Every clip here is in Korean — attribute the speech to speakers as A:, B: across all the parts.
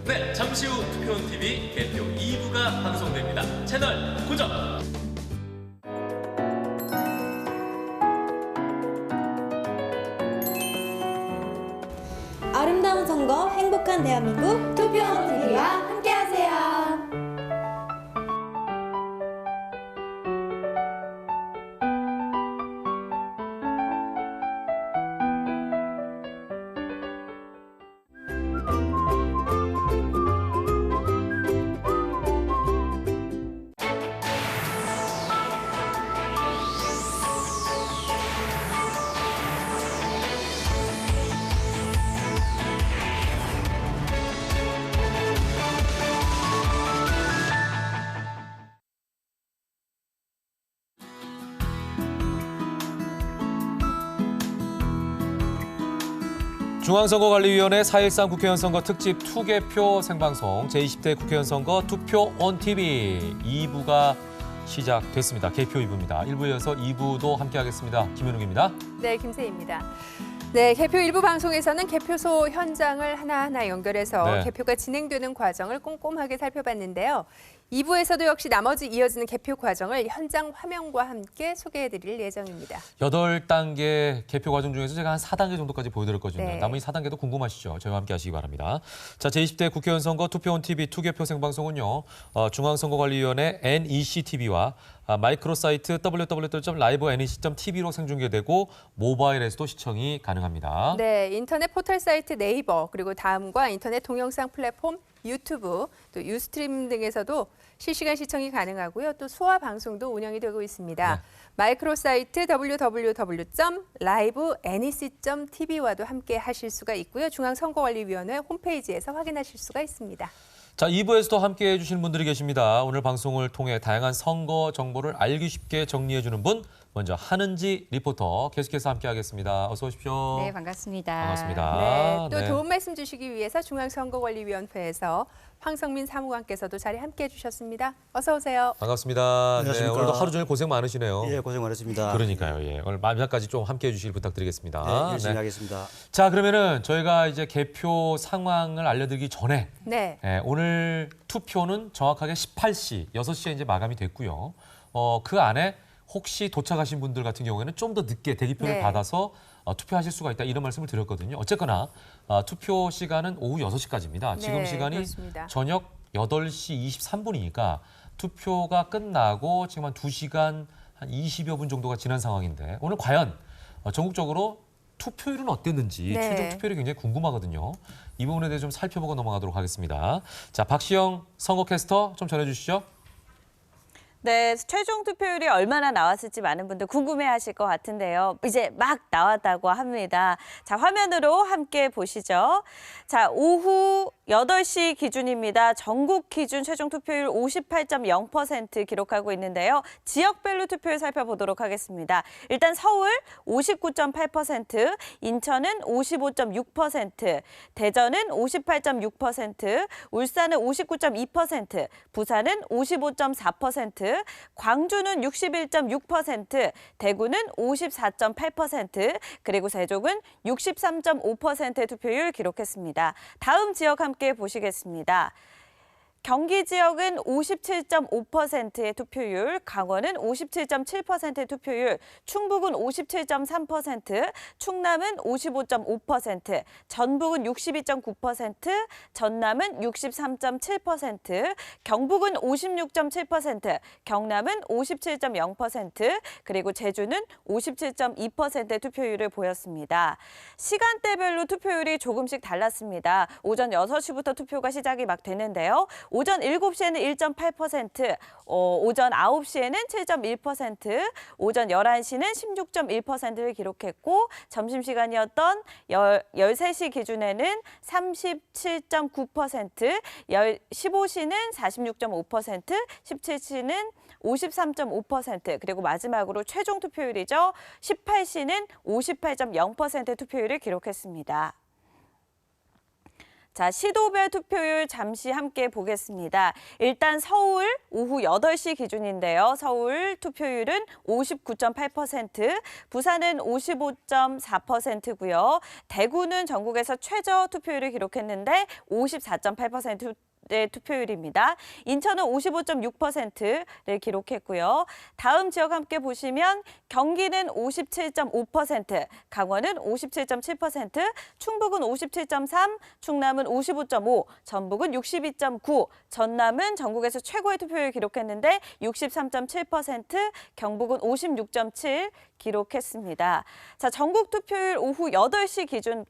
A: 네, 잠시 후 투표원 TV 개표 2부가 방송됩니다. 채널 고정!
B: 아름다운 선거, 행복한 대한민국 투표원 TV와 함께하세요.
C: 중앙선거관리위원회 4.13 국회의원 선거 특집 투개표 생방송 제20대 국회의원 선거 투표 온 TV 2부가 시작됐습니다. 개표 2부입니다. 1부에 이어서 2부도 함께하겠습니다. 김현욱입니다.
D: 네, 김세희입니다. 네, 개표 1부 방송에서는 개표소 현장을 하나하나 연결해서 개표가 진행되는 과정을 꼼꼼하게 살펴봤는데요. 2부에서도 역시 나머지 이어지는 개표 과정을 현장 화면과 함께 소개해드릴 예정입니다.
C: 8단계 개표 과정 중에서 제가 한 4단계 정도까지 보여드렸거든요.
D: 네.
C: 나머지 4단계도 궁금하시죠? 저희와 함께 하시기 바랍니다. 자, 제20대 국회의원 선거 투표온 TV 투개표 생방송은요. 중앙선거관리위원회 NEC-TV와 마이크로 사이트 www.livenec.tv로 생중계되고 모바일에서도 시청이 가능합니다.
D: 네, 인터넷 포털 사이트 네이버 그리고 다음과 인터넷 동영상 플랫폼 유튜브 또 유스트림 등에서도 실시간 시청이 가능하고요. 또 소화 방송도 운영이 되고 있습니다.
C: 네.
D: 마이크로 사이트 www.livenec.tv와도 함께 하실 수가 있고요. 중앙선거관리위원회 홈페이지에서 확인하실 수가 있습니다.
C: 자, 2부에서도 함께해 주시는 분들이 계십니다. 오늘 방송을 통해 다양한 선거 정보를 알기 쉽게 정리해 주는 분, 먼저 한은지 리포터 계속해서 함께하겠습니다. 어서 오십시오.
E: 네, 반갑습니다.
C: 반갑습니다.
D: 네, 또
C: 네.
D: 도움 말씀 주시기 위해서 중앙선거관리위원회에서 황성민 사무관께서도 자리 함께해 주셨습니다. 어서 오세요.
C: 반갑습니다. 네,
F: 안녕하십니까.
C: 오늘도 하루 종일 고생 많으시네요.
F: 예, 고생 많으십니다.
C: 그러니까요. 예. 오늘 마지막까지 좀 함께해 주시길 부탁드리겠습니다.
F: 네, 열심히
C: 네.
F: 하겠습니다.
C: 자, 그러면은 저희가 이제 개표 상황을 알려드리기 전에
D: 네.
C: 오늘 투표는 정확하게 18시, 6시에 이제 마감이 됐고요. 그 안에 혹시 도착하신 분들 같은 경우에는 좀 더 늦게 대기표를 받아서 투표하실 수가 있다 이런 말씀을 드렸거든요. 어쨌거나 투표 시간은 오후 6시까지입니다. 지금
D: 네,
C: 시간이
D: 그렇습니다.
C: 저녁 8시 23분이니까 투표가 끝나고 지금 한 2시간 한 20여 분 정도가 지난 상황인데 오늘 과연 전국적으로 투표율은 어땠는지
D: 네.
C: 최종 투표율이 굉장히 궁금하거든요. 이 부분에 대해서 좀 살펴보고 넘어가도록 하겠습니다. 자, 박시영 선거캐스터 좀 전해주시죠.
E: 네, 최종 투표율이 얼마나 나왔을지 많은 분들 궁금해하실 것 같은데요. 이제 막 나왔다고 합니다. 자, 화면으로 함께 보시죠. 자, 오후 8시 기준입니다. 전국 기준 최종 투표율 58.0% 기록하고 있는데요. 지역별로 투표율 살펴보도록 하겠습니다. 일단 서울 59.8%, 인천은 55.6%, 대전은 58.6%, 울산은 59.2%, 부산은 55.4%, 광주는 61.6%, 대구는 54.8%, 그리고 세종은 63.5% 투표율 기록했습니다. 다음 지역 함께 보시겠습니다. 경기 지역은 57.5%의 투표율, 강원은 57.7%의 투표율, 충북은 57.3%, 충남은 55.5%, 전북은 62.9%, 전남은 63.7%, 경북은 56.7%, 경남은 57.0%, 그리고 제주는 57.2%의 투표율을 보였습니다. 시간대별로 투표율이 조금씩 달랐습니다. 오전 6시부터 투표가 시작이 막 되는데요. 오전 7시에는 1.8%, 오전 9시에는 7.1%, 오전 11시는 16.1%를 기록했고 점심시간이었던 13시 기준에는 37.9%, 15시는 46.5%, 17시는 53.5%, 그리고 마지막으로 최종 투표율이죠. 18시는 58.0%의 투표율을 기록했습니다. 자, 시도별 투표율 잠시 함께 보겠습니다. 일단 서울 오후 8시 기준인데요. 서울 투표율은 59.8%, 부산은 55.4%고요. 대구는 전국에서 최저 투표율을 기록했는데 54.8%. 의 투표율입니다. 인천은 55.6%를 기록했고요. 다음 지역 함께 보시면 경기는 57.5%, 강원은 57.7%, 충북은 57.3%, 충남은 55.5%, 전북은 62.9%, 전남은 전국에서 최고의 투표율을 기록했는데 63.7%, 경북은 56.7% 기록했습니다. 자, 전국 투표율 오후 8시 기준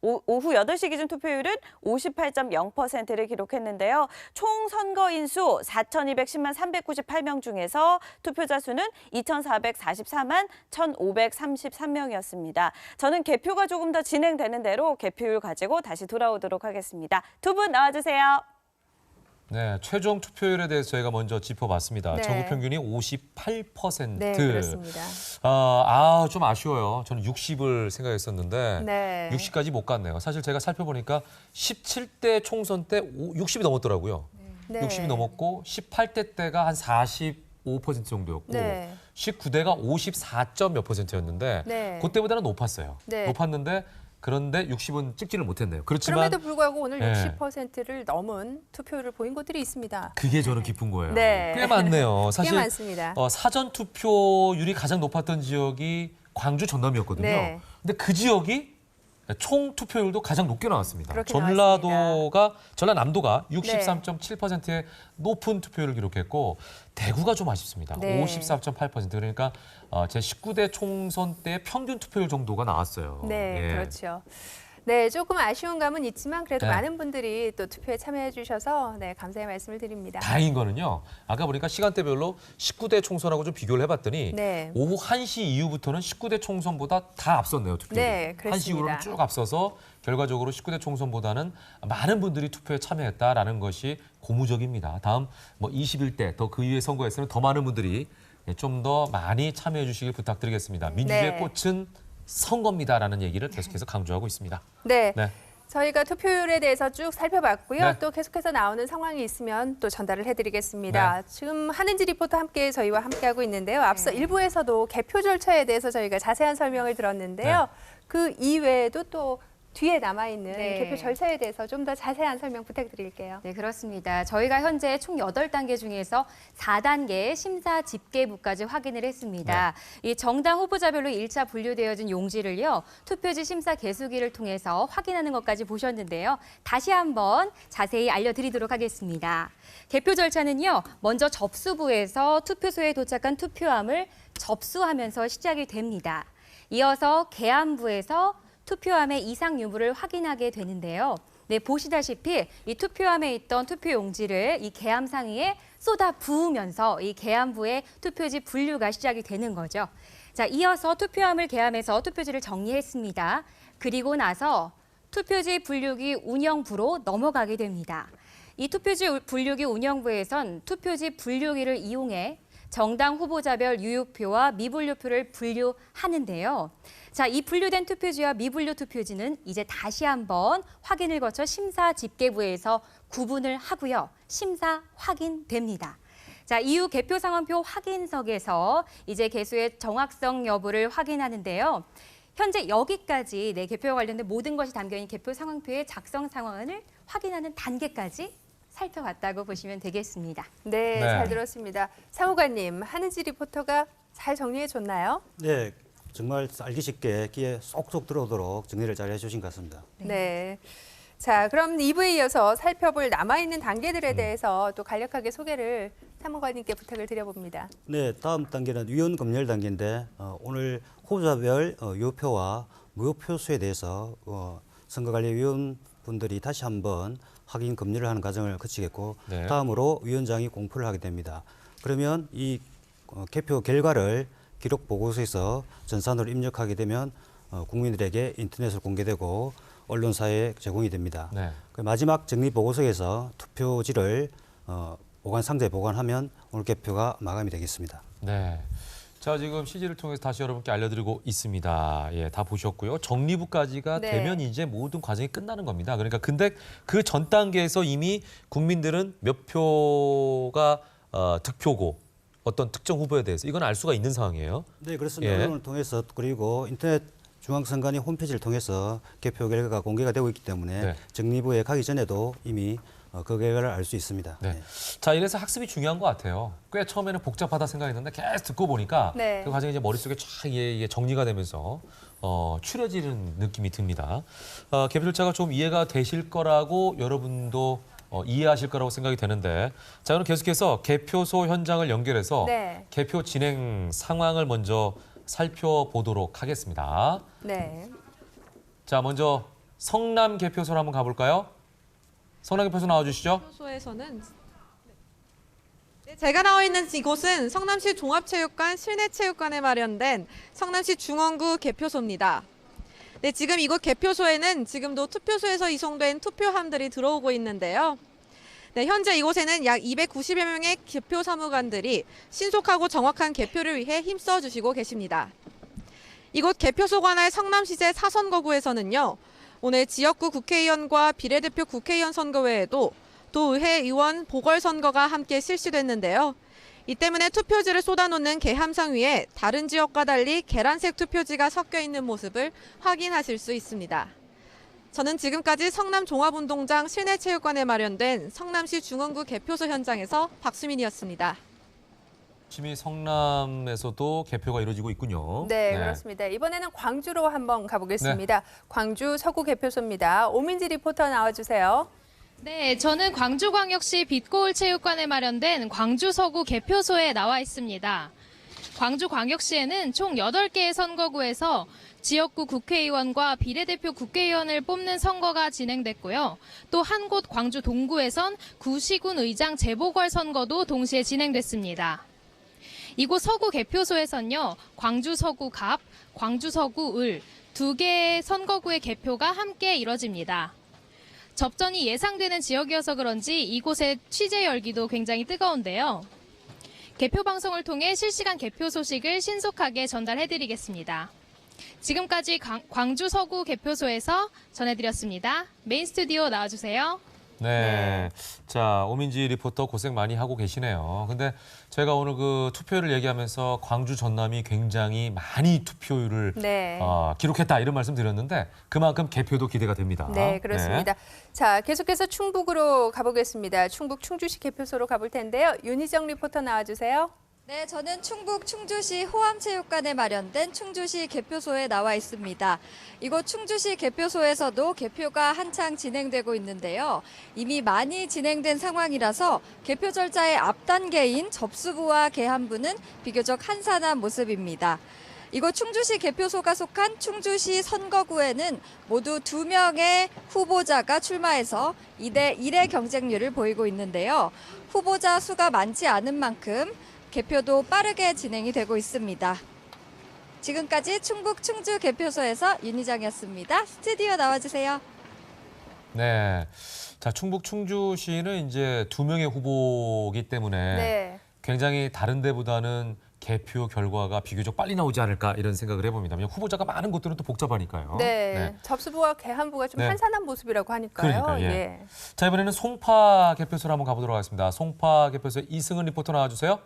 E: 오후 8시 기준 투표율은 58.0%를 기록했는데요. 총 선거인 수 4,210만 398명 중에서 투표자 수는 2,444만 1,533명이었습니다. 저는 개표가 조금 더 진행되는 대로 개표율 가지고 다시 돌아오도록 하겠습니다. 두 분 나와주세요.
C: 네, 최종 투표율에 대해서 저희가 먼저 짚어봤습니다.
D: 네.
C: 전국 평균이 58%.
D: 네, 그렇습니다.
C: 좀 아쉬워요. 저는 60을 생각했었는데
D: 네.
C: 60까지 못 갔네요. 사실 제가 살펴보니까 17대 총선 때 60이 넘었더라고요.
D: 네.
C: 60이 넘었고 18대 때가 한 45% 정도였고
D: 네.
C: 19대가 54몇 %였는데
D: 네.
C: 그때보다는 높았어요.
D: 네.
C: 높았는데 그런데 60은 찍지를 못했네요. 그렇지만
D: 그럼에도 불구하고 오늘
C: 네.
D: 60%를 넘은 투표율을 보인 곳들이 있습니다.
C: 그게 저는 기쁜 거예요.
D: 네.
C: 꽤 많네요.
D: 꽤
C: 사실
D: 많습니다.
C: 사전 투표율이 가장 높았던 지역이 광주 전남이었거든요.
D: 네.
C: 근데 그 지역이 총 투표율도 가장 높게 나왔습니다.
D: 그렇게
C: 전라남도가 63.7%의 높은 투표율을 기록했고 대구가 좀 아쉽습니다.
D: 네.
C: 54.8%. 그러니까 제 19대 총선 때 평균 투표율 정도가 나왔어요.
D: 네,
C: 예.
D: 그렇죠. 네, 조금 아쉬운 감은 있지만 그래도
C: 네.
D: 많은 분들이 또 투표에 참여해 주셔서 네, 감사의 말씀을 드립니다.
C: 다행인 거는요. 아까 보니까 시간대별로 19대 총선하고 좀 비교를 해봤더니
D: 네.
C: 오후 1시 이후부터는 19대 총선보다 다 앞섰네요. 투표율이.
D: 네, 그렇습니다.
C: 1시 이후로는 쭉 앞서서 결과적으로 19대 총선보다는 많은 분들이 투표에 참여했다라는 것이 고무적입니다. 다음 21대 더 그 이후의 선거에서는 더 많은 분들이 좀 더 많이 참여해 주시길 부탁드리겠습니다. 민주주의의
D: 네.
C: 꽃은 선거입니다라는 얘기를 계속해서 강조하고 있습니다.
D: 네.
C: 네.
D: 저희가 투표율에 대해서 쭉 살펴봤고요.
C: 네.
D: 또 계속해서 나오는 상황이 있으면 또 전달을 해드리겠습니다.
C: 네.
D: 지금 한은지 리포터 함께 저희와 함께하고 있는데요. 앞서 일부에서도 개표 절차에 대해서 저희가 자세한 설명을 들었는데요.
C: 네.
D: 그 이외에도 또 뒤에 남아있는
B: 네.
D: 개표 절차에 대해서 좀 더 자세한 설명 부탁드릴게요.
B: 네, 그렇습니다. 저희가 현재 총 8단계 중에서 4단계 심사 집계부까지 확인을 했습니다. 이 정당 후보자별로 1차 분류되어진 용지를요. 투표지 심사 개수기를 통해서 확인하는 것까지 보셨는데요. 다시 한번 자세히 알려드리도록 하겠습니다. 개표 절차는요. 먼저 접수부에서 투표소에 도착한 투표함을 접수하면서 시작이 됩니다. 이어서 계안부에서 투표함의 이상 유무를 확인하게 되는데요. 네, 보시다시피 이 투표함에 있던 투표용지를 이 계암상 위에 쏟아 부으면서 이 계암부의 투표지 분류가 시작이 되는 거죠. 자, 이어서 투표함을 계암해서 투표지를 정리했습니다. 그리고 나서 투표지 분류기 운영부로 넘어가게 됩니다. 이 투표지 분류기 운영부에선 투표지 분류기를 이용해 정당 후보자별 유효표와 미분류표를 분류하는데요. 자, 이 분류된 투표지와 미분류 투표지는 이제 다시 한번 확인을 거쳐 심사 집계부에서 구분을 하고요. 심사 확인됩니다. 자, 이후 개표 상황표 확인석에서 이제 개수의 정확성 여부를 확인하는데요. 현재 여기까지 개표와 관련된 모든 것이 담겨있는 개표 상황표의 작성 상황을 확인하는 단계까지 살펴봤다고 보시면 되겠습니다.
D: 네,
C: 네.
D: 잘 들었습니다. 사무관님, 한은지 리포터가 잘 정리해 줬나요?
F: 네, 정말 알기 쉽게 귀에 쏙쏙 들어오도록 정리를 잘 해주신 것 같습니다.
D: 네. 자, 그럼 2부에 이어서 살펴볼 남아있는 단계들에 대해서 또 간략하게 소개를 사무관님께 부탁을 드려봅니다.
F: 네, 다음 단계는 위원 검열 단계인데 오늘 후보자별 유효표와 무효표 수에 대해서 선거관리위원분들이 다시 한번 확인 검열을 하는 과정을 거치겠고
C: 네.
F: 다음으로 위원장이 공표를 하게 됩니다. 그러면 이 개표 결과를 기록 보고서에서 전산으로 입력하게 되면 국민들에게 인터넷으로 공개되고 언론사에 제공이 됩니다.
C: 네.
F: 그 마지막 정리 보고서에서 투표지를 보관 상자에 보관하면 오늘 개표가 마감이 되겠습니다.
C: 네. 자, 지금 CG를 통해서 다시 여러분께 알려드리고 있습니다. 예, 다 보셨고요. 정리부까지가
D: 네.
C: 되면 이제 모든 과정이 끝나는 겁니다. 그러니까 근데 그 전 단계에서 이미 국민들은 몇 표가 득표고 어떤 특정 후보에 대해서 이건 알 수가 있는 상황이에요.
F: 네, 그렇습니다.
C: 예.
F: 언론을 통해서 그리고 인터넷 중앙선관위 홈페이지를 통해서 개표 결과가 공개가 되고 있기 때문에
C: 네.
F: 정리부에 가기 전에도 이미 그 결과를 알 수 있습니다.
C: 네. 자, 이래서 학습이 중요한 것 같아요. 꽤 처음에는 복잡하다 생각했는데 계속 듣고 보니까
D: 네.
C: 그 과정이 이제 머릿속에 쫙 이게 정리가 되면서 추려지는 느낌이 듭니다. 개표절차가 좀 이해가 되실 거라고 여러분도 이해하실 거라고 생각이 되는데 자, 그럼 계속해서 개표소 현장을 연결해서
D: 네.
C: 개표 진행 상황을 먼저 살펴보도록 하겠습니다.
D: 네.
C: 자, 먼저 성남 개표소로 한번 가볼까요? 성남 개표소 나와주시죠.
G: 소에서는 제가 나와 있는 이곳은 성남시 종합체육관 실내체육관에 마련된 성남시 중원구 개표소입니다. 네, 지금 이곳 개표소에는 지금도 투표소에서 이송된 투표함들이 들어오고 있는데요. 네, 현재 이곳에는 약 290여 명의 개표 사무관들이 신속하고 정확한 개표를 위해 힘써 주시고 계십니다. 이곳 개표소 관할 성남시제 4선거구에서는요. 오늘 지역구 국회의원과 비례대표 국회의원 선거 외에도 도의회 의원 보궐선거가 함께 실시됐는데요. 이 때문에 투표지를 쏟아놓는 개함상 위에 다른 지역과 달리 계란색 투표지가 섞여 있는 모습을 확인하실 수 있습니다. 저는 지금까지 성남종합운동장 실내체육관에 마련된 성남시 중원구 개표소 현장에서 박수민이었습니다.
C: 열심히 성남에서도 개표가 이루어지고 있군요.
D: 네, 그렇습니다. 이번에는 광주로 한번 가보겠습니다. 광주 서구 개표소입니다. 오민지 리포터 나와주세요.
H: 네, 저는 광주광역시 빛고울체육관에 마련된 광주 서구 개표소에 나와 있습니다. 광주광역시에는 총 8개의 선거구에서 지역구 국회의원과 비례대표 국회의원을 뽑는 선거가 진행됐고요. 또 한 곳 광주 동구에선 구시군 의장 재보궐선거도 동시에 진행됐습니다. 이곳 서구 개표소에선요, 광주 서구 갑, 광주 서구 을 두 개의 선거구의 개표가 함께 이뤄집니다. 접전이 예상되는 지역이어서 그런지 이곳의 취재 열기도 굉장히 뜨거운데요. 개표 방송을 통해 실시간 개표 소식을 신속하게 전달해드리겠습니다. 지금까지 광주 서구 개표소에서 전해드렸습니다. 메인 스튜디오 나와주세요.
C: 네. 자, 오민지 리포터 고생 많이 하고 계시네요. 근데 제가 오늘 그 투표율을 얘기하면서 광주 전남이 굉장히 많이 투표율을
D: 네.
C: 기록했다 이런 말씀 드렸는데 그만큼 개표도 기대가 됩니다.
D: 네, 그렇습니다. 자, 계속해서 충북으로 가보겠습니다. 충북 충주시 개표소로 가볼 텐데요. 윤희정 리포터 나와주세요.
I: 네, 저는 충북 충주시 호암체육관에 마련된 충주시 개표소에 나와 있습니다. 이곳 충주시 개표소에서도 개표가 한창 진행되고 있는데요. 이미 많이 진행된 상황이라서 개표 절차의 앞 단계인 접수부와 개함부는 비교적 한산한 모습입니다. 이곳 충주시 개표소가 속한 충주시 선거구에는 모두 2명의 후보자가 출마해서 2대 1의 경쟁률을 보이고 있는데요. 후보자 수가 많지 않은 만큼 개표도 빠르게 진행이 되고 있습니다. 지금까지 충북 충주 개표소에서 윤희정이었습니다. 스튜디오 나와주세요.
C: 네. 자, 충북 충주시는 이제 2명의 후보이기 때문에
D: 네.
C: 굉장히 다른 데보다는 개표 결과가 비교적 빨리 나오지 않을까 이런 생각을 해봅니다. 왜냐하면 후보자가 많은 곳들은 또 복잡하니까요.
D: 네. 접수부와 개함부가 좀
C: 네.
D: 한산한 모습이라고 하니까요.
C: 그러니까, 예. 자, 이번에는 송파 개표소로 한번 가보도록 하겠습니다. 송파 개표소의 이승은 리포터 나와주세요.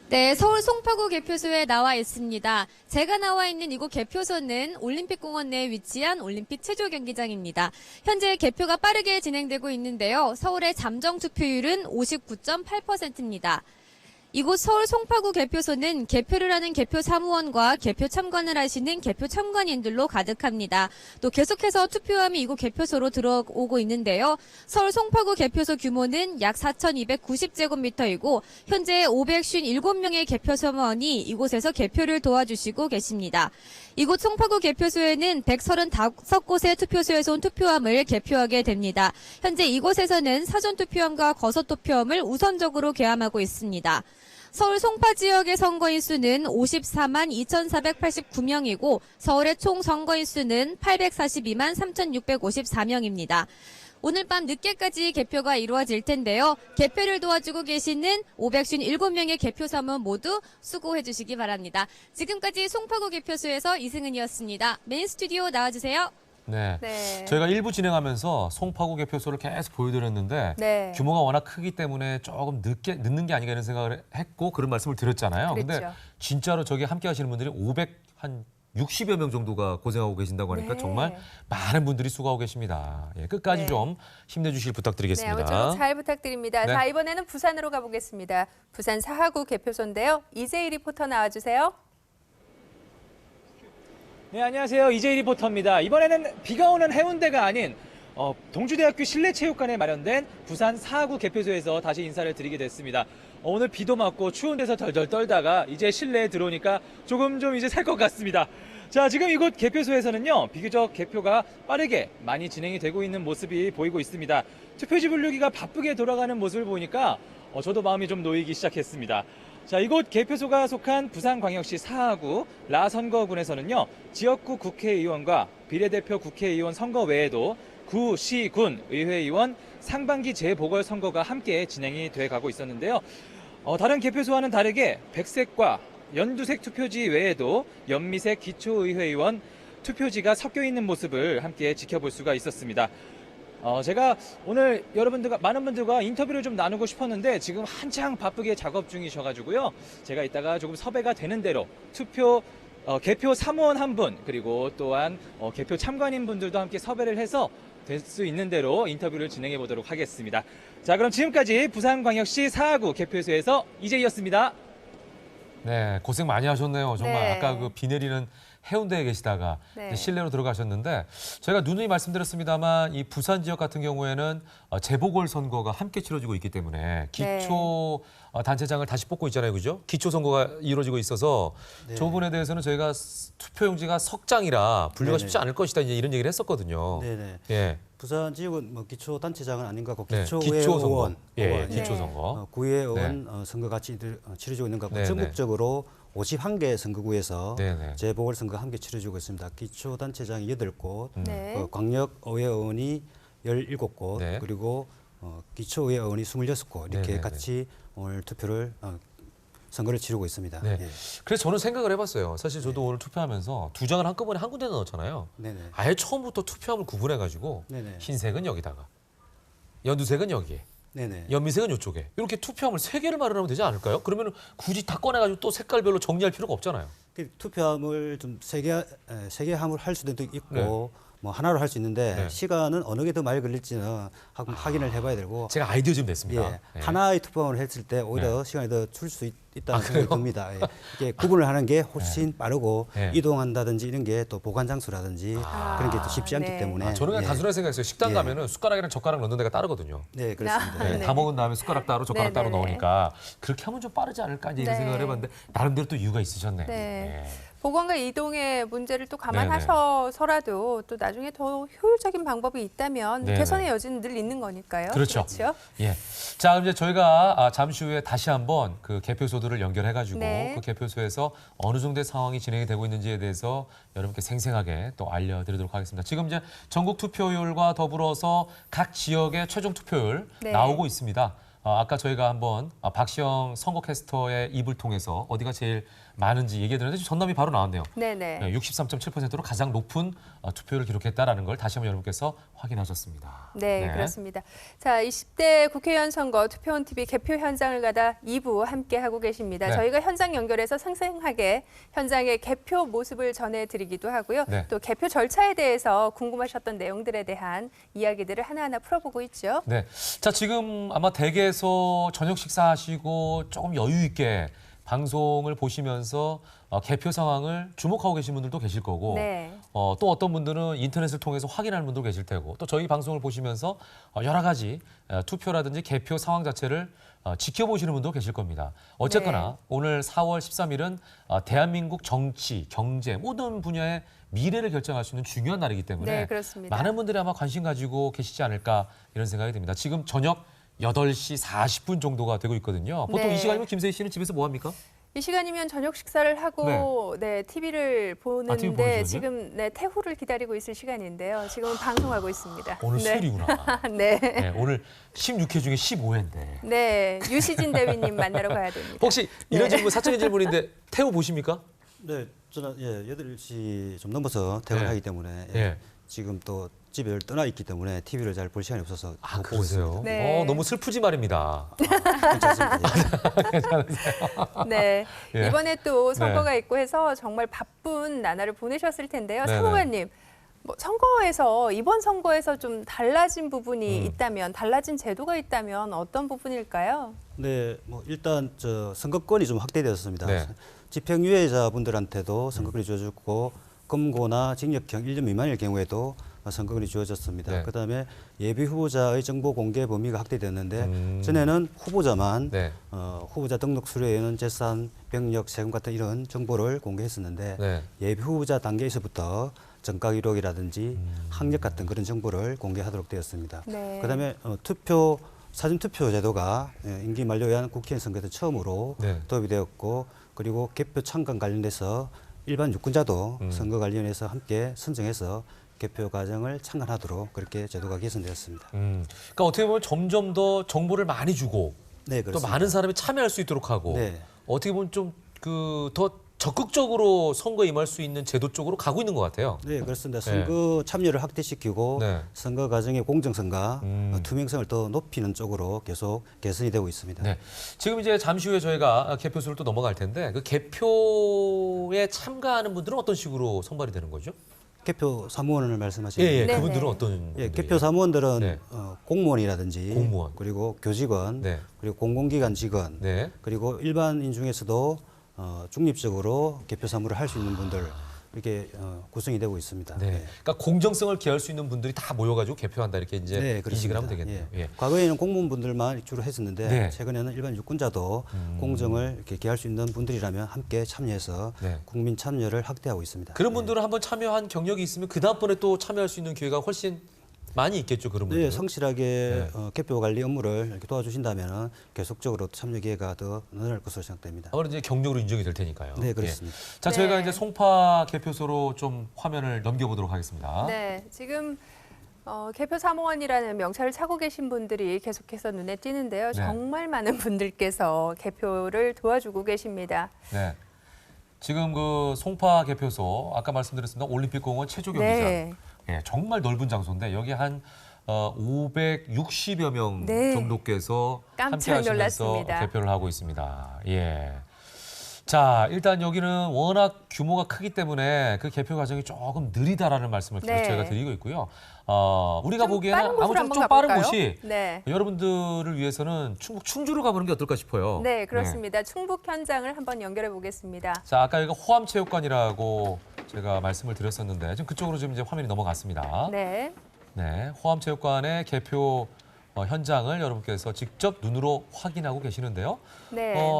J: 네, 서울 송파구 개표소에 나와 있습니다. 제가 나와 있는 이곳 개표소는 올림픽공원 내에 위치한 올림픽 체조 경기장입니다. 현재 개표가 빠르게 진행되고 있는데요. 서울의 잠정 투표율은 59.8%입니다. 이곳 서울 송파구 개표소는 개표를 하는 개표 사무원과 개표 참관을 하시는 개표 참관인들로 가득합니다. 또 계속해서 투표함이 이곳 개표소로 들어오고 있는데요. 서울 송파구 개표소 규모는 약 4,290제곱미터이고 현재 557명의 개표 사무원이 이곳에서 개표를 도와주시고 계십니다. 이곳 송파구 개표소에는 135곳의 투표소에서 온 투표함을 개표하게 됩니다. 현재 이곳에서는 사전투표함과 거소투표함을 우선적으로 개함하고 있습니다. 서울 송파 지역의 선거인 수는 54만 2,489명이고 서울의 총 선거인 수는 842만 3,654명입니다. 오늘 밤 늦게까지 개표가 이루어질 텐데요. 개표를 도와주고 계시는 557명의 개표 사무원 모두 수고해 주시기 바랍니다. 지금까지 송파구 개표소에서 이승은이었습니다. 메인 스튜디오 나와주세요.
C: 네.
D: 네.
C: 저희가 1부 진행하면서 송파구 개표소를 계속 보여드렸는데
D: 네.
C: 규모가 워낙 크기 때문에 조금 늦는 게 아닌가 이런 생각을 했고 그런 말씀을 드렸잖아요. 근데
D: 그렇죠.
C: 진짜로 저기 함께 하시는 분들이 60여 명 정도가 고생하고 계신다고 하니까
D: 네.
C: 정말 많은 분들이 수고하고 계십니다. 예, 끝까지
D: 네.
C: 좀 힘내주실
D: 네,
C: 부탁드리겠습니다.
D: 아무쪼록 잘 부탁드립니다.
C: 네.
D: 자, 이번에는 부산으로 가보겠습니다. 부산 사하구 개표소인데요. 이재희 리포터 나와주세요.
K: 네, 안녕하세요. 이재희 리포터입니다. 이번에는 비가 오는 해운대가 아닌 동주대학교 실내체육관에 마련된 부산 사하구 개표소에서 다시 인사를 드리게 됐습니다. 오늘 비도 맞고 추운 데서 덜덜 떨다가 이제 실내에 들어오니까 조금 좀 이제 살 것 같습니다. 자, 지금 이곳 개표소에서는요, 비교적 개표가 빠르게 많이 진행이 되고 있는 모습이 보이고 있습니다. 투표지 분류기가 바쁘게 돌아가는 모습을 보니까 저도 마음이 좀 놓이기 시작했습니다. 자, 이곳 개표소가 속한 부산광역시 사하구 라선거군에서는요, 지역구 국회의원과 비례대표 국회의원 선거 외에도 구, 시, 군 의회의원 상반기 재보궐선거가 함께 진행이 돼 가고 있었는데요. 다른 개표소와는 다르게 백색과 연두색 투표지 외에도 연미색 기초의회의원 투표지가 섞여 있는 모습을 함께 지켜볼 수가 있었습니다. 제가 오늘 많은 분들과 인터뷰를 좀 나누고 싶었는데 지금 한창 바쁘게 작업 중이셔가지고요. 제가 이따가 조금 섭외가 되는 대로 개표 사무원 한 분, 그리고 또한 개표 참관인 분들도 함께 섭외를 해서 될 수 있는 대로 인터뷰를 진행해 보도록 하겠습니다. 자, 그럼 지금까지 부산광역시 사하구 개표소에서 이재희였습니다.
C: 네, 고생 많이 하셨네요. 정말
D: 네.
C: 아까 그 비 내리는 해운대에 계시다가
D: 네.
C: 실내로 들어가셨는데 저희가 누누이 말씀드렸습니다만 이 부산 지역 같은 경우에는 재보궐선거가 함께 치러지고 있기 때문에 기초 단체장을 다시 뽑고 있잖아요. 그죠? 기초 선거가 이루어지고 있어서
F: 네.
C: 저 부분에 대해서는 저희가 투표용지가 석장이라 분류가
F: 네네.
C: 쉽지 않을 것이다. 이제 이런 얘기를 했었거든요.
F: 네네.
C: 예.
F: 부산 지역은 뭐 기초 단체장은 아닌 것 같고
C: 네,
F: 기초의원,
C: 기초선거. 예,
F: 의원,
C: 기초선거.
F: 구의원 선거 같이 치러지고 있는 것 같고
C: 네네.
F: 전국적으로 51개 선거구에서
C: 네네.
F: 재보궐선거 함께 치러지고 있습니다. 기초 단체장이 8곳,
D: 네.
F: 광역의회의원이 17곳,
C: 네.
F: 그리고 기초의회의원이 26곳 이렇게
C: 네네네.
F: 같이 오늘 투표를 선거를 치르고 있습니다.
C: 네.
F: 예.
C: 그래서 저는 생각을 해봤어요. 사실 저도 오늘 투표하면서 두 장을 한꺼번에 한 군데 넣었잖아요.
F: 네네.
C: 아예 처음부터 투표함을 구분해가지고
F: 네네.
C: 흰색은 여기다가, 연두색은 여기에,
F: 네네.
C: 연미색은 이쪽에 이렇게 투표함을 3개를 마련하면 되지 않을까요? 그러면 굳이 다 꺼내가지고 또 색깔별로 정리할 필요가 없잖아요.
F: 그 투표함을 좀 세 개 함을 할 수도 있고
C: 네.
F: 뭐 하나로 할 수 있는데
C: 네.
F: 시간은 어느 게 더 많이 걸릴지는 확인을 해봐야 되고
C: 제가 아이디어 좀 냈습니다.
F: 예,
C: 네.
F: 하나의 투표함을 했을 때 오히려 시간이 더 줄 수 있다는 생각이 듭니다. 예. 이게 구분을 하는 게 훨씬 빠르고
C: 네.
F: 이동한다든지 이런 게 또 보관 장소라든지 그런 게 또 쉽지 않기
D: 네.
F: 때문에
C: 저는 그냥
F: 예.
C: 단순하게 생각했어요. 식당
F: 예.
C: 가면은 숟가락이랑 젓가락 넣는 데가 따르거든요.
F: 네, 그렇습니다.
C: 네,
D: 네.
C: 다 먹은 다음에 숟가락 따로 젓가락 따로
D: 네네네.
C: 넣으니까 그렇게 하면 좀 빠르지 않을까 이제 이런
D: 네.
C: 생각을 해봤는데 나름대로 또 이유가 있으셨네.
D: 네.
C: 예.
D: 보건과 이동의 문제를 또 감안하셔서라도 또 나중에 더 효율적인 방법이 있다면
C: 네네.
D: 개선의 여지는 늘 있는 거니까요.
C: 그렇죠.
D: 그렇죠?
C: 예. 자, 그럼 이제 저희가 잠시 후에 다시 한번 그 개표소들을 연결해가지고
D: 네.
C: 그 개표소에서 어느 정도의 상황이 진행이 되고 있는지에 대해서 여러분께 생생하게 또 알려드리도록 하겠습니다. 지금 이제 전국 투표율과 더불어서 각 지역의 최종 투표율
D: 네.
C: 나오고 있습니다. 아까 저희가 한번 박시영 선거캐스터의 입을 통해서 어디가 제일 많은지 얘기해 드렸는데 전남이 바로 나왔네요.
D: 네네.
C: 63.7%로 가장 높은 투표율을 기록했다라는 걸 다시 한번 여러분께서 확인하셨습니다.
D: 네, 그렇습니다. 자, 20대 국회의원 선거 투표원 TV 개표 현장을 가다 2부 함께 하고 계십니다.
C: 네.
D: 저희가 현장 연결해서 생생하게 현장의 개표 모습을 전해드리기도 하고요.
C: 네.
D: 또 개표 절차에 대해서 궁금하셨던 내용들에 대한 이야기들을 하나하나 풀어보고 있죠.
C: 네. 자, 지금 아마 댁에서 저녁 식사하시고 조금 여유 있게 방송을 보시면서 개표 상황을 주목하고 계신 분들도 계실 거고
D: 네.
C: 또 어떤 분들은 인터넷을 통해서 확인하는 분도 계실 테고 또 저희 방송을 보시면서 여러 가지 투표라든지 개표 상황 자체를 지켜보시는 분도 계실 겁니다. 어쨌거나
D: 네.
C: 오늘 4월 13일은 대한민국 정치, 경제 모든 분야의 미래를 결정할 수 있는 중요한 날이기 때문에
D: 네, 그렇습니다.
C: 많은 분들이 아마 관심 가지고 계시지 않을까 이런 생각이 듭니다. 지금 저녁 8시 40분 정도가 되고 있거든요. 보통
D: 네.
C: 이 시간이면 김세희 씨는 집에서 뭐 합니까?
D: 이 시간이면 저녁 식사를 하고 TV를 보는데
C: TV 보는
D: 지금 태후를 기다리고 있을 시간인데요. 지금은 방송하고 있습니다.
C: 오늘 수요일이구나.
D: 네.
C: 네, 오늘 16회 중에 15회인데.
D: 네, 유시진 대위님 만나러 가야 됩니다.
C: 혹시 이런 질문, 사적인 질문인데 태우 보십니까?
F: 네, 저는 8시 좀 넘어서 퇴근하기 때문에 지금 또 집을 떠나 있기 때문에 TV를 잘 볼 시간이 없어서 못 보고 있습니다.
D: 네.
C: 너무 슬프지 말입니다.
F: 괜찮습니다.
D: 네,
C: 예.
D: 이번에 또 선거가 있고 해서 정말 바쁜 나날을 보내셨을 텐데요.
C: 네네.
D: 사무관님, 이번 선거에서 좀 달라진 부분이 있다면, 달라진 제도가 있다면 어떤 부분일까요?
F: 네, 일단 선거권이 좀 확대되었습니다.
C: 네.
F: 집행유예자분들한테도 선거권이 주어졌고 검거나 징역형 1년 미만일 경우에도 선거권이 주어졌습니다.
C: 네.
F: 그다음에 예비 후보자의 정보 공개 범위가 확대되었는데 전에는 후보자만 후보자 등록 수료에는 재산, 병력, 세금 같은 이런 정보를 공개했었는데 예비 후보자 단계에서부터 전가 기록이라든지 학력 같은 그런 정보를 공개하도록 되었습니다.
D: 네.
F: 그다음에 사전 투표 제도가 임기 만료에 한 국회의원 선거에서 처음으로 도입이 되었고 그리고 개표 참관 관련돼서 일반 유권자도 선거 관련해서 함께 선정해서 개표 과정을 참관하도록 그렇게 제도가 개선되었습니다.
C: 그러니까 어떻게 보면 점점 더 정보를 많이 주고 또 많은 사람이 참여할 수 있도록 하고 어떻게 보면 좀 더 적극적으로 선거에 임할 수 있는 제도 쪽으로 가고 있는 것 같아요.
F: 네, 그렇습니다. 선거 참여를 확대시키고 선거 과정의 공정성과 투명성을 더 높이는 쪽으로 계속 개선이 되고 있습니다.
C: 네. 지금 이제 잠시 후에 저희가 개표소를 또 넘어갈 텐데 그 개표에 참가하는 분들은 어떤 식으로 선발이 되는 거죠?
F: 개표 사무원을 말씀하시는
C: 거예요? 그분들은 어떤?
F: 개표 사무원들은 공무원이라든지 그리고 교직원, 그리고 공공기관 직원, 그리고 일반인 중에서도 중립적으로 개표 사무를 할 수 있는 분들 이렇게 구성이 되고 있습니다.
C: 그러니까 공정성을 기할 수 있는 분들이 다 모여가지고 개표한다 이렇게 이제 인식을 하면 되겠네요.
F: 과거에는 공무원분들만 주로 했었는데 최근에는 일반 유권자도 공정을 이렇게 기할 수 있는 분들이라면 함께 참여해서 국민 참여를 확대하고 있습니다.
C: 그런 분들은 한번 참여한 경력이 있으면 그 다음번에 또 참여할 수 있는 기회가 훨씬 많이 있겠죠, 그런 분들.
F: 네, 성실하게 개표 관리 업무를 이렇게 도와주신다면 계속적으로 참여 기회가 더 늘어날 것으로 생각됩니다.
C: 아무래도 이제 경력으로 인정이 될 테니까요.
F: 네, 그렇습니다.
C: 자, 저희가 이제 송파 개표소로 좀 화면을 넘겨보도록 하겠습니다.
D: 네, 지금 개표 사무원이라는 명찰을 차고 계신 분들이 계속해서 눈에 띄는데요. 정말 많은 분들께서 개표를 도와주고 계십니다.
C: 네. 지금 그 송파 개표소 아까 말씀드렸습니다. 올림픽공원 체조 경기장. 정말 넓은 장소인데 여기 한 560여 명 정도께서 함께 하시면서 개표를 하고 있습니다. 자, 일단 여기는 워낙 규모가 크기 때문에 그 개표 과정이 조금 느리다라는 말씀을 계속 저희가 드리고 있고요. 우리가 보기에는 아무쪼록 좀 빠른 곳이 여러분들을 위해서는 충북 충주로 가보는 게 어떨까 싶어요.
D: 네, 그렇습니다. 충북 현장을 한번 연결해 보겠습니다.
C: 자, 아까 여기가 호암체육관이라고 제가 말씀을 드렸었는데 지금 그쪽으로 지금 이제 화면이 넘어갔습니다.
D: 네,
C: 호암체육관의 개표 현장을 여러분께서 직접 눈으로 확인하고 계시는데요.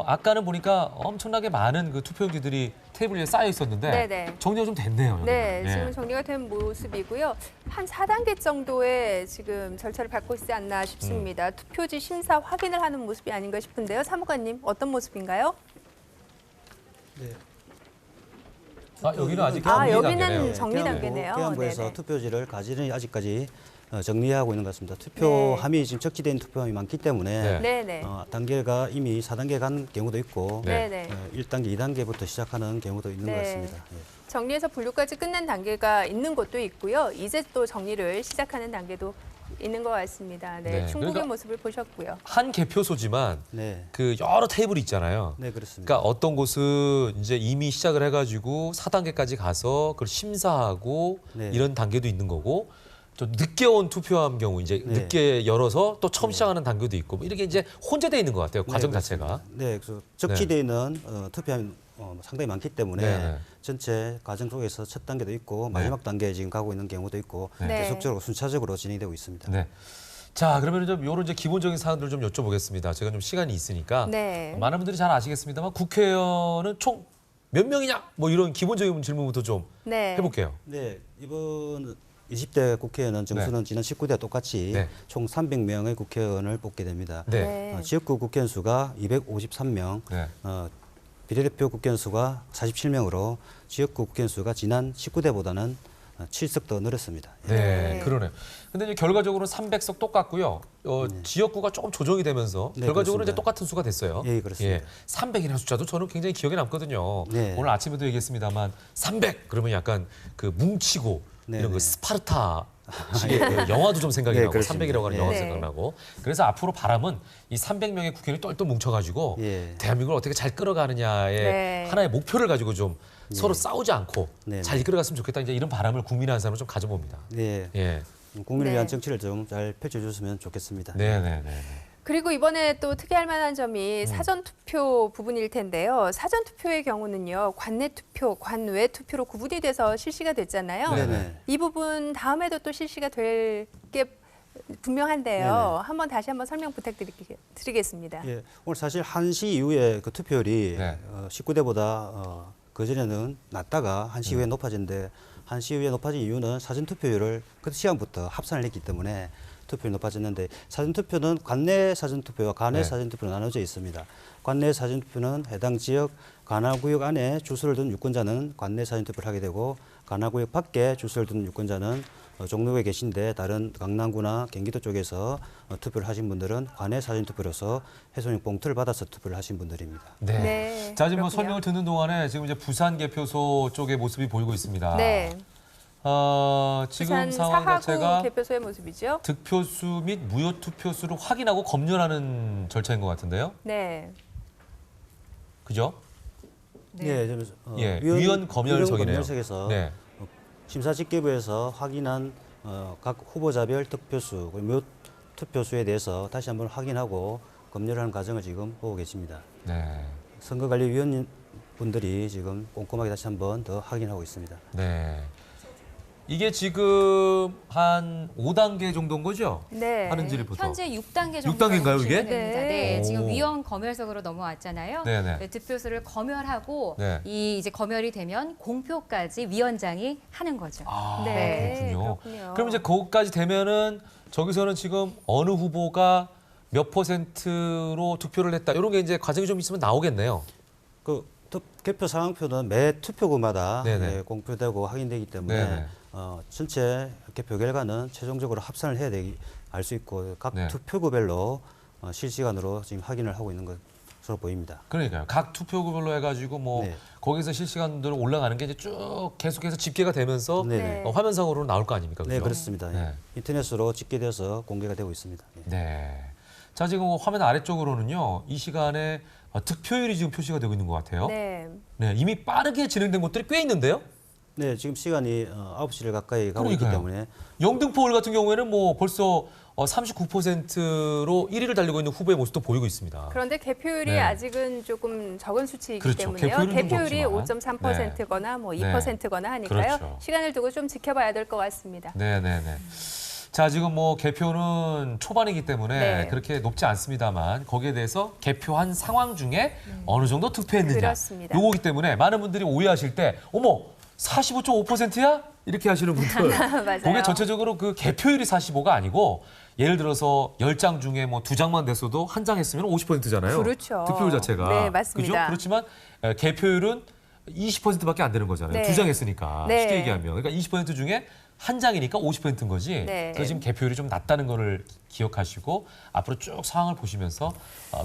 C: 아까는 보니까 엄청나게 많은 그 투표용지들이 테이블 위에 쌓여 있었는데 정리가 좀 됐네요. 여기는.
D: 지금 정리가 된 모습이고요. 한 4단계 정도의 지금 절차를 밟고 있지 않나 싶습니다. 투표지 심사 확인을 하는 모습이 아닌가 싶은데요. 사무관님, 어떤 모습인가요?
C: 여기는 아직
D: 여기는 정리 단계네요.
F: 계엄부에서 투표지를 가지런히 아직까지 정리하고 있는 것 같습니다. 투표함이 지금 적시된 투표함이 많기 때문에 단계가 이미 4단계 간 경우도 있고 1단계, 2단계부터 시작하는 경우도 있는 것 같습니다.
D: 정리해서 분류까지 끝난 단계가 있는 곳도 있고요. 이제 또 정리를 시작하는 단계도 있는 것 같습니다. 충북의 그러니까 모습을 보셨고요.
C: 한 개표소지만 그 여러 테이블이 있잖아요.
F: 네, 그렇습니다.
C: 그러니까 어떤 곳은 이제 이미 시작을 해가지고 4단계까지 가서 그걸 심사하고 이런 단계도 있는 거고 좀 늦게 온 투표함 경우 이제 늦게 열어서 또 처음 시작하는 단계도 있고 뭐 이렇게 이제 혼재되어 있는 것 같아요. 과정 자체가.
F: 그래서 적시되어 있는 투표함이 상당히 많기 때문에 전체 과정 속에서 첫 단계도 있고 마지막 단계에 지금 가고 있는 경우도 있고 계속적으로 순차적으로 진행되고 있습니다.
C: 자, 그러면 좀 이런 이제 기본적인 사항들 좀 여쭤보겠습니다. 제가 좀 시간이 있으니까 많은 분들이 잘 아시겠습니다만 국회의원은 총 몇 명이냐? 뭐 이런 기본적인 질문부터 좀 해볼게요.
F: 이번 20대 국회의원 정수는 지난 19대와 똑같이
C: 네.
F: 총 300명의 국회의원을 뽑게 됩니다.
C: 네.
F: 지역구 국회의원 수가 253명,
C: 네.
F: 비례대표 국회의원 수가 47명으로 지역구 국회의원 수가 지난 19대보다는 7석 더 늘었습니다.
C: 네, 그러네요. 근데 이제 결과적으로 300석 똑같고요. 지역구가 조금 조정이 되면서
F: 네,
C: 결과적으로
F: 그렇습니다.
C: 이제 똑같은 수가 됐어요.
F: 예, 그렇습니다.
C: 300이라는 숫자도 저는 굉장히 기억에 남거든요.
F: 네.
C: 오늘 아침에도 얘기했습니다만 300 그러면 약간 그 뭉치고
F: 네,
C: 이런 그
F: 네.
C: 스파르타 식의 그 영화도 좀 생각이
F: 네,
C: 나고
F: 그렇습니다.
C: 300이라고 하는
F: 예.
C: 영화도
D: 네.
C: 생각나고 그래서 앞으로 바람은 이 300명의 국회의원이 똘똘 뭉쳐가지고
F: 예.
C: 대한민국을 어떻게 잘 끌어가느냐의
D: 네.
C: 하나의 목표를 가지고 좀 서로 싸우지 않고
F: 네,
C: 잘
F: 네.
C: 이끌어갔으면 좋겠다. 이제 이런 바람을 국민의 한 사람은 좀 가져봅니다.
F: 네.
C: 예.
F: 국민을
D: 네.
F: 위한 정치를 좀 잘 펼쳐줬으면 좋겠습니다.
C: 네네네.
D: 그리고 이번에 또 특이할 만한 점이 사전투표 부분일 텐데요. 사전투표의 경우는요. 관내투표, 관외투표로 구분이 돼서 실시가 됐잖아요.
F: 네네.
D: 이 부분 다음에도 또 실시가 될 게 분명한데요.
F: 네네.
D: 다시 한번 설명 부탁드리겠습니다.
F: 예, 오늘 사실 1시 이후에 그 투표율이
C: 네.
F: 19대보다 그전에는 낮다가 1시 이후에 높아졌는데 1시 이후에 높아진 이유는 사전투표율을 그 시간부터 합산을 했기 때문에 투표율이 높아졌는데 사전투표는 관내 사전투표와 간외
C: 네.
F: 사전투표로 나눠져 있습니다. 관내 사전투표는 해당 지역 관할구역 안에 주소를 둔 유권자는 관내 사전투표를 하게 되고 관할구역 밖에 주소를 둔 유권자는 종로에 계신데 다른 강남구나 경기도 쪽에서 투표를 하신 분들은 관내 사전투표로서 해송용 봉투를 받아서 투표를 하신 분들입니다.
C: 네.
D: 네,
C: 자, 지금 뭐
D: 그렇군요.
C: 설명을 듣는 동안에 지금 이제 부산 개표소 쪽의 모습이 보이고 있습니다.
D: 네.
C: 지금
D: 부산
C: 상황
D: 사하구
C: 자체가
D: 개표소의 모습이죠.
C: 득표수 및 무효 투표수를 확인하고 검열하는 절차인 것 같은데요.
D: 네.
C: 그죠?
F: 네, 좀,
C: 예, 위원 검열석이네요.
F: 검열석에서
C: 네.
F: 심사집계부에서 확인한 각 후보자별 득표수, 그리고 몇 투표수에 대해서 다시 한번 확인하고 검열하는 과정을 지금 보고 계십니다.
C: 네.
F: 선거관리위원 분들이 지금 꼼꼼하게 다시 한번 더 확인하고 있습니다.
C: 네. 이게 지금 한 5단계 정도인 거죠?
D: 네.
C: 하는 질부터.
B: 현재 6단계 정도
C: 6단계인가요, 이게?
B: 됩니다.
D: 네.
B: 네, 지금
C: 오.
B: 위원 검열석으로 넘어왔잖아요.
C: 네네.
B: 네, 득표수를 검열하고
C: 네.
B: 이 이제 검열이 되면 공표까지 위원장이 하는 거죠.
C: 아,
D: 네,
C: 그렇군요.
D: 그렇군요.
C: 그럼 이제 거기까지 되면은 저기서는 지금 어느 후보가 몇 %로 투표를 했다. 이런 게 이제 과정이 좀 있으면 나오겠네요.
F: 개표 상황표는 매 투표구마다
C: 네네.
F: 공표되고 확인되기 때문에
C: 네네.
F: 전체 개표 결과는 최종적으로 합산을 해야 알 수 있고 각
C: 네.
F: 투표구별로 실시간으로 지금 확인을 하고 있는 것으로 보입니다.
C: 그러니까요. 각 투표구별로 해가지고 뭐
F: 네.
C: 거기서 실시간으로 올라가는 게 이제 쭉 계속해서 집계가 되면서
F: 네네.
C: 화면상으로 나올 거 아닙니까?
F: 네,
C: 그죠?
F: 그렇습니다.
C: 네.
F: 인터넷으로 집계돼서 공개가 되고 있습니다. 예.
C: 네. 자, 지금 화면 아래쪽으로는요. 이 시간에 득표율이 지금 표시가 되고 있는 것 같아요.
D: 네.
C: 네, 이미 빠르게 진행된 곳들이 꽤 있는데요.
F: 네, 지금 시간이 9시를 가까이 가고 있기
C: 그러니까요.
F: 때문에
C: 영등포 을 같은 경우에는 뭐 벌써 39%로 1위를 달리고 있는 후보의 모습도 보이고 있습니다.
D: 그런데 개표율이
C: 네.
D: 아직은 조금 적은 수치이기
C: 그렇죠.
D: 때문에요.
C: 개표율은 좀
D: 개표율이
C: 적지만.
D: 5.3%거나 뭐 2%거나 하니까요.
C: 그렇죠.
D: 시간을 두고 좀 지켜봐야 될 것 같습니다.
C: 네네네. 자, 지금 뭐 개표는 초반이기 때문에
D: 네.
C: 그렇게 높지 않습니다만 거기에 대해서 개표한 상황 중에 어느 정도 투표했느냐.
D: 그렇습니다.
C: 요거기 때문에 많은 분들이 오해하실 때 어머 45.5%야? 이렇게 하시는 분들.
D: 맞아요.
C: 그게 전체적으로 그 개표율이 45가 아니고 예를 들어서 10장 중에 뭐 2장만 됐어도 한 장 했으면 50%잖아요.
D: 그렇죠.
C: 득표율 자체가.
D: 네, 맞습니다.
C: 그죠? 그렇지만 개표율은 20%밖에 안 되는 거잖아요.
D: 네.
C: 2장 했으니까.
D: 네.
C: 쉽게 얘기하면. 그러니까 20% 중에 한 장이니까 50%인 거지.
D: 네.
C: 그래서 지금 개표율이 좀 낮다는 거를 기억하시고 앞으로 쭉 상황을 보시면서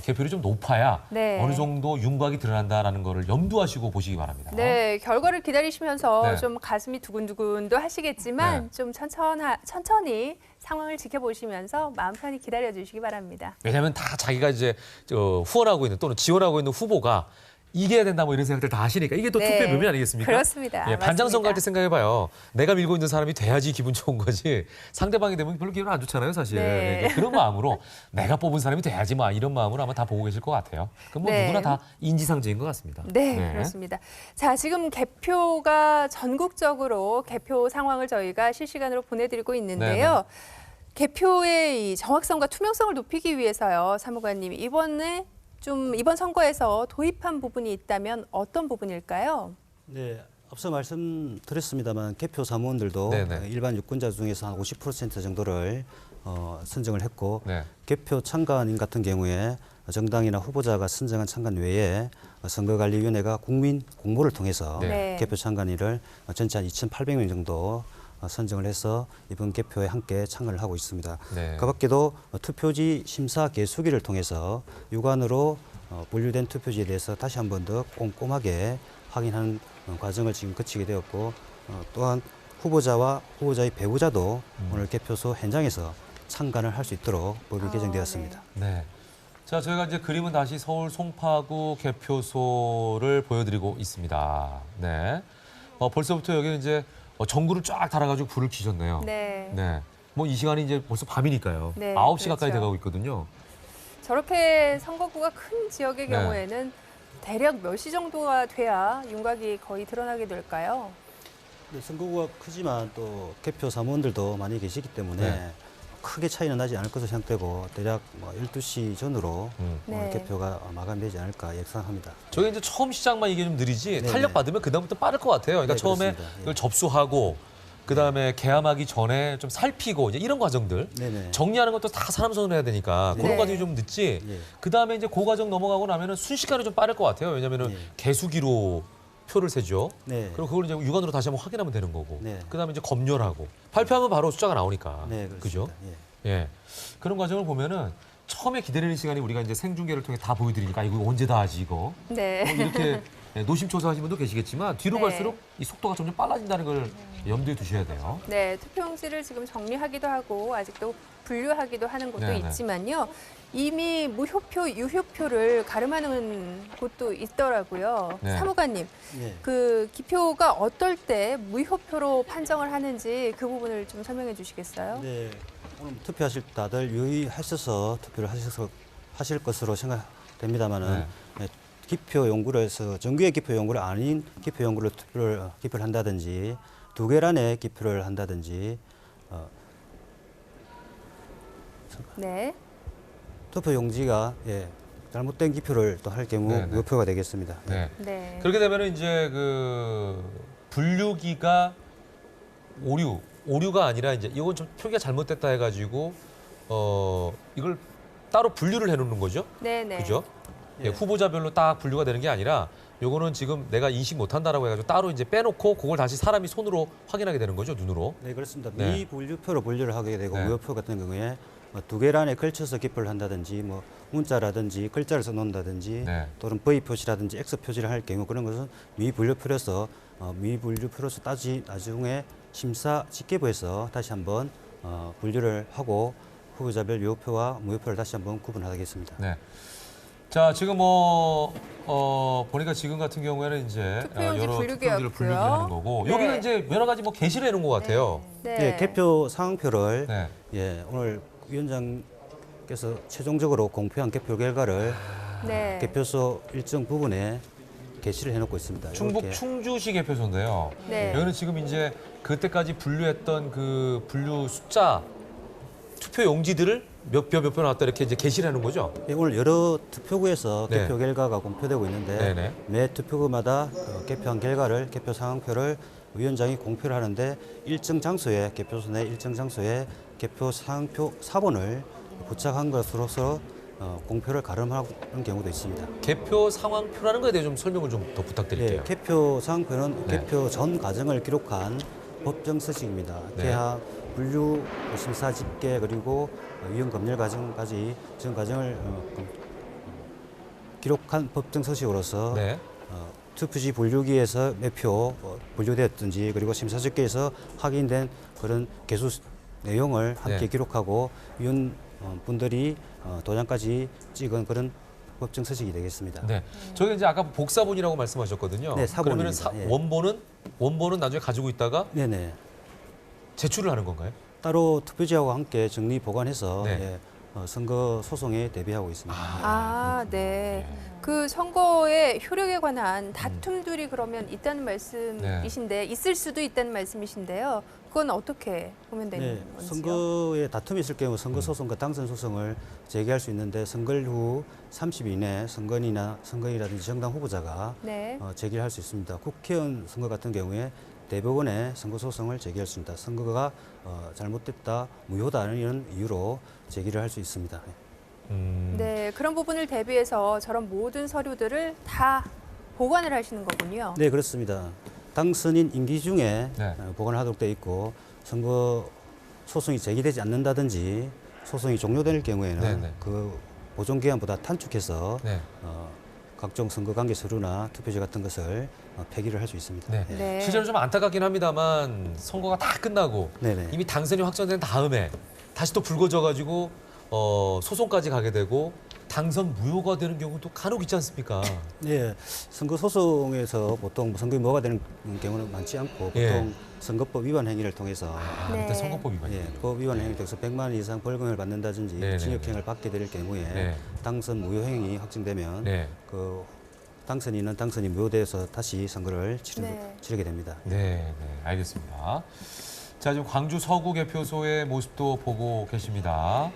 C: 개표율이 좀 높아야
D: 네.
C: 어느 정도 윤곽이 드러난다라는 거를 염두하시고 보시기 바랍니다.
D: 네, 결과를 기다리시면서
C: 네.
D: 좀 가슴이 두근두근도 하시겠지만
C: 네.
D: 좀 천천히 상황을 지켜보시면서 마음 편히 기다려주시기 바랍니다.
C: 왜냐하면 다 자기가 이제 후원하고 있는 또는 지원하고 있는 후보가 이겨야 된다 뭐 이런 생각들 다 하시니까 이게 또
D: 네.
C: 투표의 묘미 아니겠습니까?
D: 그렇습니다.
C: 예, 반장선거 할 때
D: 맞습니다.
C: 생각해봐요. 내가 밀고 있는 사람이 돼야지 기분 좋은 거지 상대방이 되면 별로 기분 안 좋잖아요 사실.
D: 네.
C: 그러니까 그런 마음으로 내가 뽑은 사람이 돼야지 뭐 이런 마음으로 아마 다 보고 계실 것 같아요. 그럼 뭐
D: 네.
C: 누구나 다 인지상정인 것 같습니다.
D: 네, 그렇습니다. 자, 지금 개표가 전국적으로 개표 상황을 저희가 실시간으로 보내드리고 있는데요. 개표의 이 정확성과 투명성을 높이기 위해서요, 사무관님 이번 선거에서 도입한 부분이 있다면 어떤 부분일까요?
F: 네, 앞서 말씀드렸습니다만 개표 사무원들도
C: 네네.
F: 일반 유권자 중에서 한 50% 정도를 선정을 했고
C: 네.
F: 개표 참관인 같은 경우에 정당이나 후보자가 선정한 참관 외에 선거관리위원회가 국민 공모를 통해서
D: 네.
F: 개표 참관인을 전체 한 2,800명 정도 선정을 해서 이번 개표에 함께 참가를 하고 있습니다.
C: 네.
F: 그 밖에도 투표지 심사 개수기를 통해서 유관으로 분류된 투표지에 대해서 다시 한 번 더 꼼꼼하게 확인하는 과정을 지금 거치게 되었고 또한 후보자와 후보자의 배우자도 오늘 개표소 현장에서 참관을 할 수 있도록 법이 개정되었습니다.
C: 네. 자, 저희가 이제 그림은 다시 서울 송파구 개표소를 보여드리고 있습니다. 네. 벌써부터 여기는 이제 전구를 쫙 달아가지고 불을 켜셨네요.
D: 네.
C: 네. 뭐 이 시간이 이제 벌써 밤이니까요.
D: 네,
C: 9시 가까이
D: 그렇죠.
C: 돼가고 있거든요.
D: 저렇게 선거구가 큰 지역의
C: 네.
D: 경우에는 대략 몇 시 정도가 돼야 윤곽이 거의 드러나게 될까요?
F: 네, 선거구가 크지만 또 개표 사무원들도 많이 계시기 때문에
C: 네.
F: 크게 차이는 나지 않을 것으로 생각되고 대략 12시 전으로 오늘
D: 네.
F: 개표가 마감되지 않을까 예상합니다.
C: 저게 이제 처음 시작만 이게 좀 느리지
F: 네네.
C: 탄력 받으면 그다음부터 빠를 것 같아요. 그러니까
F: 네,
C: 처음에
F: 그렇습니다. 예.
C: 이걸 접수하고 그다음에 개함하기 전에 좀 살피고 이제 이런 과정들
F: 네네.
C: 정리하는 것도 다 사람 손으로 해야 되니까
F: 네.
C: 그런 과정이 좀 늦지.
F: 예.
C: 그다음에 이제 그 과정 넘어가고 나면은 순식간에 좀 빠를 것 같아요. 왜냐면은
F: 예.
C: 개수기로 표를 세죠.
F: 네.
C: 그리고 그걸 이제 육안으로 다시 한번 확인하면 되는 거고.
F: 네.
C: 그다음에 이제 검열하고 발표하면 바로 숫자가 나오니까.
F: 네, 그렇습니다.
C: 그죠?
F: 예.
C: 예. 그런 과정을 보면은 처음에 기다리는 시간이 우리가 이제 생중계를 통해 다 보여드리니까 이거 언제 다 하지 이거.
D: 네.
C: 이렇게 노심초사하신 분도 계시겠지만 뒤로
D: 네.
C: 갈수록 이 속도가 점점 빨라진다는 걸 염두에 두셔야 돼요.
D: 네, 투표용지를 지금 정리하기도 하고 아직도 분류하기도 하는 곳도
C: 네네.
D: 있지만요. 이미 무효표, 유효표를 가름하는 곳도 있더라고요.
C: 네.
D: 사무관님,
F: 예.
D: 그 기표가 어떨 때 무효표로 판정을 하는지 그 부분을 좀 설명해 주시겠어요?
F: 네. 오늘 투표하실 때 다들 유의하셔서 투표를 하실 것으로 생각됩니다만은
C: 네.
F: 기표 연구를 해서 정규의 기표 연구를 아닌 기표 연구를 기표를 한다든지 두 계란의 기표를 한다든지
D: 네.
F: 투표 용지가 잘못된 기표를 또 할 경우
C: 네네.
F: 무효표가 되겠습니다.
C: 네.
D: 네.
C: 그렇게 되면 이제 그 분류기가 오류가 아니라 이제 이건 좀 표기가 잘못됐다 해가지고 이걸 따로 분류를 해놓는 거죠.
D: 네네.
C: 그죠? 예, 후보자별로 딱 분류가 되는 게 아니라 요거는 지금 내가 인식 못한다라고 해가지고 따로 이제 빼놓고 그걸 다시 사람이 손으로 확인하게 되는 거죠, 눈으로.
F: 네, 그렇습니다.
C: 네.
F: 미분류표로 분류를 하게 되고
C: 네.
F: 무효표 같은 경우에 두 계란에 걸쳐서 기표를 한다든지 뭐 문자라든지 글자를 써놓는다든지
C: 네.
F: 또는 V 표시라든지 X 표시를 할 경우 그런 것은 미분류표로서 나중에 심사 집계부에서 다시 한번 분류를 하고 후보자별 유효표와 무효표를 다시 한번 구분하겠습니다.
C: 네. 자, 지금 보니까 지금 같은 경우에는 이제
D: 투표용지
C: 여러
D: 분류기였고요.
C: 투표용지를 분류하는 거고
D: 네.
C: 여기는 이제 여러 가지 뭐 게시를 해놓은 것 같아요.
D: 네.
F: 개표 상황표를
C: 네.
F: 오늘 위원장께서 최종적으로 공표한 개표 결과를
D: 네.
F: 개표소 일정 부분에 게시를 해놓고 있습니다.
C: 충북
F: 이렇게.
C: 충주시 개표소인데요.
D: 네.
C: 여기는 지금 이제 그때까지 분류했던 그 분류 숫자 투표 용지들을 몇 표 나왔다 이렇게 이제 게시를 하는 거죠.
F: 오늘 여러 투표구에서
C: 네.
F: 개표 결과가 공표되고 있는데
C: 네네.
F: 매 투표구마다 개표한 결과를 개표 상황표를 위원장이 공표를 하는데 일정 장소에 개표소 내 일정 장소에 개표 상황표 사본을 부착한 것으로서 공표를 가름하는 경우도 있습니다.
C: 개표 상황표라는 거에 대해 좀 설명을 좀 더 부탁드릴게요.
F: 개표 상황표는
C: 네.
F: 개표 전 과정을 기록한 법정 서식입니다.
C: 네.
F: 개하, 분류, 심사 집계 그리고 위원 검열 과정까지 전 과정을 기록한 법정 서식으로서
C: 네.
F: 투표지 분류기에서 몇 표 분류되었든지 그리고 심사 집계에서 확인된 그런 개수 내용을 함께
C: 네.
F: 기록하고 위원 분들이 도장까지 찍은 그런 법정 서식이 되겠습니다.
C: 네. 저기 이제 아까 복사본이라고 말씀하셨거든요.
F: 네,
C: 그러면은
F: 사본입니다.
C: 원본은 나중에 가지고 있다가
F: 네네.
C: 제출을 하는 건가요?
F: 따로 투표지하고 함께 정리 보관해서
C: 네.
F: 선거 소송에 대비하고 있습니다.
D: 아, 네. 그 선거의 효력에 관한 다툼들이 그러면 있다는 말씀이신데 있을 수도 있다는 말씀이신데요. 그건 어떻게 보면 되는
F: 네,
D: 건지요?
F: 선거에 다툼이 있을 경우 선거 소송과 당선 소송을 제기할 수 있는데 선거일 후 30일 이내 선거인이라든지 정당 후보자가
D: 네.
F: 제기를 할 수 있습니다. 국회의원 선거 같은 경우에 대법원에 선거 소송을 제기할 수 있습니다. 선거가 잘못됐다, 무효다 이런 이유로 제기를 할 수 있습니다.
D: 네, 그런 부분을 대비해서 저런 모든 서류들을 다 보관을 하시는 거군요.
F: 네, 그렇습니다. 당선인 임기 중에
C: 네.
F: 보관을 하도록 되어 있고 선거 소송이 제기되지 않는다든지 소송이 종료될 경우에는
C: 네네.
F: 그 보존 기간보다 단축해서
C: 네.
F: 각종 선거 관계 서류나 투표지 같은 것을 폐기를 할 수 있습니다.
C: 네.
D: 네.
C: 실제로 좀 안타깝긴 합니다만 선거가 다 끝나고
F: 네네.
C: 이미 당선이 확정된 다음에 다시 또 불거져가지고 소송까지 가게 되고 당선 무효가 되는 경우도 간혹 있지 않습니까?
F: 네, 선거 소송에서 보통 선거이 뭐가 되는 경우는 많지 않고 보통
C: 예.
F: 선거법 위반 행위를 통해서
D: 네.
C: 일단 선거법 위반.
F: 예, 법 위반 행위를 통해서 100만 원 이상 벌금을 받는다든지
C: 네네네.
F: 징역형을 받게 될 경우에
C: 네.
F: 당선 무효 행위 확정되면
C: 네.
F: 그 당선이 무효돼서 다시 선거를
D: 네.
F: 치르게 됩니다.
C: 네, 네, 알겠습니다. 자, 지금 광주 서구 개표소의 모습도 보고 계십니다.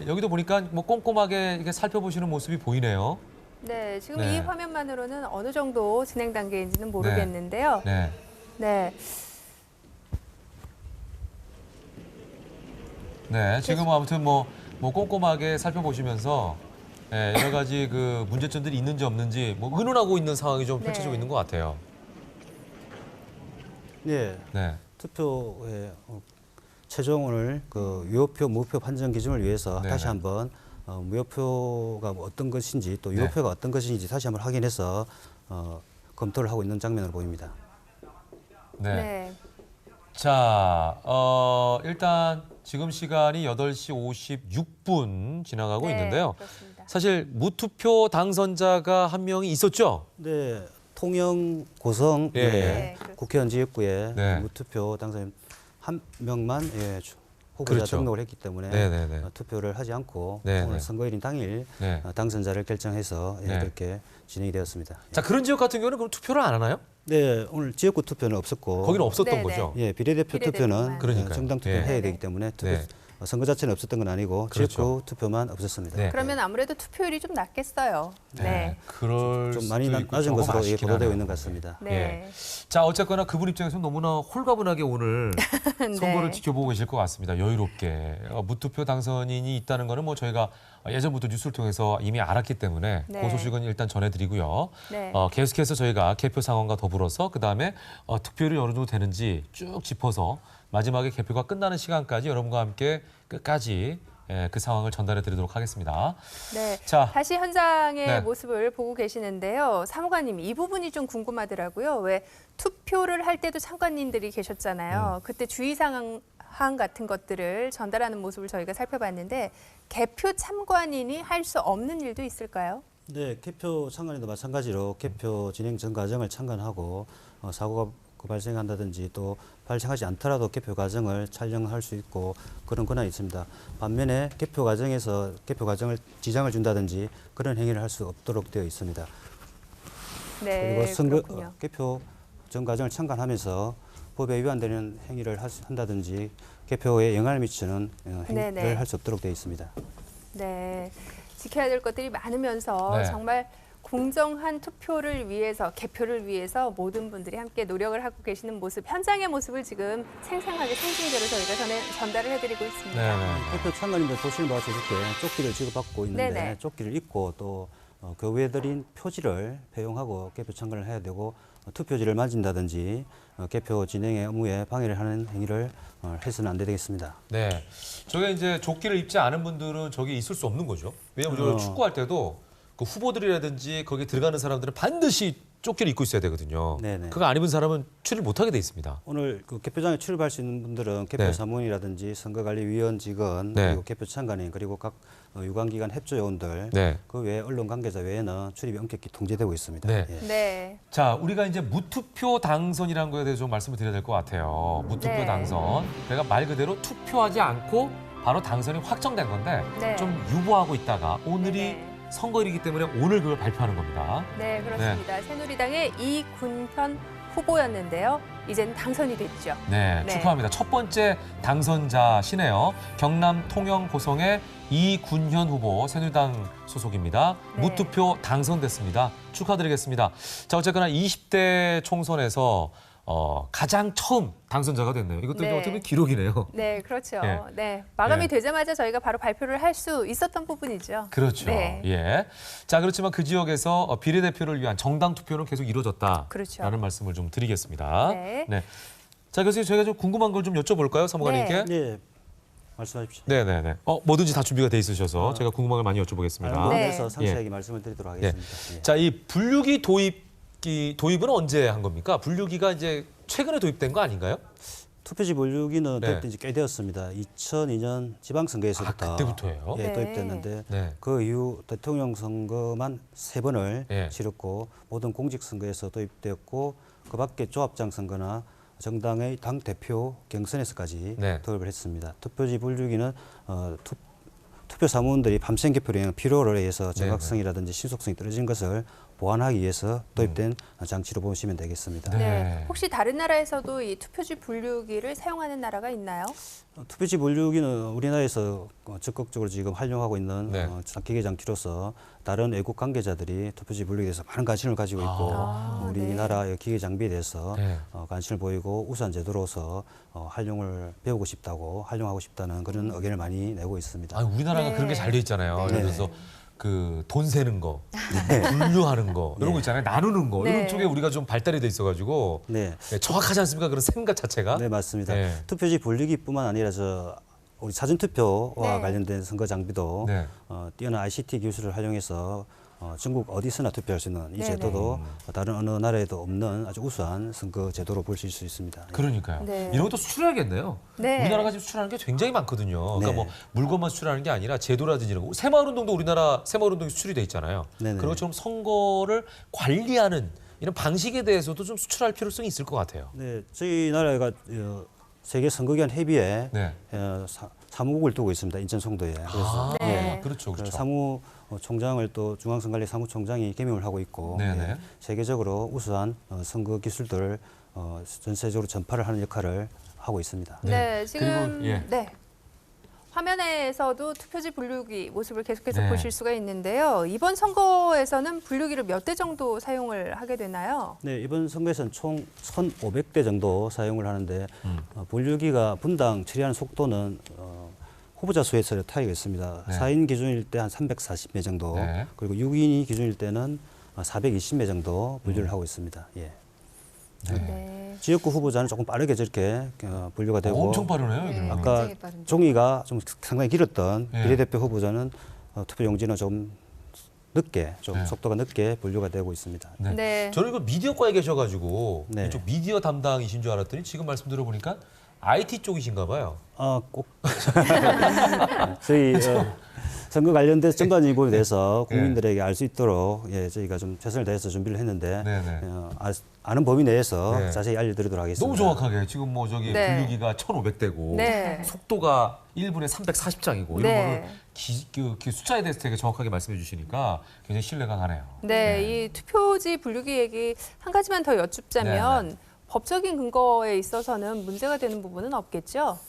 C: 여기도 보니까 뭐 꼼꼼하게 이렇게 살펴보시는 모습이 보이네요.
D: 네, 지금
C: 네.
D: 이 화면만으로는 어느 정도 진행 단계인지는 모르겠는데요.
C: 네.
D: 네.
C: 네, 지금 아무튼 뭐 꼼꼼하게 살펴보시면서 여러 가지 그 문제점들이 있는지 없는지 뭐 의논하고 있는 상황이 좀 펼쳐지고
D: 네.
C: 있는 것 같아요.
F: 네,
C: 네.
F: 투표에 최종 오늘 그 유효표, 무효표 판정 기준을 위해서
C: 네네.
F: 다시 한번 무효표가 뭐 어떤 것인지 또
C: 네.
F: 유효표가 어떤 것인지 다시 한번 확인해서 검토를 하고 있는 장면으로 보입니다.
C: 네.
D: 네.
C: 자, 일단 지금 시간이 8시 56분 지나가고
D: 네,
C: 있는데요.
D: 그렇습니다.
C: 사실 무투표 당선자가 한 명이 있었죠?
F: 네, 통영 고성
C: 예.
D: 네, 그렇습니다.
F: 국회의원 지역구에
C: 네.
F: 무투표 당선인 한 명만 후보자
C: 그렇죠.
F: 등록을 했기 때문에
C: 네네네.
F: 투표를 하지 않고
C: 네네.
F: 오늘 선거일인 당일
C: 네.
F: 당선자를 결정해서
C: 네.
F: 그렇게 진행이 되었습니다.
C: 자, 그런 지역 같은 경우는 그럼 투표를 안 하나요?
F: 네, 오늘 지역구 투표는 없었고
C: 거기는 없었던
D: 네네.
C: 거죠?
F: 예, 비례대표
D: 비례대표만.
F: 투표는
C: 그러니까요.
F: 정당 투표를
C: 예.
F: 해야
D: 네네.
F: 되기 때문에
C: 네.
F: 선거 자체는 없었던 건 아니고
C: 그렇죠.
F: 지역구 투표만 없었습니다.
C: 네.
D: 그러면 아무래도 투표율이 좀 낮겠어요. 네.
C: 그럴
F: 좀 많이
C: 수도 있고
F: 낮은
C: 조금
F: 것으로
C: 아쉽긴
F: 보도되고
C: 하네요.
F: 있는 것 같습니다.
D: 네.
C: 자, 어쨌거나 그분 입장에서 너무나 홀가분하게 오늘 선거를 지켜보고 계실 것 같습니다. 여유롭게. 무투표 당선인이 있다는 거는 뭐 저희가 예전부터 뉴스를 통해서 이미 알았기 때문에
D: 네.
C: 그 소식은 일단 전해드리고요.
D: 네.
C: 계속해서 저희가 개표 상황과 더불어서 그다음에 득표율이 어느 정도 되는지 쭉 짚어서 마지막에 개표가 끝나는 시간까지 여러분과 함께 끝까지 그 상황을 전달해 드리도록 하겠습니다.
D: 네.
C: 자,
D: 다시 현장의
C: 네.
D: 모습을 보고 계시는데요. 사무관님, 이 부분이 좀 궁금하더라고요. 왜 투표를 할 때도 참관인들이 계셨잖아요. 그때 주의사항 같은 것들을 전달하는 모습을 저희가 살펴봤는데 개표 참관인이 할 수 없는 일도 있을까요?
F: 네, 개표 참관인도 마찬가지로 개표 진행 전 과정을 참관하고 사고가 발생한다든지 또 발생하지 않더라도 개표 과정을 촬영할 수 있고 그런 권한이 있습니다. 반면에 개표 과정에서 개표 과정을 지장을 준다든지 그런 행위를 할 수 없도록 되어 있습니다.
D: 네,
F: 그리고 선거
D: 그렇군요.
F: 개표 전 과정을 참관하면서 법에 위반되는 행위를 한다든지 개표에 영향을 미치는
D: 네네.
F: 행위를 할 수 없도록 되어 있습니다.
D: 네, 지켜야 될 것들이 많으면서
C: 네.
D: 정말 공정한 투표를 위해서, 개표를 위해서 모든 분들이 함께 노력을 하고 계시는 모습, 현장의 모습을 지금 생생하게 생중계로 저희가 전달을 해드리고 있습니다.
C: 네네.
F: 개표 참관인들 보시는 바와 같이 이렇게 조끼를 지급받고 있는데
D: 네네.
F: 조끼를 입고 또 교외드린 표지를 배용하고 개표 참관을 해야 되고 투표지를 만진다든지 개표 진행의 업무에 방해를 하는 행위를 해서는 안 되겠습니다.
C: 네, 저게 이제 조끼를 입지 않은 분들은 저기 있을 수 없는 거죠. 왜냐하면 저 축구할 때도 그 후보들이라든지 거기에 들어가는 사람들은 반드시 조끼를 입고 있어야 되거든요.
F: 네네.
C: 그거 안 입은 사람은 출입 못하게 돼 있습니다.
F: 오늘 그 개표장에 출입할 수 있는 분들은 개표
C: 네.
F: 사무원이라든지 선거관리위원 직원
C: 네.
F: 그리고 개표 참관인 그리고 각 유관기관 협조 요원들
C: 네.
F: 그 외에 언론 관계자 외에는 출입이 엄격히 통제되고 있습니다.
C: 네.
F: 예.
D: 네.
C: 자, 우리가 이제 무투표 당선이라는 거에 대해서 좀 말씀을 드려야 될 것 같아요. 무투표
D: 네.
C: 당선. 그러니까 말 그대로 투표하지 않고 바로 당선이 확정된 건데
D: 네.
C: 좀 유보하고 있다가 오늘이
D: 네네.
C: 선거일이기 때문에 오늘 그걸 발표하는 겁니다.
D: 네, 그렇습니다. 새누리당의 이군현 후보였는데요. 이제는 당선이 됐죠.
C: 네,
D: 네.
C: 축하합니다. 첫 번째 당선자시네요. 경남 통영 고성의 이군현 후보, 새누리당 소속입니다.
D: 네.
C: 무투표 당선됐습니다. 축하드리겠습니다. 자, 어쨌거나 20대 총선에서 가장 처음 당선자가 됐네요. 이것도
D: 네.
C: 어떻게 보면 기록이네요.
D: 네, 그렇죠.
C: 예.
D: 네, 마감이
C: 예.
D: 되자마자 저희가 바로 발표를 할 수 있었던 부분이죠.
C: 그렇죠.
D: 네.
C: 예. 자, 그렇지만 그 지역에서 비례대표를 위한 정당 투표는 계속 이루어졌다라는
D: 그렇죠.
C: 말씀을 좀 드리겠습니다.
D: 네.
C: 자, 교수님 저희가 좀 궁금한 걸 좀 여쭤볼까요, 사무관님께?
F: 네, 말씀하십시오.
C: 네네네. 뭐든지 다 준비가 돼 있으셔서 제가 궁금한 걸 많이 여쭤보겠습니다.
F: 다른
D: 네.
F: 부분에서 상세하게 말씀을 드리도록 하겠습니다. 예.
C: 자, 이 분류기 도입은 언제 한 겁니까? 분류기가 이제 최근에 도입된 거 아닌가요?
F: 투표지 분류기는
C: 네.
F: 도입된 지 꽤 되었습니다. 2002년 지방선거에서부터
C: 그때부터예요?
F: 예,
D: 네.
F: 도입됐는데
C: 네.
F: 그 이후 대통령 선거만 3번을
C: 예.
F: 치렀고 모든 공직선거에서 도입되었고 그 밖에 조합장 선거나 정당의 당 대표 경선에서까지
C: 네.
F: 도입을 했습니다. 투표지 분류기는 투표 사무원들이 밤샘 개표로 인한 피로로 인해서 정확성이라든지 신속성이 떨어진 것을 보완하기 위해서 도입된 장치로 보시면 되겠습니다.
D: 네. 혹시 다른 나라에서도 이 투표지 분류기를 사용하는 나라가 있나요?
F: 투표지 분류기는 우리나라에서 적극적으로 지금 활용하고 있는
C: 네.
F: 기계 장치로서 다른 외국 관계자들이 투표지 분류기에 대해서 많은 관심을 가지고 있고 우리나라의 기계 장비에 대해서
C: 네.
F: 관심을 보이고 우수한 제도로서 활용을 배우고 싶다고 활용하고 싶다는 그런 의견을 많이 내고 있습니다.
C: 아, 우리나라가
D: 네.
C: 그런 게 잘 돼 있잖아요.
D: 네.
C: 그래서 그 돈 세는 거, 분류하는 거 이런 거 있잖아요. 나누는 거
D: 네.
C: 이런 쪽에 우리가 좀 발달이 돼 있어가지고
F: 네,
C: 정확하지 않습니까? 그런 생각 자체가.
F: 네 맞습니다.
C: 네.
F: 투표지 분류기뿐만 아니라 우리 사전 투표와
D: 네.
F: 관련된 선거 장비도
C: 네.
F: 뛰어난 ICT 기술을 활용해서 전국 어디서나 투표할 수 있는 이
D: 네네.
F: 제도도 다른 어느 나라에도 없는 아주 우수한 선거 제도로 보실 수 있습니다.
C: 그러니까요.
D: 네.
C: 이런 것도 수출해야겠네요.
D: 네.
C: 우리나라가 지금 수출하는 게 굉장히 많거든요. 그러니까
F: 네.
C: 뭐 물건만 수출하는 게 아니라 제도라든지 이런 거. 새마을운동도 우리나라 새마을운동이 수출이 돼 있잖아요.
F: 네네.
C: 그런 것처럼 선거를 관리하는 이런 방식에 대해서도 좀 수출할 필요성이 있을 것 같아요.
F: 네, 저희 나라가 세계 선거기관 협의회
C: 네.
F: 사무국을 두고 있습니다. 인천 송도에. 그래서
D: 네.
C: 그렇죠, 그렇죠.
F: 사무총장을 또 중앙선관위 사무총장이 겸임을 하고 있고
C: 네네.
F: 세계적으로 우수한 선거 기술들을 전세적으로 전파를 하는 역할을 하고 있습니다.
D: 네, 지금
C: 그리고, 예.
D: 네. 화면에서도 투표지 분류기 모습을 계속해서
C: 네.
D: 보실 수가 있는데요. 이번 선거에서는 분류기를 몇 대 정도 사용을 하게 되나요?
F: 네, 이번 선거에서는 총 1,500대 정도 사용을 하는데 분류기가 분당 처리하는 속도는 후보자 수에서 차이가 있습니다.
C: 네.
F: 4인 기준일 때 한 340매 정도,
C: 네.
F: 그리고 6인이 기준일 때는 420매 정도 분류를 하고 있습니다. 예.
D: 네.
F: 지역구 후보자는 조금 빠르게 저렇게 분류가 되고
C: 엄청 빠르네요. 여기는.
F: 아까
B: 굉장히 빠른데.
F: 종이가 좀 상당히 길었던
C: 네.
F: 비례대표 후보자는 투표 용지는 좀 늦게, 좀
C: 네.
F: 속도가 늦게 분류가 되고 있습니다.
C: 네.
D: 네.
C: 저는 이거 미디어과에 계셔가지고
F: 네.
C: 이쪽 미디어 담당이신 줄 알았더니 지금 말씀 들어보니까 IT 쪽이신가 봐요.
F: 꼭 저희 선거 관련된 전반적으로 대해서 국민들에게 알 수 있도록 저희가 좀 최선을 다해서 준비를 했는데
C: 네네.
F: 아는 범위 내에서
C: 네.
F: 자세히 알려드리도록 하겠습니다.
C: 너무 정확하게 지금 뭐 저기
D: 네.
C: 분류기가 1,500대고
D: 네.
C: 속도가 1분에 340장이고 이런
D: 네.
C: 거를 그 숫자에 대해서 되게 정확하게 말씀해 주시니까 굉장히 신뢰가 가네요.
D: 네, 이 투표지 분류기 얘기 한 가지만 더 여쭙자면 법적인 근거에 있어서는 문제가 되는 부분은 없겠죠?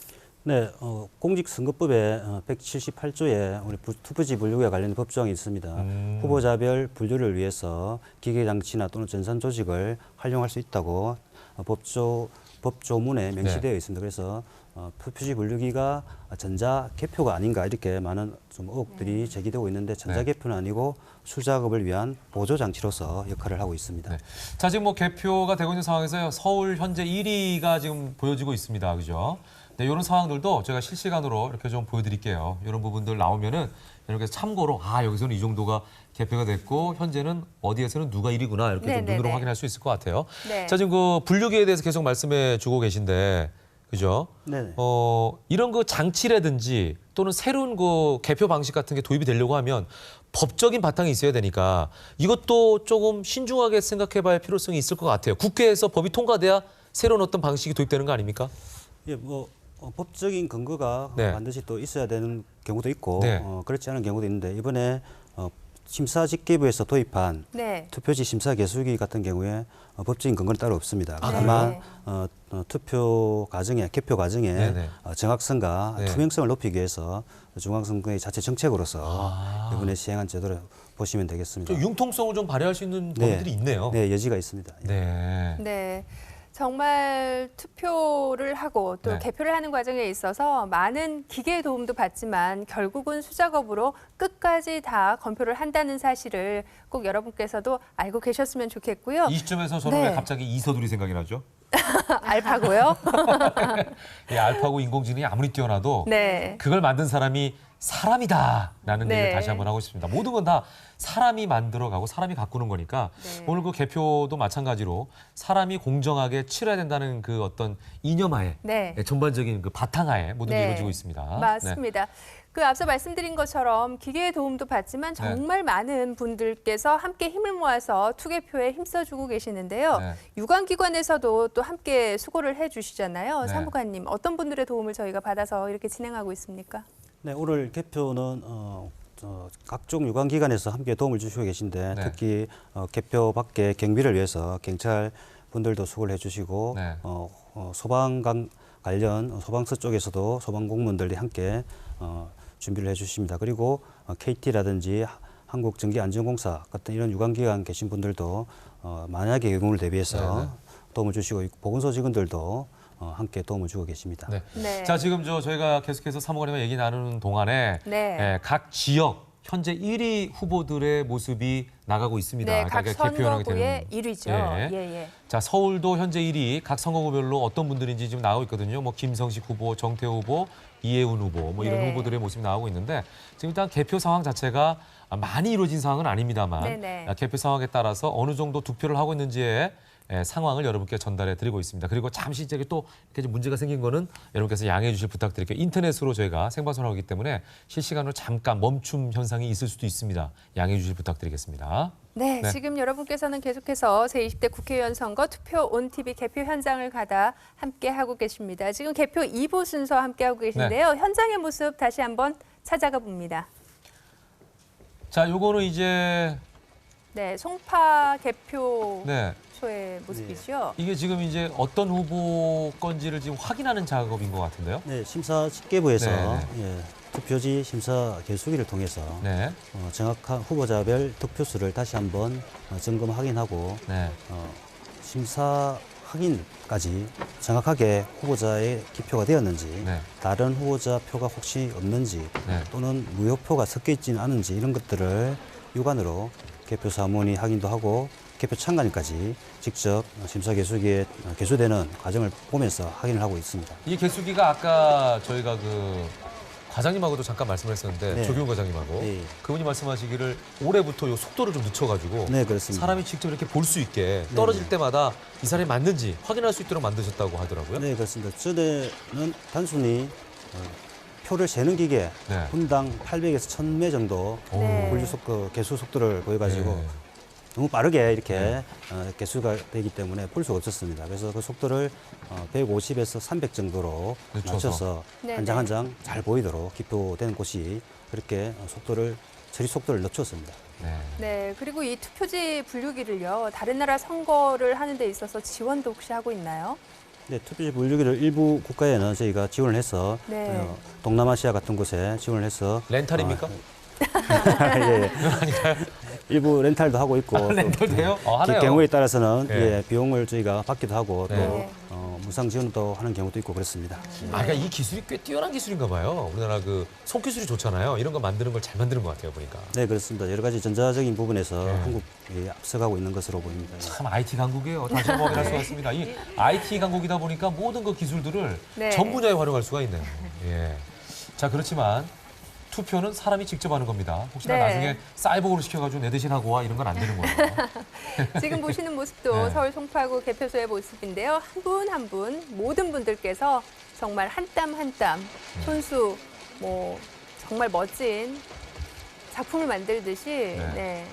F: 네, 공직선거법에 178조에 우리 투표지 분류에 관련된 법조항이 있습니다. 후보자별 분류를 위해서 기계장치나 또는 전산 조직을 활용할 수 있다고 법조문에 명시되어 있습니다. 그래서 투표지 분류기가 전자개표가 아닌가 이렇게 많은 좀 의혹들이 제기되고 있는데 전자개표는 아니고 수작업을 위한 보조장치로서 역할을 하고 있습니다.
C: 네. 자, 지금 뭐 개표가 되고 있는 상황에서 서울 현재 1위가 지금 보여지고 있습니다. 그죠? 네, 이런 상황들도 제가 실시간으로 이렇게 좀 보여드릴게요. 이런 부분들 나오면은 여러분께서 참고로 여기서는 이 정도가 개표가 됐고 현재는 어디에서는 누가 1위구나 이렇게 좀
D: 네네네.
C: 눈으로 확인할 수 있을 것 같아요.
D: 네.
C: 자, 지금 그 분류기에 대해서 계속 말씀해 주고 계신데 그죠?
F: 네.
C: 이런 그 장치라든지 또는 새로운 그 개표 방식 같은 게 도입이 되려고 하면 법적인 바탕이 있어야 되니까 이것도 조금 신중하게 생각해 봐야 필요성이 있을 것 같아요. 국회에서 법이 통과돼야 새로운 어떤 방식이 도입되는 거 아닙니까?
F: 예, 법적인 근거가
C: 네.
F: 반드시 또 있어야 되는 경우도 있고
C: 네.
F: 그렇지 않은 경우도 있는데 이번에 심사집계부에서 도입한
D: 네.
F: 투표지 심사 개수기 같은 경우에 법적인 근거는 따로 없습니다.
C: 아,
F: 다만 투표 과정에 개표 과정에
C: 네네.
F: 정확성과
C: 네.
F: 투명성을 높이기 위해서 중앙선거의 자체 정책으로서
C: 아.
F: 이번에 시행한 제도를 보시면 되겠습니다.
C: 좀 융통성을 좀 발휘할 수 있는 범위들이 있네요.
F: 네, 여지가 있습니다.
C: 네.
D: 네. 정말 투표를 하고 또
C: 네.
D: 개표를 하는 과정에 있어서 많은 기계의 도움도 받지만 결국은 수작업으로 끝까지 다 검표를 한다는 사실을 꼭 여러분께서도 알고 계셨으면 좋겠고요.
C: 이 시점에서 저는
D: 네.
C: 왜 갑자기 이서둘이 생각이 나죠?
D: 알파고요.
C: 이 알파고 인공지능이 아무리 뛰어나도
D: 네.
C: 그걸 만든 사람이 사람이다라는
D: 네.
C: 얘기를 다시 한번 하고 싶습니다. 모든 건 다 사람이 만들어가고 사람이 가꾸는 거니까
D: 네.
C: 오늘 그 개표도 마찬가지로 사람이 공정하게 치러야 된다는 그 어떤 이념하에
D: 네.
C: 전반적인 그 바탕하에 모든 게
D: 네.
C: 이루어지고 있습니다.
D: 맞습니다. 그 앞서 말씀드린 것처럼 기계의 도움도 받지만 정말 많은 분들께서 함께 힘을 모아서 투개표에 힘써주고 계시는데요.
C: 네.
D: 유관기관에서도 또 함께 수고를 해주시잖아요.
C: 네.
D: 사무관님, 어떤 분들의 도움을 저희가 받아서 이렇게 진행하고 있습니까?
F: 네, 오늘 개표는 각종 유관기관에서 함께 도움을 주시고 계신데
C: 네.
F: 특히 개표 밖에 경비를 위해서 경찰 분들도 수고를 해주시고
C: 네.
F: 소방관 관련 소방서 쪽에서도 소방공무원들이 함께 준비를 해주십니다. 그리고 KT라든지 한국전기안전공사 같은 이런 유관기관 계신 분들도 만약의 경우를 대비해서
C: 네, 네.
F: 도움을 주시고 있고 보건소 직원들도 함께 도움을 주고 계십니다.
C: 네.
D: 네.
C: 자, 지금 저희가 계속해서 사무관님과 얘기 나누는 동안에
D: 네.
C: 각 지역 현재 1위 후보들의 모습이 나가고 있습니다.
D: 네, 각
C: 그러니까 개표 현황이
D: 선거구의
C: 되는.
D: 1위죠.
C: 예.
D: 예.
C: 자, 서울도 현재 1위 각 선거구별로 어떤 분들인지 지금 나오고 있거든요. 뭐 김성식 후보, 정태호 후보, 이혜훈 후보 뭐 이런
D: 네.
C: 후보들의 모습이 나오고 있는데 지금 일단 개표 상황 자체가 많이 이루어진 상황은 아닙니다만
D: 네네.
C: 개표 상황에 따라서 어느 정도 득표를 하고 있는지의 상황을 여러분께 전달해 드리고 있습니다. 그리고 잠시 이제 또 이렇게 좀 문제가 생긴 거는 여러분께서 양해해 주실 부탁드릴게요. 인터넷으로 저희가 생방송을 하기 때문에 실시간으로 잠깐 멈춤 현상이 있을 수도 있습니다. 양해해 주실 부탁드리겠습니다.
D: 네,
C: 네.
D: 지금 여러분께서는 계속해서 제20대 국회의원 선거 투표 온TV 개표 현장을 가다 함께하고 계십니다. 지금 개표 2부 순서 함께하고 계신데요. 현장의 모습 다시 한번 찾아가 봅니다.
C: 자, 요거는 이제
D: 네, 송파 개표소의
C: 네.
D: 모습이죠.
C: 이게 지금 이제 어떤 후보 건지를 지금 확인하는 작업인 것 같은데요.
F: 네, 심사집계부에서
C: 네,
F: 예, 투표지 심사 개수기를 통해서
C: 네.
F: 정확한 후보자별 득표수를 다시 한번 점검 확인하고
C: 네.
F: 심사 확인까지 정확하게 후보자의 기표가 되었는지
C: 네.
F: 다른 후보자 표가 혹시 없는지
C: 네.
F: 또는 무효표가 섞여 있지는 않은지 이런 것들을 유관으로 개표 사무원이 확인도 하고 개표 참관인까지 직접 심사 개수기에 개수되는 과정을 보면서 확인을 하고 있습니다.
C: 이 개수기가 아까 저희가 그 과장님하고도 잠깐 말씀을 했었는데
F: 네.
C: 조규훈 과장님하고
F: 네.
C: 그분이 말씀하시기를 올해부터 요 속도를 좀 늦춰가지고
F: 네, 그렇습니다.
C: 사람이 직접 이렇게 볼 수 있게 떨어질 때마다 이 사람이 맞는지 확인할 수 있도록 만드셨다고 하더라고요.
F: 네, 그렇습니다. 전에는 단순히 표를 세는 기계
C: 네.
F: 분당 800에서 1000매 정도
D: 네.
F: 분류 속도, 개수 속도를 보여가지고
C: 네.
F: 너무 빠르게 이렇게 개수가 되기 때문에 볼 수가 없었습니다. 그래서 그 속도를 150에서 300 정도로
C: 늦춰서.
F: 낮춰서
D: 네네.
F: 한 장 한 장 잘 보이도록 기표되는 곳이 그렇게 처리 속도를 늦췄습니다.
C: 네.
D: 네, 그리고 이 투표지 분류기를요. 다른 나라 선거를 하는 데 있어서 지원도 혹시 하고 있나요?
F: 네, 투표지 분류기를 일부 국가에는 저희가 지원을 해서
D: 네.
F: 동남아시아 같은 곳에 지원을 해서
C: 렌탈입니까?
F: 예. 일부 렌탈도 하고 있고 또
C: 렌탈 돼요? 하네요.
F: 경우에 따라서는
C: 네.
F: 예, 비용을 저희가 받기도 하고
C: 네.
F: 또 무상 지원도 하는 경우도 있고 그렇습니다.
C: 아, 그러니까 이 기술이 꽤 뛰어난 기술인가 봐요. 우리나라 그 손기술이 좋잖아요. 이런 거 만드는 걸 잘 만드는 것 같아요, 보니까.
F: 네, 그렇습니다. 여러 가지 전자적인 부분에서
C: 네.
F: 한국이 앞서가고 있는 것으로 보입니다.
C: 참 IT 강국이에요. 다시 한번 확인할 수가 있습니다. 이 IT 강국이다 보니까 모든 그 기술들을
D: 네.
C: 전 분야에 활용할 수가 있네요. 예. 자, 그렇지만 투표는 사람이 직접 하는 겁니다. 혹시나
D: 네.
C: 나중에 사이버로 시켜가지고 내 대신 하고 와 이런 건 안 되는 거예요.
D: 지금 보시는 모습도
C: 네.
D: 서울 송파구 개표소의 모습인데요. 한 분 한 분 모든 분들께서 정말 한 땀 한 땀 손수 정말 멋진 작품을 만들듯이 네.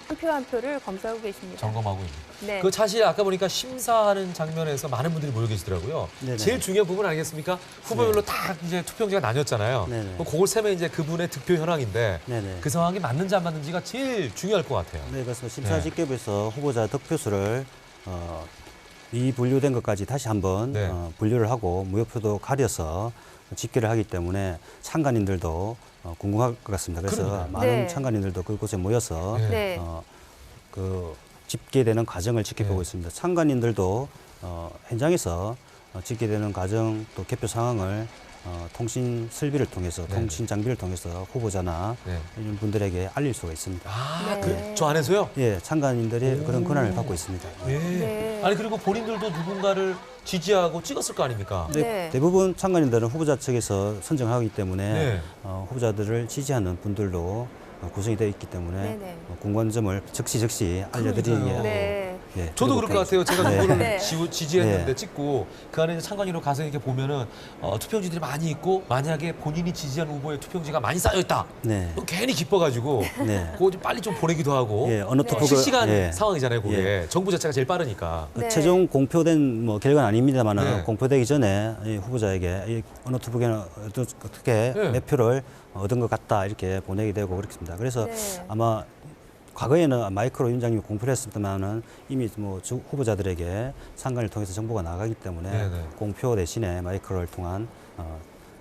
D: 한 표 한 표를 검사하고 계십니다.
C: 점검하고 있는.
D: 네.
C: 그 사실 아까 보니까 심사하는 장면에서 많은 분들이 모여 계시더라고요.
F: 네네.
C: 제일 중요한 부분 아니겠습니까? 후보별로 딱 이제 투표용지가 나뉘었잖아요.
F: 네네.
C: 그걸 세면 이제 그분의 득표 현황인데
F: 네네.
C: 그 상황이 맞는지 안 맞는지가 제일 중요할 것 같아요.
F: 네, 그래서 심사집계부에서 후보자 득표수를 미분류된 것까지 다시 한번
C: 네.
F: 분류를 하고 무효표도 가려서 집계를 하기 때문에 참관인들도 궁금할 것 같습니다. 그래서
C: 그러니까요.
F: 많은
D: 네.
F: 참관인들도 그곳에 모여서
C: 네.
D: 네.
F: 그 집계되는 과정을 지켜보고
C: 네.
F: 있습니다. 참관인들도 현장에서 집계되는 과정 또 개표 상황을 통신 설비를 통해서
C: 네.
F: 통신 장비를 통해서 후보자나
C: 네.
F: 이런 분들에게 알릴 수가 있습니다.
C: 아,
D: 네.
C: 저 안에서요?
F: 예, 참관인들이 그런 권한을 갖고 있습니다.
C: 예.
D: 네.
C: 아니 그리고 본인들도 누군가를 지지하고 찍었을 거 아닙니까?
F: 근데
D: 네.
F: 대부분 참관인들은 후보자 측에서 선정하기 때문에
C: 네.
F: 후보자들을 지지하는 분들로 구성이 되어 있기 때문에
D: 네네.
F: 궁금한 점을 즉시 알려드리기
C: 그러니까요.
D: 네.
F: 예,
C: 저도 그럴 것 같아요. 제가
F: 네.
C: 누구를
D: 네.
C: 지지했는데
F: 네.
C: 찍고 그 안에 참관인으로 가서 이렇게 보면은 투표용지들이 많이 있고 만약에 본인이 지지한 후보의 투표용지가 많이 쌓여 있다.
F: 네.
C: 그럼 괜히 기뻐가지고
F: 네.
C: 그거 좀 빨리 좀 보내기도 하고
F: 예, 어느 투표가
C: 실시간
F: 예.
C: 상황이잖아요. 그게 정부 자체가 제일 빠르니까.
D: 네.
F: 최종 공표된 결과는 아닙니다만
C: 네.
F: 공표되기 전에 이 후보자에게 이 어느 투표에는 어떻게
C: 네.
F: 몇 표를 얻은 것 같다 이렇게 보내게 되고 그렇습니다. 그래서
D: 네.
F: 아마 과거에는 마이크로 위원장님이 공표를 했었지만은 이미 뭐 후보자들에게 상관을 통해서 정보가 나가기 때문에
C: 네네.
F: 공표 대신에 마이크로를 통한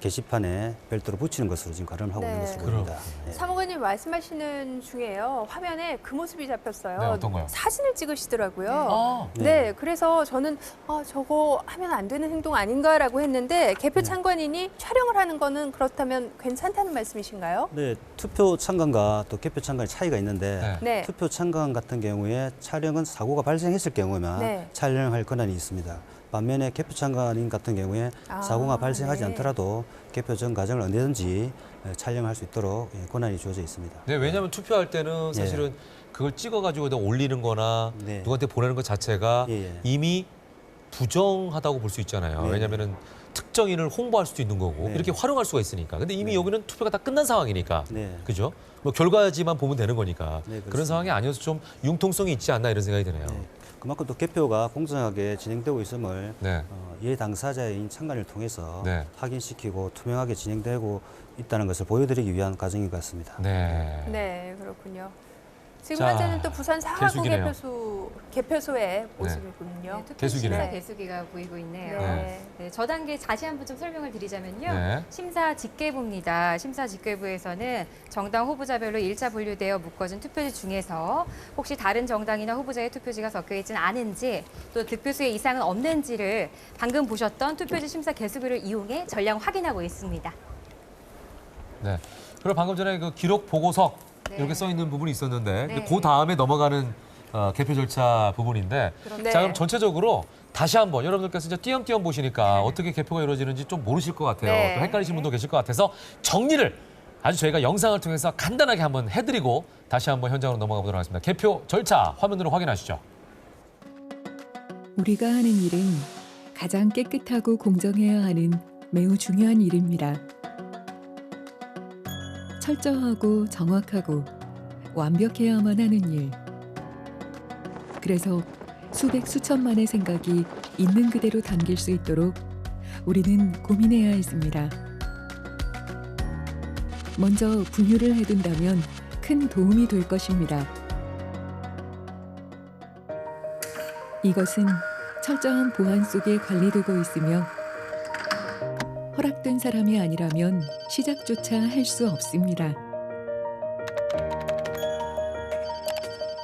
F: 게시판에 별도로 붙이는 것으로 지금 가름을 하고 있는
D: 네.
F: 것으로 보입니다. 예.
D: 사무관님 말씀하시는 중에요. 화면에 그 모습이 잡혔어요.
C: 네, 어떤 거요?
D: 사진을 찍으시더라고요.
C: 아,
D: 네, 그래서 저는 저거 하면 안 되는 행동 아닌가라고 했는데 개표 참관인이 촬영을 하는 거는 그렇다면 괜찮다는 말씀이신가요?
F: 네, 투표 참관과 또 개표 참관의 차이가 있는데
C: 네.
D: 네.
F: 투표 참관 같은 경우에 촬영은 사고가 발생했을 경우에만
D: 네.
F: 촬영할 권한이 있습니다. 반면에 개표 참관인 같은 경우에 사고가 발생하지
D: 네.
F: 않더라도 개표 전 과정을 언제든지 촬영할 수 있도록 권한이 주어져 있습니다.
C: 네, 왜냐하면 투표할 때는 사실은 그걸 찍어가지고 올리는 거나
F: 네.
C: 누구한테 보내는 것 자체가
F: 예, 예.
C: 이미 부정하다고 볼 수 있잖아요.
F: 네.
C: 왜냐하면 특정인을 홍보할 수도 있는 거고
F: 네.
C: 이렇게 활용할 수가 있으니까. 근데 이미
F: 네.
C: 여기는 투표가 다 끝난 상황이니까.
F: 네.
C: 그죠? 뭐 결과지만 보면 되는 거니까.
F: 네, 그렇습니다.
C: 그런 상황이 아니어서 좀 융통성이 있지 않나 이런 생각이 드네요.
F: 네. 그만큼 또 개표가 공정하게 진행되고 있음을
C: 네.
F: 예 당사자인 참관을 통해서
C: 네.
F: 확인시키고 투명하게 진행되고 있다는 것을 보여드리기 위한 과정인 것 같습니다.
C: 네.
D: 네, 그렇군요. 지금
C: 자,
D: 현재는 또 부산 사하구
C: 개수기네요.
D: 개표소의 모습이군요.
B: 투표
C: 개수기네요.
B: 심사 개수기가 보이고 있네요.
D: 네.
B: 네, 저 단계 다시 한번 좀 설명을 드리자면요.
C: 네.
B: 심사 집계부입니다. 심사 집계부에서는 정당 후보자별로 1차 분류되어 묶어진 투표지 중에서 혹시 다른 정당이나 후보자의 투표지가 적혀 있지는 않은지 또 득표수에 이상은 없는지를 방금 보셨던 투표지 심사 개수기를 이용해 전량 확인하고 있습니다.
C: 네. 그리고 방금 전에 그 기록 보고석
B: 네.
C: 이렇게 써 있는 부분이 있었는데
B: 네.
C: 그 다음에 넘어가는 개표 절차 부분인데
D: 네.
C: 자 그럼 전체적으로 다시 한번 여러분들께서 이제 띄엄띄엄 보시니까 어떻게 개표가 이루어지는지 좀 모르실 것 같아요.
D: 네.
C: 또 헷갈리신 분도 계실 것 같아서 정리를 아주 저희가 영상을 통해서 간단하게 한번 해드리고 다시 한번 현장으로 넘어가 보도록 하겠습니다. 개표 절차 화면으로 확인하시죠.
L: 우리가 하는 일은 가장 깨끗하고 공정해야 하는 매우 중요한 일입니다. 철저하고 정확하고 완벽해야만 하는 일. 그래서 수백 수천만의 생각이 있는 그대로 담길 수 있도록 우리는 고민해야 했습니다. 먼저 분류를 해둔다면 큰 도움이 될 것입니다. 이것은 철저한 보안 속에 관리되고 있으며 허락된 사람이 아니라면 시작조차 할 수 없습니다.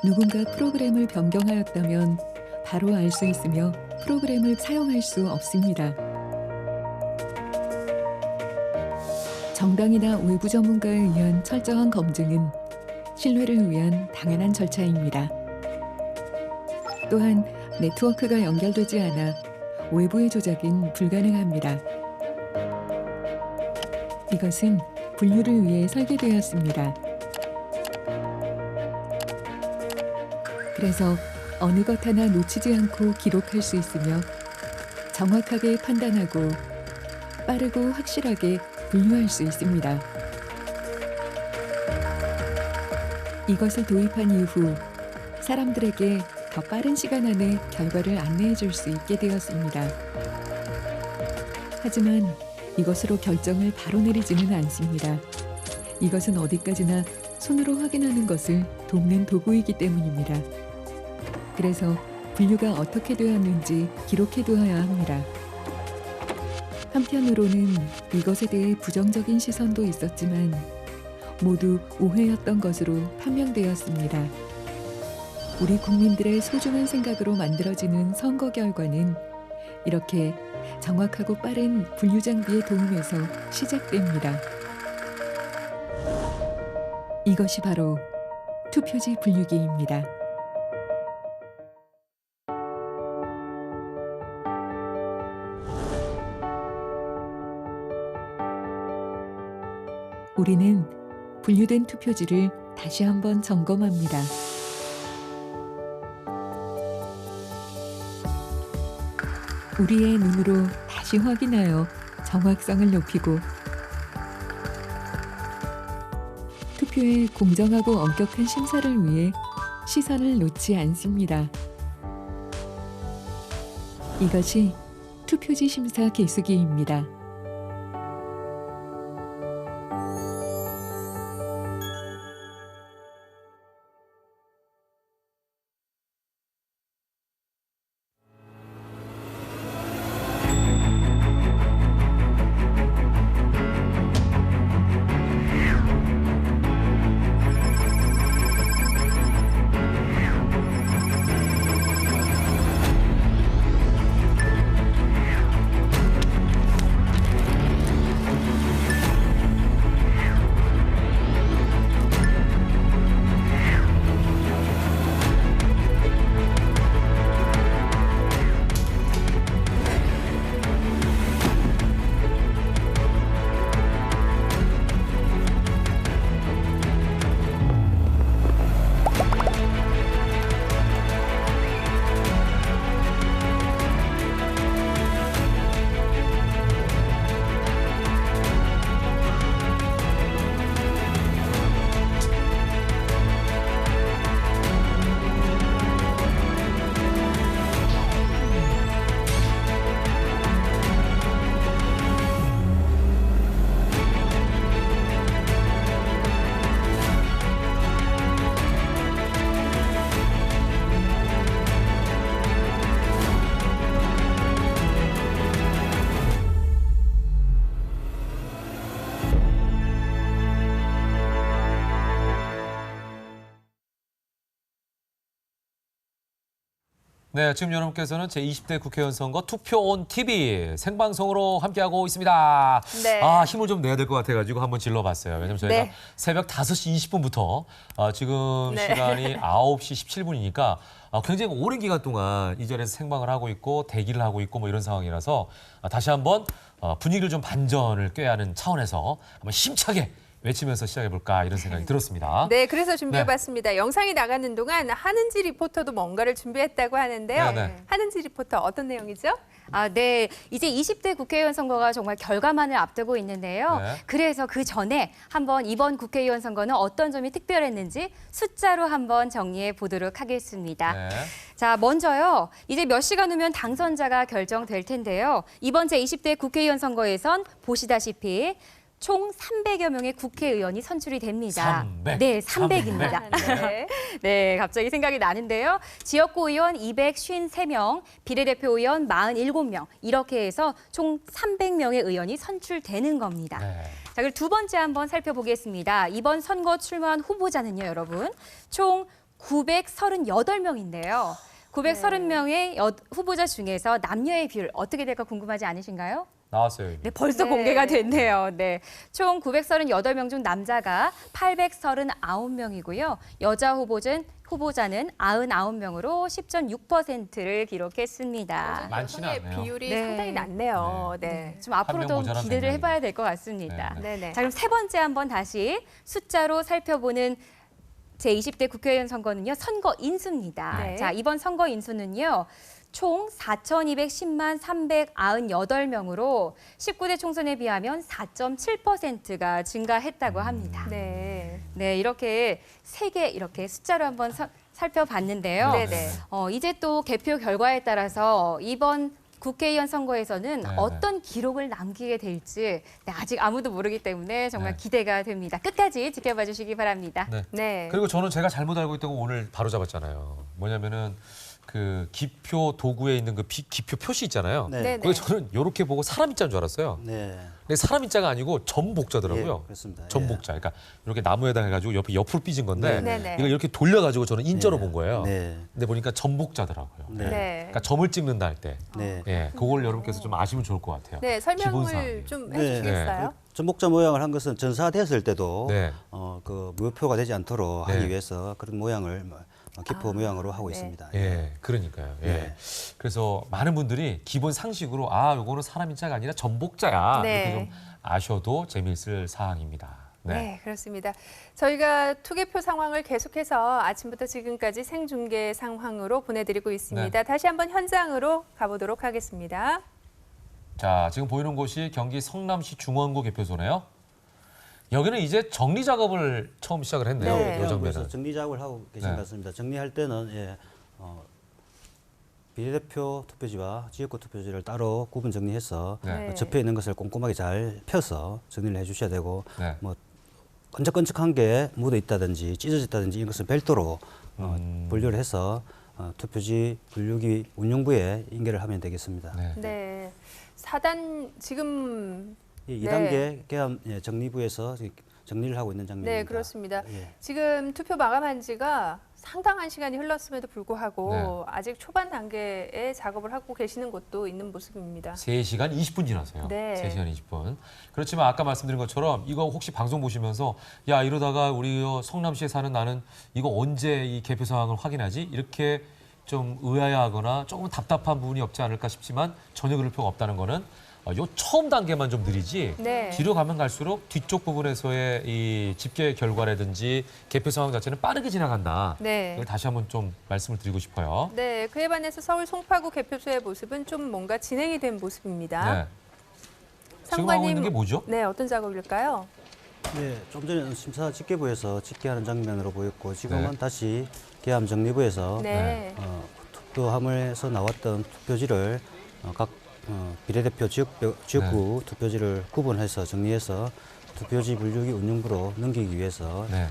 L: 누군가 프로그램을 변경하였다면 바로 알 수 있으며 프로그램을 사용할 수 없습니다. 정당이나 외부 전문가에 의한 철저한 검증은 신뢰를 위한 당연한 절차입니다. 또한 네트워크가 연결되지 않아 외부의 조작은 불가능합니다. 이것은 분류를 위해 설계되었습니다. 그래서 어느 것 하나 놓치지 않고 기록할 수 있으며 정확하게 판단하고 빠르고 확실하게 분류할 수 있습니다. 이것을 도입한 이후 사람들에게 더 빠른 시간 안에 결과를 안내해 줄 수 있게 되었습니다. 하지만 이것으로 결정을 바로 내리지는 않습니다. 이것은 어디까지나 손으로 확인하는 것을 돕는 도구이기 때문입니다. 그래서 분류가 어떻게 되었는지 기록해 두어야 합니다. 한편으로는 이것에 대해 부정적인 시선도 있었지만 모두 오해였던 것으로 판명되었습니다. 우리 국민들의 소중한 생각으로 만들어지는 선거 결과는 이렇게 정확하고 빠른 분류 장비의 도움에서 시작됩니다. 이것이 바로 투표지 분류기입니다. 우리는 분류된 투표지를 다시 한번 점검합니다. 우리의 눈으로 다시 확인하여 정확성을 높이고 투표의 공정하고 엄격한 심사를 위해 시선을 놓지 않습니다. 이것이 투표지 심사 개수기입니다.
C: 네, 지금 여러분께서는 제20대 국회의원 선거 투표온 TV 생방송으로 함께하고 있습니다.
D: 네.
C: 아, 힘을 좀 내야 될 것 같아가지고 한번 질러봤어요. 왜냐면 저희가
D: 네.
C: 새벽 5시 20분부터 지금
D: 네.
C: 시간이 9시 17분이니까 굉장히 오랜 기간 동안 이 자리에서 생방을 하고 있고 대기를 하고 있고 뭐 이런 상황이라서 다시 한번 분위기를 좀 반전을 꾀하는 차원에서 한번 힘차게 외치면서 시작해볼까 이런 생각이 들었습니다.
D: 네, 그래서 준비해봤습니다. 영상이 나가는 동안 한은지 리포터도 뭔가를 준비했다고 하는데요.
C: 네.
D: 한은지 리포터 어떤 내용이죠?
B: 네. 이제 20대 국회의원 선거가 정말 결과만을 앞두고 있는데요.
C: 네.
B: 그래서 그 전에 한번 이번 국회의원 선거는 어떤 점이 특별했는지 숫자로 한번 정리해 보도록 하겠습니다.
C: 네.
B: 자, 먼저요. 이제 몇 시간 후면 당선자가 결정될 텐데요. 이번 제20대 국회의원 선거에선 보시다시피 총 300여 명의 국회의원이 선출이 됩니다.
C: 300.
B: 네, 300입니다.
D: 네.
B: 네, 갑자기 생각이 나는데요. 지역구 의원 253명, 비례대표 의원 47명, 이렇게 해서 총 300명의 의원이 선출되는 겁니다.
C: 네.
B: 자, 그리고 두 번째 한번 살펴보겠습니다. 이번 선거 출마한 후보자는요, 여러분, 총 938명인데요. 930명의 후보자 중에서 남녀의 비율 어떻게 될까 궁금하지 않으신가요?
C: 나왔어요. 이미.
B: 네, 벌써 공개가 됐네요. 네, 총 938명 중 남자가 839명이고요. 여자 후보자는 99명으로 10.6%를 기록했습니다.
C: 많지는 않네요.
D: 비율이
B: 네.
D: 상당히 낮네요. 네.
B: 좀 앞으로도
C: 모자란
B: 기대를
C: 100명이죠.
B: 해봐야 될 것 같습니다.
C: 네,
D: 네네.
B: 자, 그럼 세 번째 한번 다시 숫자로 살펴보는 제20대 국회의원 선거는요, 선거 인수입니다.
D: 네.
B: 자, 이번 선거 인수는요, 총 4,210만 398명으로 19대 총선에 비하면 4.7%가 증가했다고 합니다.
D: 네.
B: 네, 이렇게 세 개 이렇게 숫자로 한번 살펴봤는데요.
D: 네네.
B: 이제 또 개표 결과에 따라서 이번 국회의원 선거에서는
C: 네네.
B: 어떤 기록을 남기게 될지 아직 아무도 모르기 때문에 정말
C: 네.
B: 기대가 됩니다. 끝까지 지켜봐 주시기 바랍니다.
C: 네.
D: 네.
C: 그리고 저는 제가 잘못 알고 있던 거 오늘 바로 잡았잖아요. 뭐냐면은 그 기표 도구에 있는 그 기표 표시 있잖아요.
F: 네.
C: 그게 저는 이렇게 보고 사람 인자인 줄 알았어요.
F: 네.
C: 근데 사람 인자가 아니고 전복자더라고요.
F: 예, 그렇습니다.
C: 전복자. 그러니까 이렇게 나무에다 해가지고 옆에 옆으로 삐진 건데
D: 네, 네.
C: 이걸 이렇게 돌려가지고 저는 인자로
F: 네.
C: 본 거예요.
F: 네.
C: 근데 보니까 전복자더라고요.
F: 네.
D: 네.
C: 그러니까 점을 찍는다 할 때.
F: 네.
C: 예, 그걸 여러분께서 좀 아시면 좋을 것 같아요.
D: 네,
C: 기본
D: 설명을
C: 사항이에요.
D: 좀
F: 네.
D: 해주시겠어요?
F: 전복자 모양을 한 것은 전사됐을 때도
C: 네.
F: 그 무효표가 되지 않도록
C: 네.
F: 하기 위해서 그런 모양을 기포 모양으로 하고
D: 네.
F: 있습니다.
C: 예, 그러니까요. 예.
F: 네.
C: 그래서 많은 분들이 기본 상식으로 요거는 사람 인자가 아니라 전복자야.
D: 네.
C: 이렇게 좀 아셔도 재미있을 사항입니다.
D: 네. 그렇습니다. 저희가 투개표 상황을 계속해서 아침부터 지금까지 생중계 상황으로 보내드리고 있습니다.
C: 네.
D: 다시 한번 현장으로 가보도록 하겠습니다.
C: 자, 지금 보이는 곳이 경기 성남시 중원구 개표소네요. 여기는 이제 정리 작업을 처음 시작을 했네요.
D: 네.
C: 요
F: 그래서
C: 장면은.
F: 정리 작업을 하고 계신
C: 네.
F: 것 같습니다. 정리할 때는 비례대표 투표지와 지역구 투표지를 따로 구분 정리해서
C: 네.
F: 접혀 있는 것을 꼼꼼하게 잘 펴서 정리를 해주셔야 되고
C: 네.
F: 뭐 끈적끈적한 게 묻어 있다든지 찢어졌다든지 이런 것은 별도로 분류를 해서 투표지 분류기 운영부에 인계를 하면 되겠습니다.
C: 네.
D: 네. 4단 지금
F: 이 2단계 개함 정리부에서 정리를 하고 있는 장면입니다.
D: 네, 그렇습니다.
F: 예.
D: 지금 투표 마감한 지가 상당한 시간이 흘렀음에도 불구하고
C: 네.
D: 아직 초반 단계에 작업을 하고 계시는 곳도 있는 모습입니다.
C: 3시간 20분 지났어요.
D: 네.
C: 3시간 20분. 그렇지만 아까 말씀드린 것처럼 이거 혹시 방송 보시면서 야 이러다가 우리 성남시에 사는 나는 이거 언제 이 개표 상황을 확인하지? 이렇게 좀 의아해하거나 조금 답답한 부분이 없지 않을까 싶지만 전혀 그럴 필요가 없다는 거는 요 처음 단계만 좀 느리지
D: 네.
C: 뒤로 가면 갈수록 뒤쪽 부분에서의 이 집계 결과라든지 개표 상황 자체는 빠르게 지나간다.
D: 네.
C: 이걸 다시 한번 좀 말씀을 드리고 싶어요.
D: 네, 그에 반해서 서울 송파구 개표소의 모습은 좀 뭔가 진행이 된 모습입니다.
C: 네. 지금 하고 있는 게 뭐죠?
D: 네, 어떤 작업일까요?
F: 네, 좀 전에 심사 집계부에서 집계하는 장면으로 보였고 지금은
C: 네.
F: 다시 개함 정리부에서
D: 네.
F: 투표함에서 나왔던 투표지를 각 비례대표 지역구 투표지를 구분해서 정리해서 투표지 분류기 운영부로 넘기기 위해서
C: 네.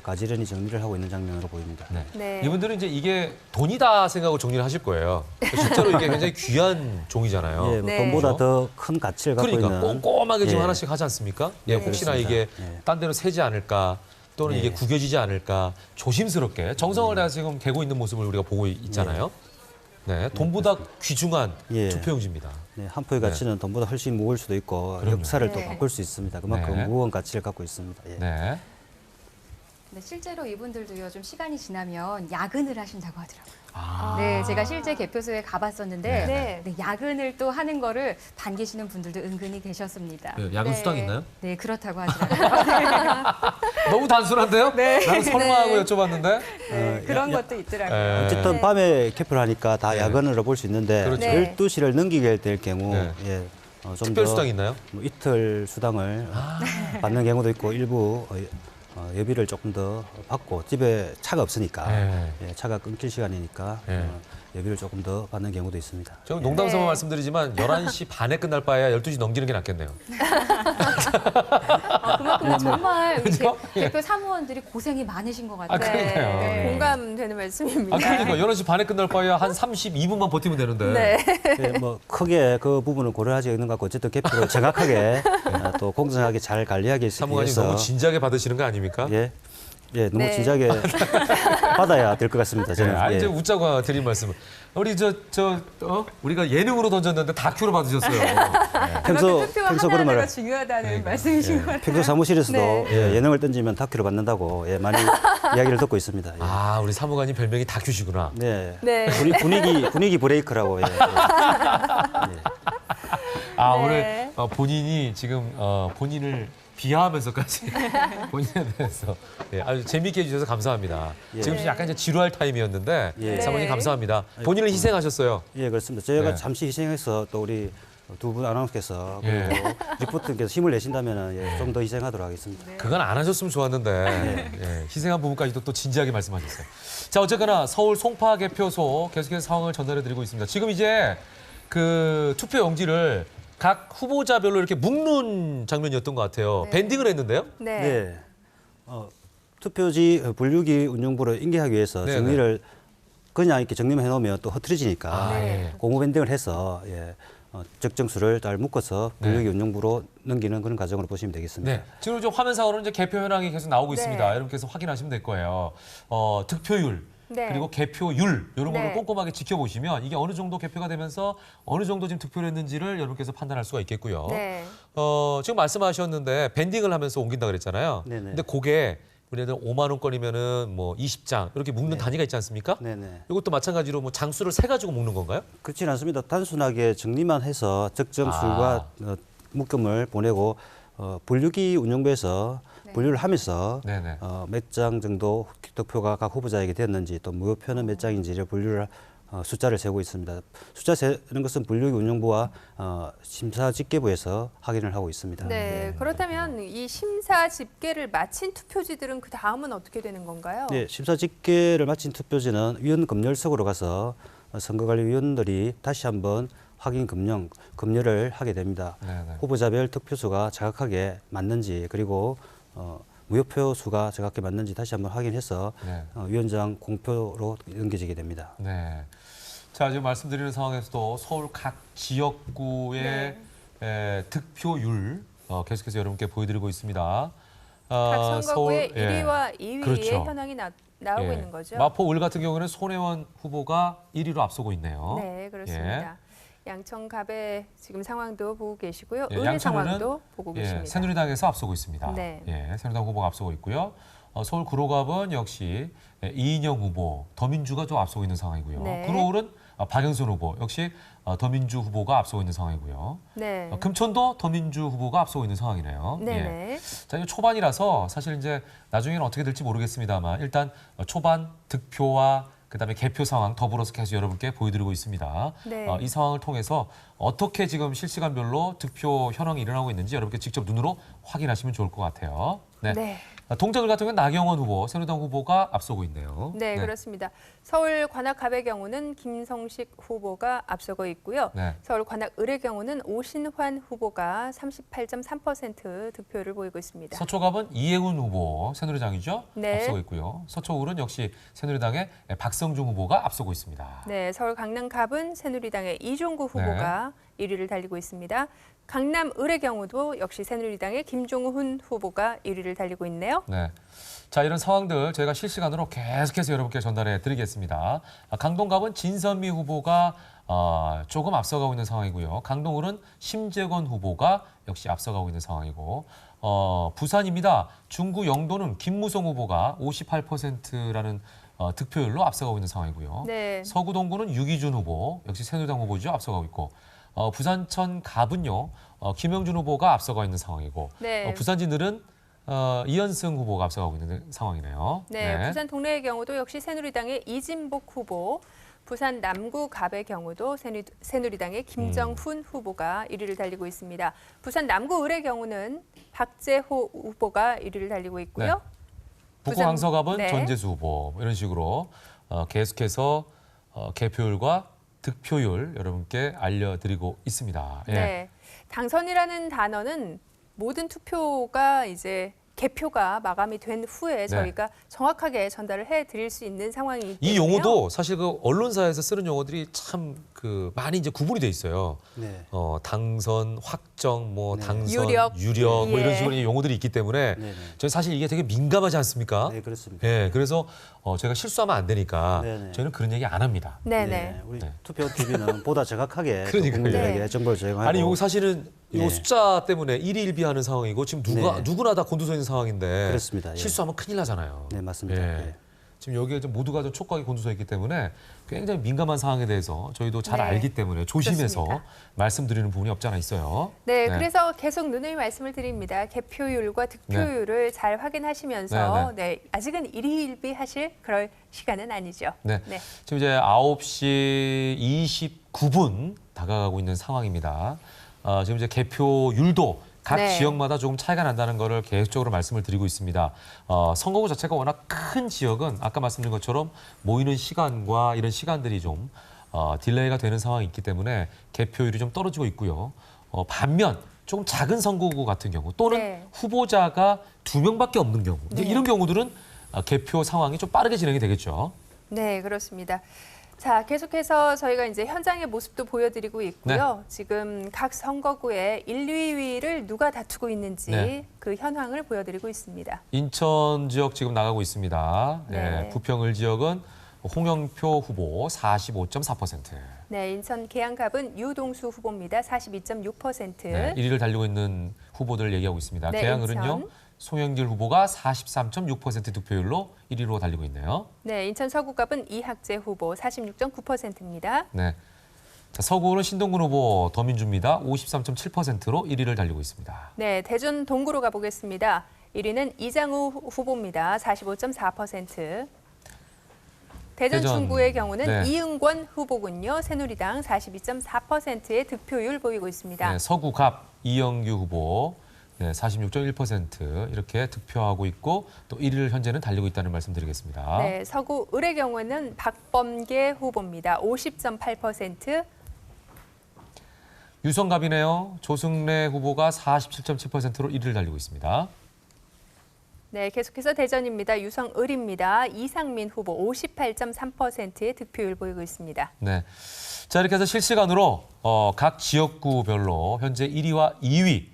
F: 가지런히 정리를 하고 있는 장면으로 보입니다.
C: 네.
D: 네.
C: 이분들은 이제 이게 돈이다 생각하고 정리를 하실 거예요. 실제로 이게 굉장히 귀한 종이잖아요.
F: 예, 뭐
D: 네.
F: 돈보다 더 큰 가치를 갖고
C: 그러니까
F: 있는
C: 꼼꼼하게 지금
F: 예.
C: 하나씩 하지 않습니까? 예,
F: 네,
C: 혹시나
F: 그렇습니다.
C: 이게
F: 예.
C: 딴 데로 새지 않을까 또는
F: 네.
C: 이게 구겨지지 않을까 조심스럽게 정성을 다해서 지금 개고 있는 모습을 우리가 보고 있잖아요. 네, 돈보다 귀중한
F: 예.
C: 투표용지입니다.
F: 네, 한 표의 가치는 돈보다 훨씬 무거울 수도 있고
C: 그럼요.
F: 역사를 또
D: 네.
F: 바꿀 수 있습니다. 그만큼
C: 네.
F: 무거운 가치를 갖고 있습니다. 예.
C: 네.
B: 네, 실제로 이분들도요, 좀 시간이 지나면 야근을 하신다고 하더라고요.
C: 아.
B: 네, 제가 실제 개표소에 가봤었는데
D: 네.
B: 네, 야근을 또 하는 거를 반기시는 분들도 은근히 계셨습니다.
C: 네, 야근
D: 네.
C: 수당 있나요?
B: 네, 그렇다고 하더라고요.
C: 너무 단순한데요?
D: 네.
C: 나는 설마하고
D: 네.
C: 여쭤봤는데.
D: 네, 그런 것도 있더라고요.
C: 예.
F: 어쨌든
D: 네.
F: 밤에 개표를 하니까 다
C: 네.
F: 야근으로 볼 수 있는데
C: 그렇죠.
D: 네.
F: 12시를 넘기게 될 경우
C: 네.
F: 예, 좀
C: 특별
F: 더
C: 수당 있나요?
F: 뭐 이틀 수당을 받는 경우도 있고 일부 예비를 조금 더 받고 집에 차가 없으니까
C: 네.
F: 예, 차가 끊길 시간이니까
C: 네.
F: 예비를 조금 더 받는 경우도 있습니다.
C: 저 농담삼아
D: 네.
C: 말씀드리지만 11시 반에 끝날 바에야 12시 넘기는 게 낫겠네요.
B: 그만큼 정말 우리
C: 그죠?
B: 개표 사무원들이 고생이 많으신 것 같아요.
C: 아, 그러니까요.
D: 네, 공감되는 말씀입니다.
C: 아, 그러니까 11시 반에 끝날 바에야 한 32분만 버티면 되는데.
D: 네.
F: 예, 뭐 크게 그 부분은 고려하지 않는 것 같고 어쨌든 개표를 정확하게 또 공정하게 잘 관리하기
C: 사무관님
F: 위해서
C: 너무 진지하게 받으시는 거 아닙니까?
F: 예, 너무
D: 네.
F: 진지하게 받아야 될 것 같습니다.
C: 네,
F: 저는
C: 아니,
F: 예.
C: 이제 웃자고 드린 말씀. 우리 우리가 예능으로 던졌는데 다큐로 받으셨어요.
F: 평소
D: 투표
F: 평소 그런
D: 하나하나가
F: 말을
D: 중요하다는
C: 네.
D: 말씀이신 것 같아요.
F: 평소 사무실에서도
D: 네.
F: 예, 예능을 던지면 다큐를 받는다고 많이 이야기를 듣고 있습니다. 예.
C: 아, 우리 사무관님 별명이 다큐시구나.
F: 네.
D: 네.
F: 분위기 브레이크라고. 예.
C: 아,
D: 네.
C: 오늘 본인이 지금 본인을 비하하면서까지 본인에 대해서 아주 재미있게 해주셔서 감사합니다. 지금 좀 약간 이제 지루할 타임이었는데 사모님 감사합니다. 본인을 희생하셨어요.
F: 예, 그렇습니다. 저희가 잠시 희생해서 또 우리 두 분 아나운서께서 그리고 리포터께서 힘을 내신다면 좀 더 희생하도록 하겠습니다.
C: 그건 안 하셨으면 좋았는데 희생한 부분까지도 또 진지하게 말씀하셨어요. 자, 어쨌거나 서울 송파 개표소 계속해서 상황을 전달해드리고 있습니다. 지금 이제 그 투표 용지를 각 후보자별로 이렇게 묶는 장면이었던 것 같아요. 밴딩을 했는데요.
D: 네.
F: 투표지 분류기 운영부를 인계하기 위해서 정리를 그냥 이렇게 정리만 해놓으면 또 흐트러지니까 고무 밴딩을 해서 적정수를 잘 묶어서 분류기 운영부로 넘기는 그런 과정으로 보시면 되겠습니다.
C: 네. 지금 좀 화면상으로는 이제 개표 현황이 계속 나오고 있습니다. 여러분께서 확인하시면 될 거예요. 득표율. 그리고 개표율 이런 거를 꼼꼼하게 지켜보시면 이게 어느 정도 개표가 되면서 어느 정도 지금 득표를 했는지를 여러분께서 판단할 수가 있겠고요. 지금 말씀하셨는데 밴딩을 하면서 옮긴다 그랬잖아요. 근데 그게 우리들 5만 원권이면은 뭐 20장 이렇게 묶는 단위가 있지 않습니까? 이것도 마찬가지로 뭐 장수를 세 가지고 묶는 건가요?
F: 그렇지는 않습니다. 단순하게 정리만 해서 적정 수가 묶음을 보내고 분류기 운영부에서 분류를 하면서 몇 장 정도 득표가 각 후보자에게 됐는지 또 무효표는 몇 장인지를 분류를 숫자를 세고 있습니다. 숫자 세는 것은 분류기 운영부와 심사집계부에서 확인을 하고 있습니다.
D: 네, 그렇다면 이 심사 집계를 마친 투표지들은 그 다음은 어떻게 되는 건가요?
F: 네, 심사 집계를 마친 투표지는 위원 검열석으로 가서 선거관리위원들이 다시 한번 확인 검열을 하게 됩니다. 후보자별 득표수가 정확하게 맞는지 그리고 무효표 수가 정확히 맞는지 다시 한번 확인해서 위원장 공표로 넘겨지게 됩니다.
C: 네. 자, 지금 말씀드리는 상황에서도 서울 각 지역구의 득표율 계속해서 여러분께 보여드리고 있습니다.
D: 각 선거구의 1위와 2위의 현황이 나오고 있는 거죠.
C: 마포 을 같은 경우는 손혜원 후보가 1위로 앞서고 있네요.
D: 네, 그렇습니다. 양천갑의 지금 상황도 보고 계시고요. 의회 상황도 보고 계십니다.
C: 새누리당에서 앞서고 있습니다. 새누리당 후보가 앞서고 있고요. 서울 구로갑은 역시 이인영 후보, 더민주가 좀 앞서고 있는 상황이고요. 구로울은 박영선 후보, 역시 더민주 후보가 앞서고 있는 상황이고요. 금천도 더민주 후보가 앞서고 있는 상황이네요. 자, 이거 초반이라서 사실 이제 나중에는 어떻게 될지 모르겠습니다만 일단 초반 득표와 그다음에 개표 상황 더불어서 계속 여러분께 보여드리고 있습니다. 이 상황을 통해서 어떻게 지금 실시간별로 득표 현황이 일어나고 있는지 여러분께 직접 눈으로 확인하시면 좋을 것 같아요. 동작을 같은 경우는 나경원 후보, 새누리당 후보가 앞서고 있네요.
D: 네, 그렇습니다. 서울 관악갑의 경우는 김성식 후보가 앞서고 있고요. 서울 관악을의 경우는 오신환 후보가 38.3% 득표를 보이고 있습니다.
C: 서초갑은 이혜훈 후보, 새누리당이죠. 앞서고 있고요. 서초울은 역시 새누리당의 박성중 후보가 앞서고 있습니다.
D: 네, 서울 강남갑은 새누리당의 이종구 후보가 1위를 달리고 있습니다. 강남을의 경우도 역시 새누리당의 김종훈 후보가 1위를 달리고 있네요.
C: 자, 이런 상황들 저희가 실시간으로 계속해서 여러분께 전달해 드리겠습니다. 강동갑은 진선미 후보가 조금 앞서가고 있는 상황이고요. 강동을은 심재권 후보가 역시 앞서가고 있는 상황이고 부산입니다. 중구 영도는 김무성 후보가 58%라는 득표율로 앞서가고 있는 상황이고요. 서구 동구는 유기준 후보, 역시 새누리당 후보죠. 앞서가고 있고 부산천 갑은요. 김영준 후보가 앞서가 있는 상황이고 부산진을은 이현승 후보가 앞서가고 있는 상황이네요.
D: 부산 동래의 경우도 역시 새누리당의 이진복 후보, 부산 남구갑의 경우도 새누리당의 김정훈 후보가 1위를 달리고 있습니다. 부산 남구을의 경우는 박재호 후보가 1위를 달리고 있고요.
C: 북구 강서갑은 전재수 후보 이런 식으로 계속해서 개표율과 득표율 여러분께 알려드리고 있습니다.
D: 당선이라는 단어는 모든 투표가 이제 개표가 마감이 된 후에 저희가 정확하게 전달을 해드릴 수 있는 상황이기 때문에요.
C: 이 용어도 사실 그 언론사에서 쓰는 용어들이 참 그 많이 이제 구분이 돼 있어요. 당선, 확정, 뭐 당선, 유력 뭐 이런 식으로 용어들이 있기 때문에 저는 사실 이게 되게 민감하지 않습니까?
F: 네, 그렇습니다.
C: 그래서 저희가 실수하면 안 되니까 저희는 그런 얘기 안 합니다.
F: 우리 투표 TV는 보다 정확하게 국민들에게 정보를 제공하고.
C: 아니, 이거 사실은 이 숫자 때문에 일희일비하는 상황이고 지금 누구나 다 곤두서 있는 상황인데
F: 그렇습니다.
C: 실수하면 큰일 나잖아요.
F: 네, 맞습니다.
C: 지금 여기에 좀 모두가 좀 촉각이 곤두서 있기 때문에 굉장히 민감한 상황에 대해서 저희도 잘
D: 네.
C: 알기 때문에 조심해서
D: 그렇습니다.
C: 말씀드리는 부분이 없지 않아 있어요.
D: 네, 그래서 계속 누누이 말씀을 드립니다. 개표율과 득표율을 잘 확인하시면서 아직은 일희일비하실 그럴 시간은 아니죠.
C: 네. 지금 이제 9시 29분 다가가고 있는 상황입니다. 지금 이제 개표율도 각 지역마다 조금 차이가 난다는 거를 계속적으로 말씀을 드리고 있습니다. 선거구 자체가 워낙 큰 지역은 아까 말씀드린 것처럼 모이는 시간과 이런 시간들이 좀 딜레이가 되는 상황이 있기 때문에 개표율이 좀 떨어지고 있고요. 반면 조금 작은 선거구 같은 경우 또는 후보자가 2명밖에 없는 경우 이제 이런 경우들은 개표 상황이 좀 빠르게 진행이 되겠죠.
D: 네, 그렇습니다. 자, 계속해서 저희가 이제 현장의 모습도 보여드리고 있고요. 지금 각 선거구의 1, 2위를 누가 다투고 있는지 그 현황을 보여드리고 있습니다.
C: 인천 지역 지금 나가고 있습니다. 부평을 지역은 홍영표 후보 45.4%.
D: 네, 인천 계양갑은 유동수 후보입니다. 42.6%.
C: 1위를 달리고 있는 후보들을 얘기하고 있습니다. 계양을은요. 송영길 후보가 43.6% 득표율로 1위로 달리고 있네요.
D: 네, 인천 서구갑은 이학재 후보 46.9%입니다.
C: 네, 자, 서구는 신동근 후보 더민주입니다. 53.7%로 1위를 달리고 있습니다.
D: 네, 대전 동구로 가보겠습니다. 1위는 이장우 후보입니다. 45.4%. 대전 중구의 경우는 이응권 후보군요. 새누리당 42.4%의 득표율 보이고 있습니다.
C: 네, 서구갑 이영규 후보 46.1% 이렇게 득표하고 있고 또 1위를 현재는 달리고 있다는 말씀 드리겠습니다.
D: 네, 서구 을의 경우는 박범계 후보입니다. 50.8%.
C: 유성갑이네요. 조승래 후보가 47.7%로 1위를 달리고 있습니다.
D: 네, 계속해서 대전입니다. 유성을입니다. 이상민 후보 58.3%의 득표율 보이고 있습니다.
C: 네, 자 이렇게 해서 실시간으로 각 지역구별로 현재 1위와 2위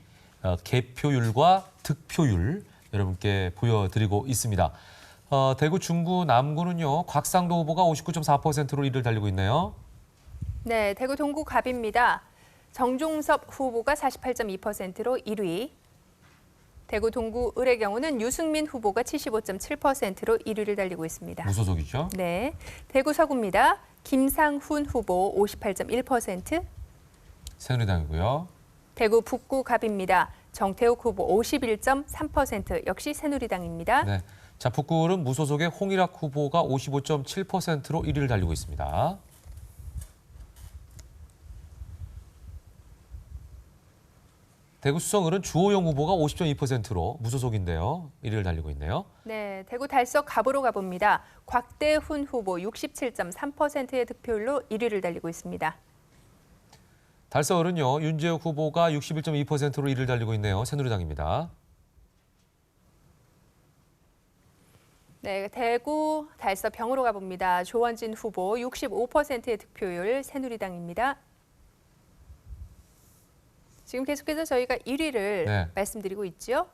C: 개표율과 득표율 여러분께 보여드리고 있습니다. 대구 중구 남구는요. 곽상도 후보가 59.4%로 1위를 달리고 있네요.
D: 네, 대구 동구 갑입니다. 정종섭 후보가 48.2%로 1위. 대구 동구 을의 경우는 유승민 후보가 75.7%로 1위를 달리고 있습니다.
C: 무소속이죠?
D: 네, 대구 서구입니다. 김상훈 후보 58.1%.
C: 새누리당이고요.
D: 대구 북구 갑입니다. 정태욱 후보 51.3% 역시 새누리당입니다.
C: 네, 자 북구는 무소속의 홍일학 후보가 55.7%로 1위를 달리고 있습니다. 대구 수성을은 주호영 후보가 50.2%로 무소속인데요. 1위를 달리고 있네요.
D: 네, 대구 달서 갑으로 가봅니다. 곽대훈 후보 67.3%의 득표율로 1위를 달리고 있습니다.
C: 달서을은요. 윤재욱 후보가 61.2%로 1위를 달리고 있네요. 새누리당입니다.
D: 네, 대구 달서 병으로 가봅니다. 조원진 후보 65%의 득표율 새누리당입니다. 지금 계속해서 저희가 1위를 말씀드리고 있죠.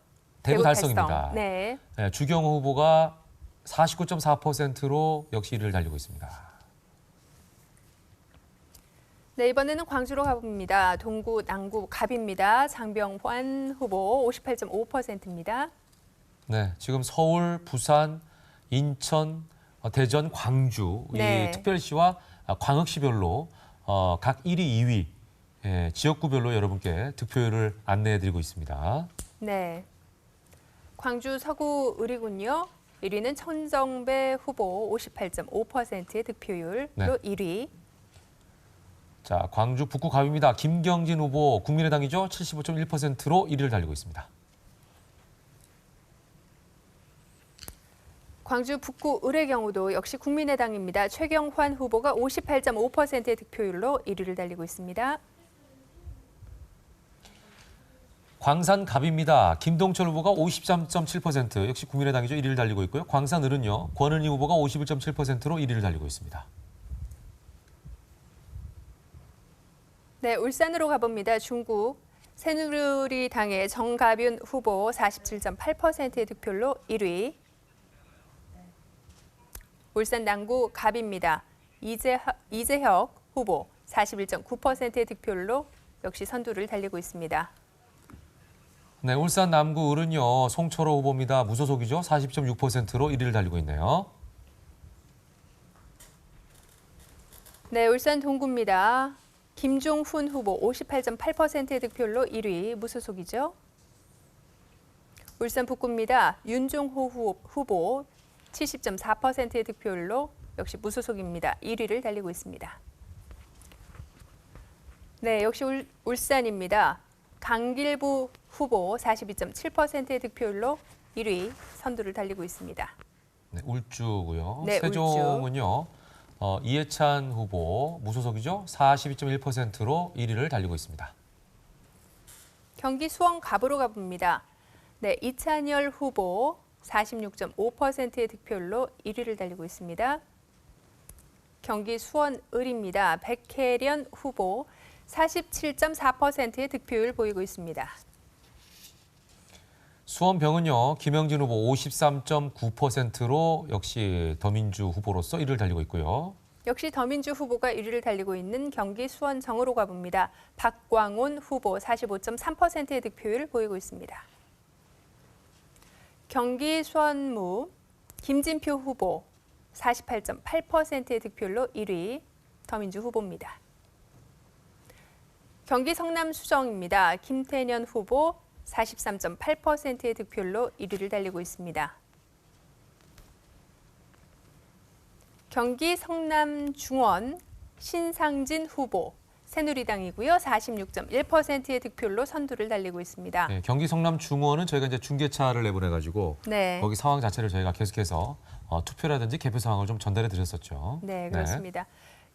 C: 대구 달성입니다.
D: 네.
C: 주경호 후보가 49.4%로 역시 1위를 달리고 있습니다.
D: 네, 이번에는 광주로 가봅니다. 동구 남구 갑입니다. 장병환 후보 58.5%입니다.
C: 네, 지금 서울, 부산, 인천, 대전, 광주 이 특별시와 광역시별로 각 1위, 2위 지역구별로 여러분께 득표율을 안내해드리고 있습니다.
D: 네, 광주 서구 을이군요. 1위는 천정배 후보 58.5%의 득표율로 1위.
C: 자, 광주 북구 갑입니다. 김경진 후보 국민의당이죠. 75.1%로 1위를 달리고 있습니다.
D: 광주 북구 을의 경우도 역시 국민의당입니다. 최경환 후보가 58.5%의 득표율로 1위를 달리고 있습니다.
C: 광산 갑입니다. 김동철 후보가 53.7% 역시 국민의당이죠. 1위를 달리고 있고요. 광산 을은요. 권은희 후보가 51.7%로 1위를 달리고 있습니다.
D: 네, 울산으로 가봅니다. 중구 새누리당의 정가윤 후보 47.8%의 득표로 1위. 울산 남구 갑입니다. 이재혁 후보 41.9%의 득표로 역시 선두를 달리고 있습니다.
C: 네, 울산 남구 을은요. 송철호 후보입니다. 무소속이죠. 40.6%로 1위를 달리고 있네요.
D: 네, 울산 동구입니다. 김종훈 후보 58.8%의 득표율로 1위, 무소속이죠. 울산 북구입니다. 윤종호 후보 70.4%의 득표율로 역시 무소속입니다. 1위를 달리고 있습니다. 네, 역시 울산입니다. 강길부 후보 42.7%의 득표율로 1위 선두를 달리고 있습니다.
C: 네, 울주고요.
D: 네,
C: 세종은요. 이해찬 후보 무소속이죠. 42.1%로 1위를 달리고 있습니다.
D: 경기 수원 갑으로 가봅니다. 네, 이찬열 후보 46.5%의 득표율로 1위를 달리고 있습니다. 경기 수원 을입니다. 백혜련 후보 47.4%의 득표율 보이고 있습니다.
C: 수원병은요. 김영진 후보 53.9%로 역시 더민주 후보로서 1위를 달리고 있고요.
D: 역시 더민주 후보가 1위를 달리고 있는 경기 수원 정으로 가봅니다. 박광온 후보 45.3%의 득표율 보이고 있습니다. 경기 수원무 김진표 후보 48.8%의 득표율로 1위 더민주 후보입니다. 경기 성남 수정입니다. 김태년 후보 43.8%의 득표율로 1위를 달리고 있습니다. 경기 성남 중원 신상진 후보 새누리당이고요. 46.1%의 득표율로 선두를 달리고 있습니다.
C: 네, 경기 성남 중원은 저희가 이제 중계차를 내보내가지고
D: 네.
C: 거기 상황 자체를 저희가 계속해서 투표라든지 개표 상황을 좀 전달해 드렸었죠.
D: 네, 그렇습니다.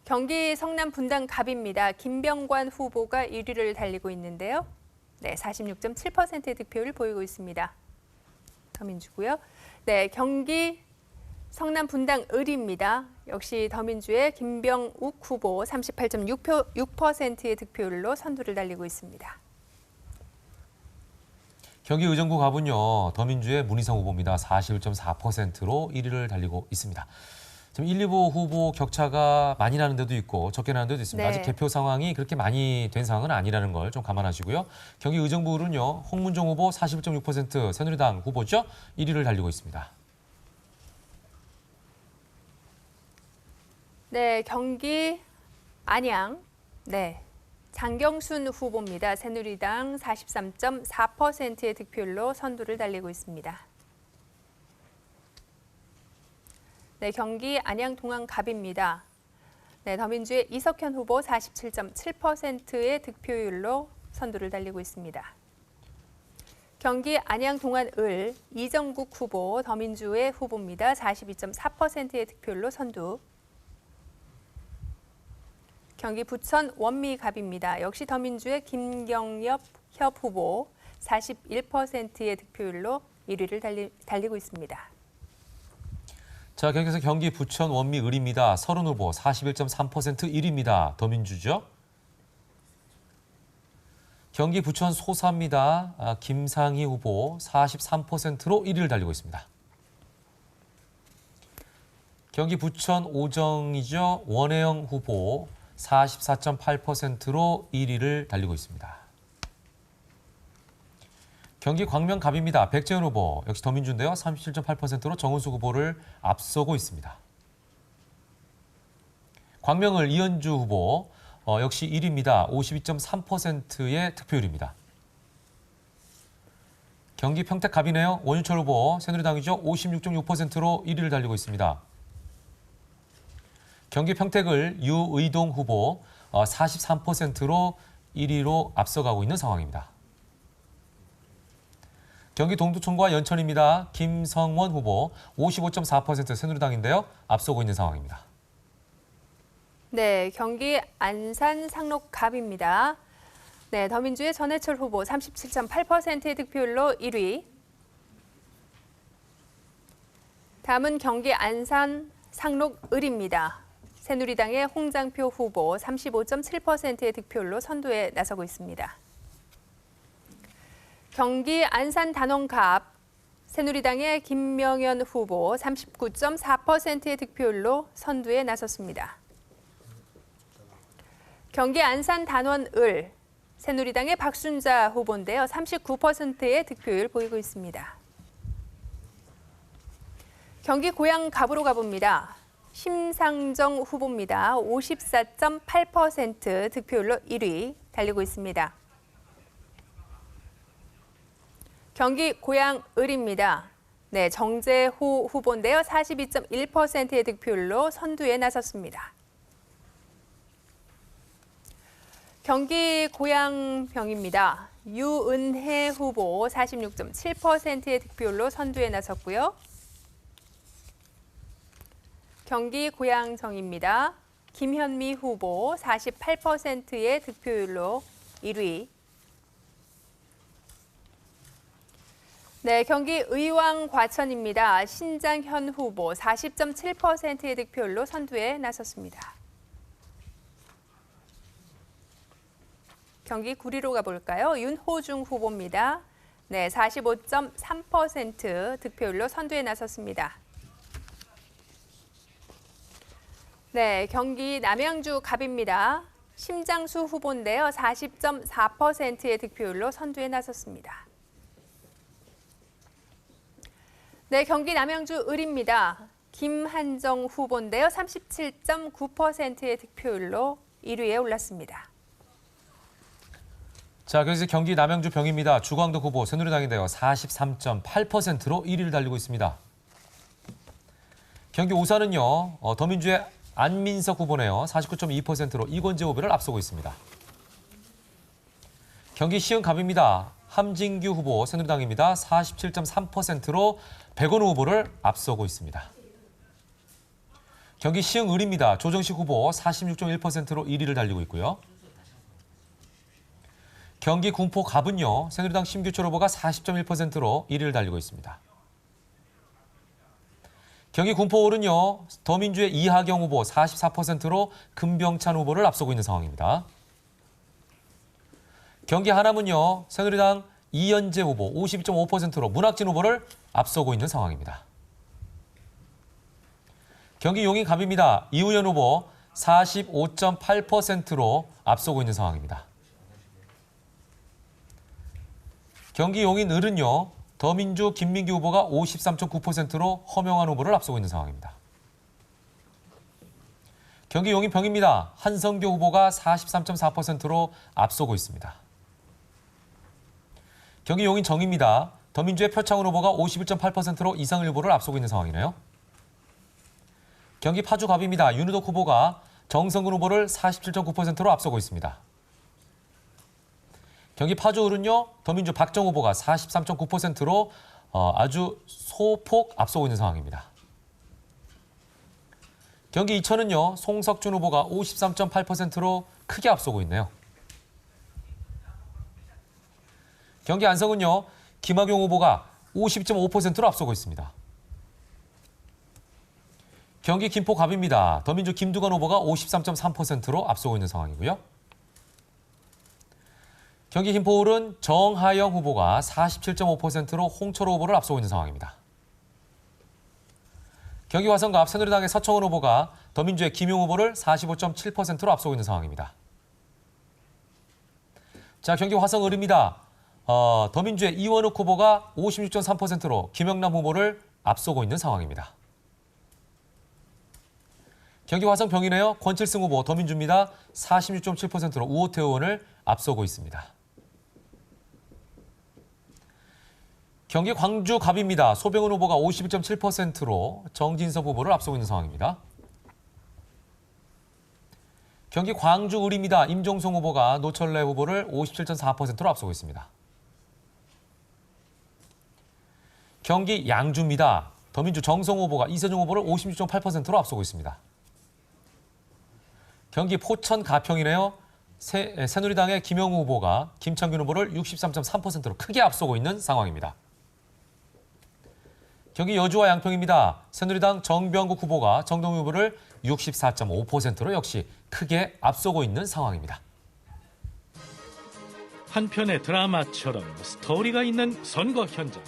D: 경기 성남 분당 갑입니다. 김병관 후보가 1위를 달리고 있는데요. 네, 46.7%의 득표율을 보이고 있습니다. 더민주고요. 네, 경기 성남 분당 을입니다. 역시 더민주의 김병욱 후보 38.6%의 득표율로 선두를 달리고 있습니다.
C: 경기 의정부 갑은요. 더민주의 문희상 후보입니다. 41.4%로 1위를 달리고 있습니다. 지금 1, 2부 후보 격차가 많이 나는 데도 있고 적게 나는 데도 있습니다.
D: 네.
C: 아직 개표 상황이 그렇게 많이 된 상황은 아니라는 걸 좀 감안하시고요. 경기 의정부는요. 홍문종 후보 41.6% 새누리당 후보죠. 1위를 달리고 있습니다.
D: 네, 경기 안양. 네. 장경순 후보입니다. 새누리당 43.4%의 득표율로 선두를 달리고 있습니다. 네, 경기 안양 동안갑입니다. 네, 더민주의 이석현 후보 47.7%의 득표율로 선두를 달리고 있습니다. 경기 안양 동안을 이정국 후보 더민주의 후보입니다. 42.4%의 득표율로 선두. 경기 부천 원미갑입니다. 역시 더민주의 김경협 후보 41%의 득표율로 1위를 달리고 있습니다.
C: 자, 계속해서 경기 부천 원미 을입니다. 서른 후보 41.3% 1위입니다. 더민주죠. 경기 부천 소사입니다. 김상희 후보 43%로 1위를 달리고 있습니다. 경기 부천 오정이죠. 원혜영 후보 44.8%로 1위를 달리고 있습니다. 경기 광명갑입니다. 백재현 후보, 역시 더민주인데요. 37.8%로 정은수 후보를 앞서고 있습니다. 광명을 이현주 후보, 역시 1위입니다. 52.3%의 득표율입니다. 경기 평택갑이네요. 원유철 후보, 새누리당이죠. 56.6%로 1위를 달리고 있습니다. 경기 평택을 유의동 후보 43%로 1위로 앞서가고 있는 상황입니다. 경기 동두천과 연천입니다. 김성원 후보 55.4% 새누리당인데요. 앞서고 있는 상황입니다.
D: 네, 경기 안산 상록갑입니다. 네, 더민주의 전해철 후보 37.8%의 득표율로 1위. 다음은 경기 안산 상록을입니다. 새누리당의 홍장표 후보 35.7%의 득표율로 선두에 나서고 있습니다. 경기 안산 단원갑 새누리당의 김명현 후보 39.4%의 득표율로 선두에 나섰습니다. 경기 안산 단원을 새누리당의 박순자 후보인데요. 39%의 득표율 보이고 있습니다. 경기 고양갑으로 가봅니다. 심상정 후보입니다. 54.8% 득표율로 1위 달리고 있습니다. 경기 고양을입니다. 네, 정재호 후보인데요. 42.1%의 득표율로 선두에 나섰습니다. 경기 고양병입니다. 유은혜 후보 46.7%의 득표율로 선두에 나섰고요. 경기 고양정입니다. 김현미 후보 48%의 득표율로 1위. 네, 경기 의왕과천입니다. 신장현 후보 40.7%의 득표율로 선두에 나섰습니다. 경기 구리로 가볼까요? 윤호중 후보입니다. 네, 45.3% 득표율로 선두에 나섰습니다. 네, 경기 남양주 갑입니다. 심장수 후보인데요. 40.4%의 득표율로 선두에 나섰습니다. 네, 경기 남양주 을입니다. 김한정 후보인데요. 37.9%의 득표율로 1위에 올랐습니다.
C: 자, 그래서 경기 남양주 병입니다. 주광덕 후보 새누리당인데요. 43.8%로 1위를 달리고 있습니다. 경기 오산은요. 더민주의 안민석 후보네요. 49.2%로 이권재 후보를 앞서고 있습니다. 경기 시흥갑입니다. 함진규 후보 새누리당입니다. 47.3%로 백원우 후보를 앞서고 있습니다. 경기 시흥을입니다. 조정식 후보 46.1%로 1위를 달리고 있고요. 경기 군포갑은요. 새누리당 심규철 후보가 40.1%로 1위를 달리고 있습니다. 경기 군포을은요. 더민주의 이하경 후보 44%로 금병찬 후보를 앞서고 있는 상황입니다. 경기 하남은요. 새누리당 이현재 후보 52.5%로 문학진 후보를 앞서고 있는 상황입니다. 경기 용인갑입니다. 이우현 후보 45.8%로 앞서고 있는 상황입니다. 경기 용인을은요. 더민주 김민규 후보가 53.9%로 허명환 후보를 앞서고 있는 상황입니다. 경기 용인병입니다. 한성교 후보가 43.4%로 앞서고 있습니다. 경기 용인정입니다. 더민주의 표창훈 후보가 51.8%로 이상일 후보를 앞서고 있는 상황이네요. 경기 파주갑입니다. 윤우덕 후보가 정성근 후보를 47.9%로 앞서고 있습니다. 경기 파주을은요. 더민주 박정 후보가 43.9%로 아주 소폭 앞서고 있는 상황입니다. 경기 이천은요. 송석준 후보가 53.8%로 크게 앞서고 있네요. 경기 안성은요. 김학용 후보가 50.5%로 앞서고 있습니다. 경기 김포갑입니다. 더민주 김두관 후보가 53.3%로 앞서고 있는 상황이고요. 경기 김포을은 정하영 후보가 47.5%로 홍철호 후보를 앞서고 있는 상황입니다. 경기 화성갑 새누리당의 서청원 후보가 더민주의 김용 후보를 45.7%로 앞서고 있는 상황입니다. 자, 경기 화성을입니다. 더민주의 이원욱 후보가 56.3%로 김영남 후보를 앞서고 있는 상황입니다. 경기 화성병이네요. 권칠승 후보 더민주입니다. 46.7%로 우호태 의원을 앞서고 있습니다. 경기 광주갑입니다. 소병훈 후보가 51.7%로 정진석 후보를 앞서고 있는 상황입니다. 경기 광주을입니다. 임종송 후보가 노철래 후보를 57.4%로 앞서고 있습니다. 경기 양주입니다. 더민주 정성 후보가 이세종 후보를 56.8%로 앞서고 있습니다. 경기 포천 가평이네요. 새누리당의 김영우 후보가 김창균 후보를 63.3%로 크게 앞서고 있는 상황입니다. 경기 여주와 양평입니다. 새누리당 정병국 후보가 정동희 후보를 64.5%로 역시 크게 앞서고 있는 상황입니다.
M: 한편의 드라마처럼 스토리가 있는 선거 현장.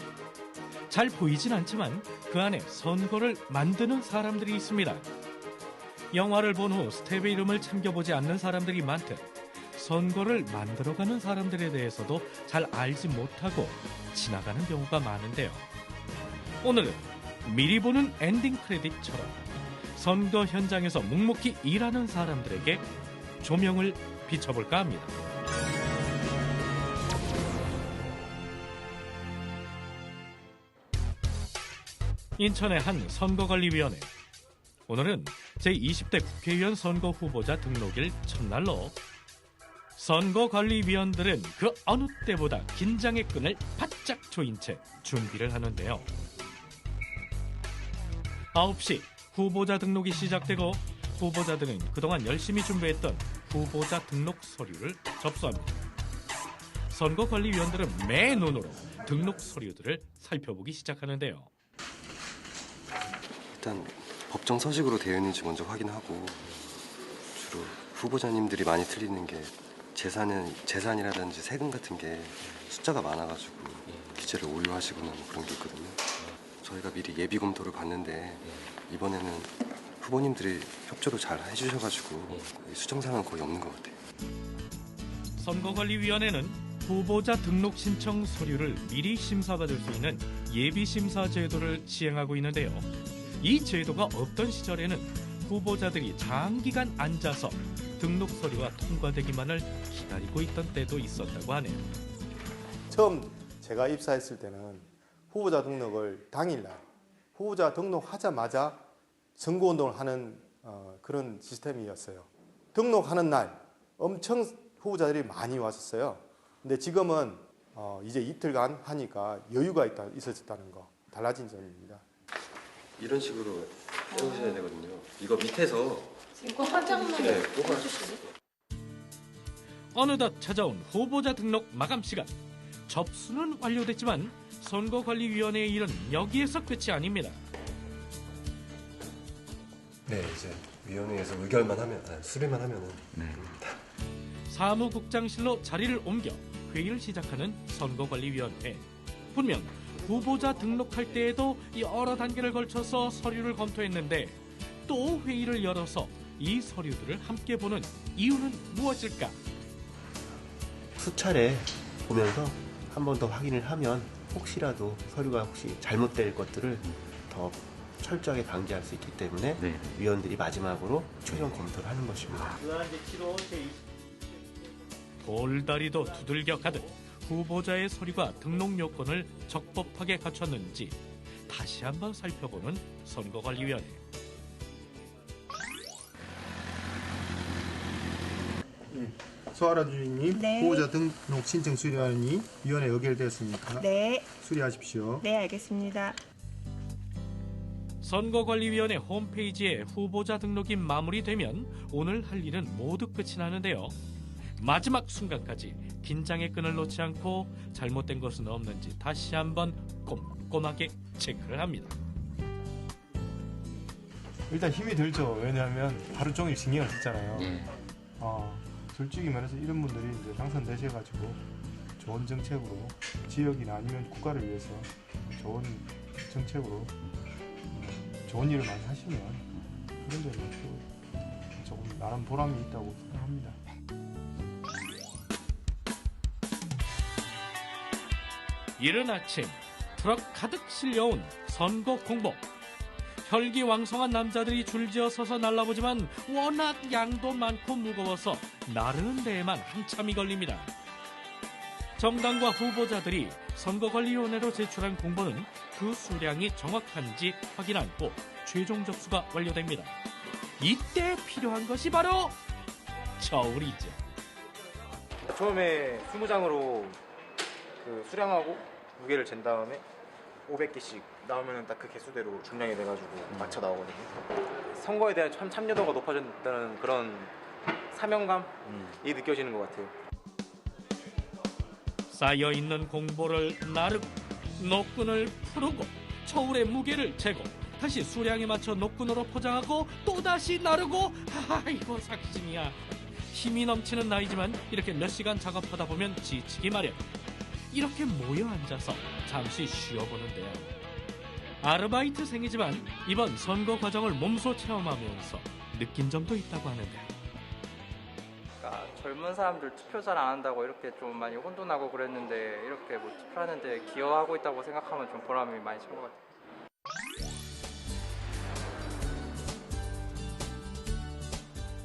M: 잘 보이진 않지만 그 안에 선거를 만드는 사람들이 있습니다. 영화를 본 후 스텝의 이름을 참겨보지 않는 사람들이 많듯 선거를 만들어가는 사람들에 대해서도 잘 알지 못하고 지나가는 경우가 많은데요. 오늘은 미리 보는 엔딩 크레딧처럼 선거 현장에서 묵묵히 일하는 사람들에게 조명을 비춰볼까 합니다. 인천의 한 선거관리위원회. 오늘은 제20대 국회의원 선거 후보자 등록일 첫날로 선거관리위원들은 그 어느 때보다 긴장의 끈을 바짝 조인 채 준비를 하는데요. 9시 후보자 등록이 시작되고 후보자들은 그동안 열심히 준비했던 후보자 등록 서류를 접수합니다. 선거관리위원들은 맨눈으로 등록 서류들을 살펴보기 시작하는데요.
N: 일단 법정 서식으로 되어 있는지 먼저 확인하고, 주로 후보자님들이 많이 틀리는 게 재산이라든지 세금 같은 게 숫자가 많아가지고 기재를 오류하시거나 뭐 그런 게 있거든요. 저희가 미리 예비 검토를 봤는데 이번에는 후보님들이 협조를 잘 해주셔가지고 수정사항은 거의 없는 것 같아요.
M: 선거관리위원회는 후보자 등록 신청 서류를 미리 심사받을 수 있는 예비심사 제도를 시행하고 있는데요. 이 제도가 없던 시절에는 후보자들이 장기간 앉아서 등록 서류가 통과되기만을 기다리고 있던 때도 있었다고 하네요.
O: 처음 제가 입사했을 때는 후보자 등록을 당일날, 후보자 등록하자마자 선거운동을 하는 그런 시스템이었어요. 등록하는 날 엄청 후보자들이 많이 왔었어요. 근데 지금은 이제 이틀간 하니까 여유가 있어졌다는 거, 달라진 점입니다.
N: 이런 식으로 해오셔야 되거든요. 이거 밑에서
P: 이거 한 장만
N: 뽑아주시죠.
M: 어느덧 찾아온 후보자 등록 마감 시간. 접수는 완료됐지만 선거관리위원회의 일은 여기에서 끝이 아닙니다.
N: 네, 이제 위원회에서 의결만 하면, 수리만 하면은 됩니다.
M: 사무국장실로 자리를 옮겨 회의를 시작하는 선거관리위원회. 분명 후보자 등록할 때에도 여러 단계를 걸쳐서 서류를 검토했는데 또 회의를 열어서 이 서류들을 함께 보는 이유는 무엇일까?
Q: 수차례 보면서 한 번 더 확인을 하면 혹시라도 서류가 잘못될 것들을 더 철저하게 방지할 수 있기 때문에 위원들이 마지막으로 최종 검토를 하는 것입니다.
M: 돌다리도 두들겨 가듯 후보자의 서류가 등록 요건을 적법하게 갖췄는지 다시 한번 살펴보는 선거관리위원회.
O: 소아라 주인님, 후보자 등록 신청 수리하니 위원회 의결되었습니까?
R: 네.
O: 수리하십시오.
R: 네, 알겠습니다.
M: 선거관리위원회 홈페이지에 후보자 등록이 마무리되면 오늘 할 일은 모두 끝이 나는데요. 마지막 순간까지 긴장의 끈을 놓지 않고 잘못된 것은 없는지 다시 한번 꼼꼼하게 체크를 합니다.
O: 일단 힘이 들죠. 왜냐하면 하루 종일 신경을 썼잖아요. 솔직히 말해서 이런 분들이 이제 당선되셔가지고 좋은 정책으로 지역이나 아니면 국가를 위해서 좋은 정책으로 좋은 일을 많이 하시면 그런 점이 또 조금 나름 보람이 있다고 생각합니다.
M: 이른 아침 트럭 가득 실려온 선거 공복. 혈기왕성한 남자들이 줄지어 서서 날라보지만 워낙 양도 많고 무거워서 나르는 데에만 한참이 걸립니다. 정당과 후보자들이 선거관리위원회로 제출한 공보는 그 수량이 정확한지 확인한 후 최종 접수가 완료됩니다. 이때 필요한 것이 바로 저울이죠.
S: 처음에 20장으로 수량하고 무게를 잰 다음에 500개씩 나오면 딱 그 개수대로 중량이 돼가지고 맞춰 나오거든요. 선거에 대한 참여도가 높아졌다는 그런 사명감이 느껴지는 것 같아요.
M: 쌓여있는 공보를 나르고 노끈을 풀고 저울의 무게를 재고 다시 수량에 맞춰 노끈으로 포장하고 또다시 나르고 아이고 삭신이야. 힘이 넘치는 나이지만 이렇게 몇 시간 작업하다 보면 지치기 마련. 이렇게 모여 앉아서 잠시 쉬어보는데요. 아르바이트생이지만 이번 선거 과정을 몸소 체험하면서 느낀 점도 있다고 하는데.
T: 그러니까 젊은 사람들 투표 잘 안 한다고 이렇게 좀 많이 혼돈하고 그랬는데 이렇게 뭐 투표하는데 기여하고 있다고 생각하면 좀 보람이 많이 찬 것 같아요.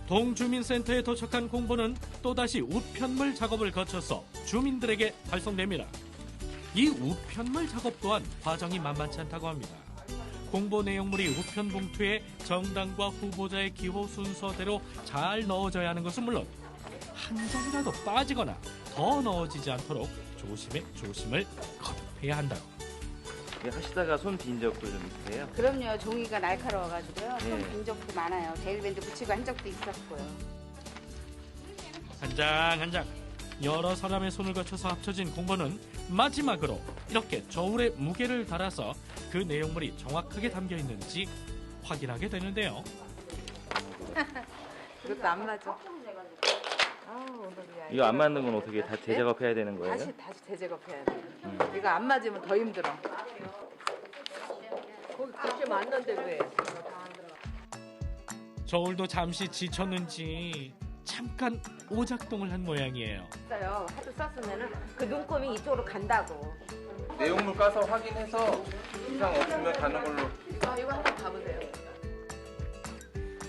M: 동주민센터에 도착한 공보는 또다시 우편물 작업을 거쳐서 주민들에게 발송됩니다. 이 우편물 작업 또한 과정이 만만치 않다고 합니다. 공보 내용물이 우편 봉투에 정당과 후보자의 기호 순서대로 잘 넣어져야 하는 것은 물론 한 장이라도 빠지거나 더 넣어지지 않도록 조심에 조심을 거듭해야 한다고.
P: 하시다가 손 빈 적도 좀 있으세요?
R: 그럼요. 종이가 날카로워가지고요.
P: 네.
R: 손 빈 적도 많아요. 데일밴드 붙이고 한 적도 있었고요.
M: 한 장 한 장 여러 사람의 손을 거쳐서 합쳐진 공보는 마지막으로 이렇게 저울에 무게를 달아서 그 내용물이 정확하게 담겨 있는지 확인하게 되는데요.
R: 그것도 안 맞아.
P: 이거 안 맞는 건 어떻게 다 재작업해야 되는 거예요?
R: 다시 재작업해야 돼. 이거 안 맞으면 더 힘들어. 거기 그렇게 맞는데 왜?
M: 저울도 잠시 지쳤는지 잠깐 오작동을 한 모양이에요.
R: 있어요. 하도 썼으면은 그 눈곱이 이쪽으로 간다고.
S: 내용물 까서 확인해서 이상 없으면 가는 걸로.
R: 이거 한번 가보세요.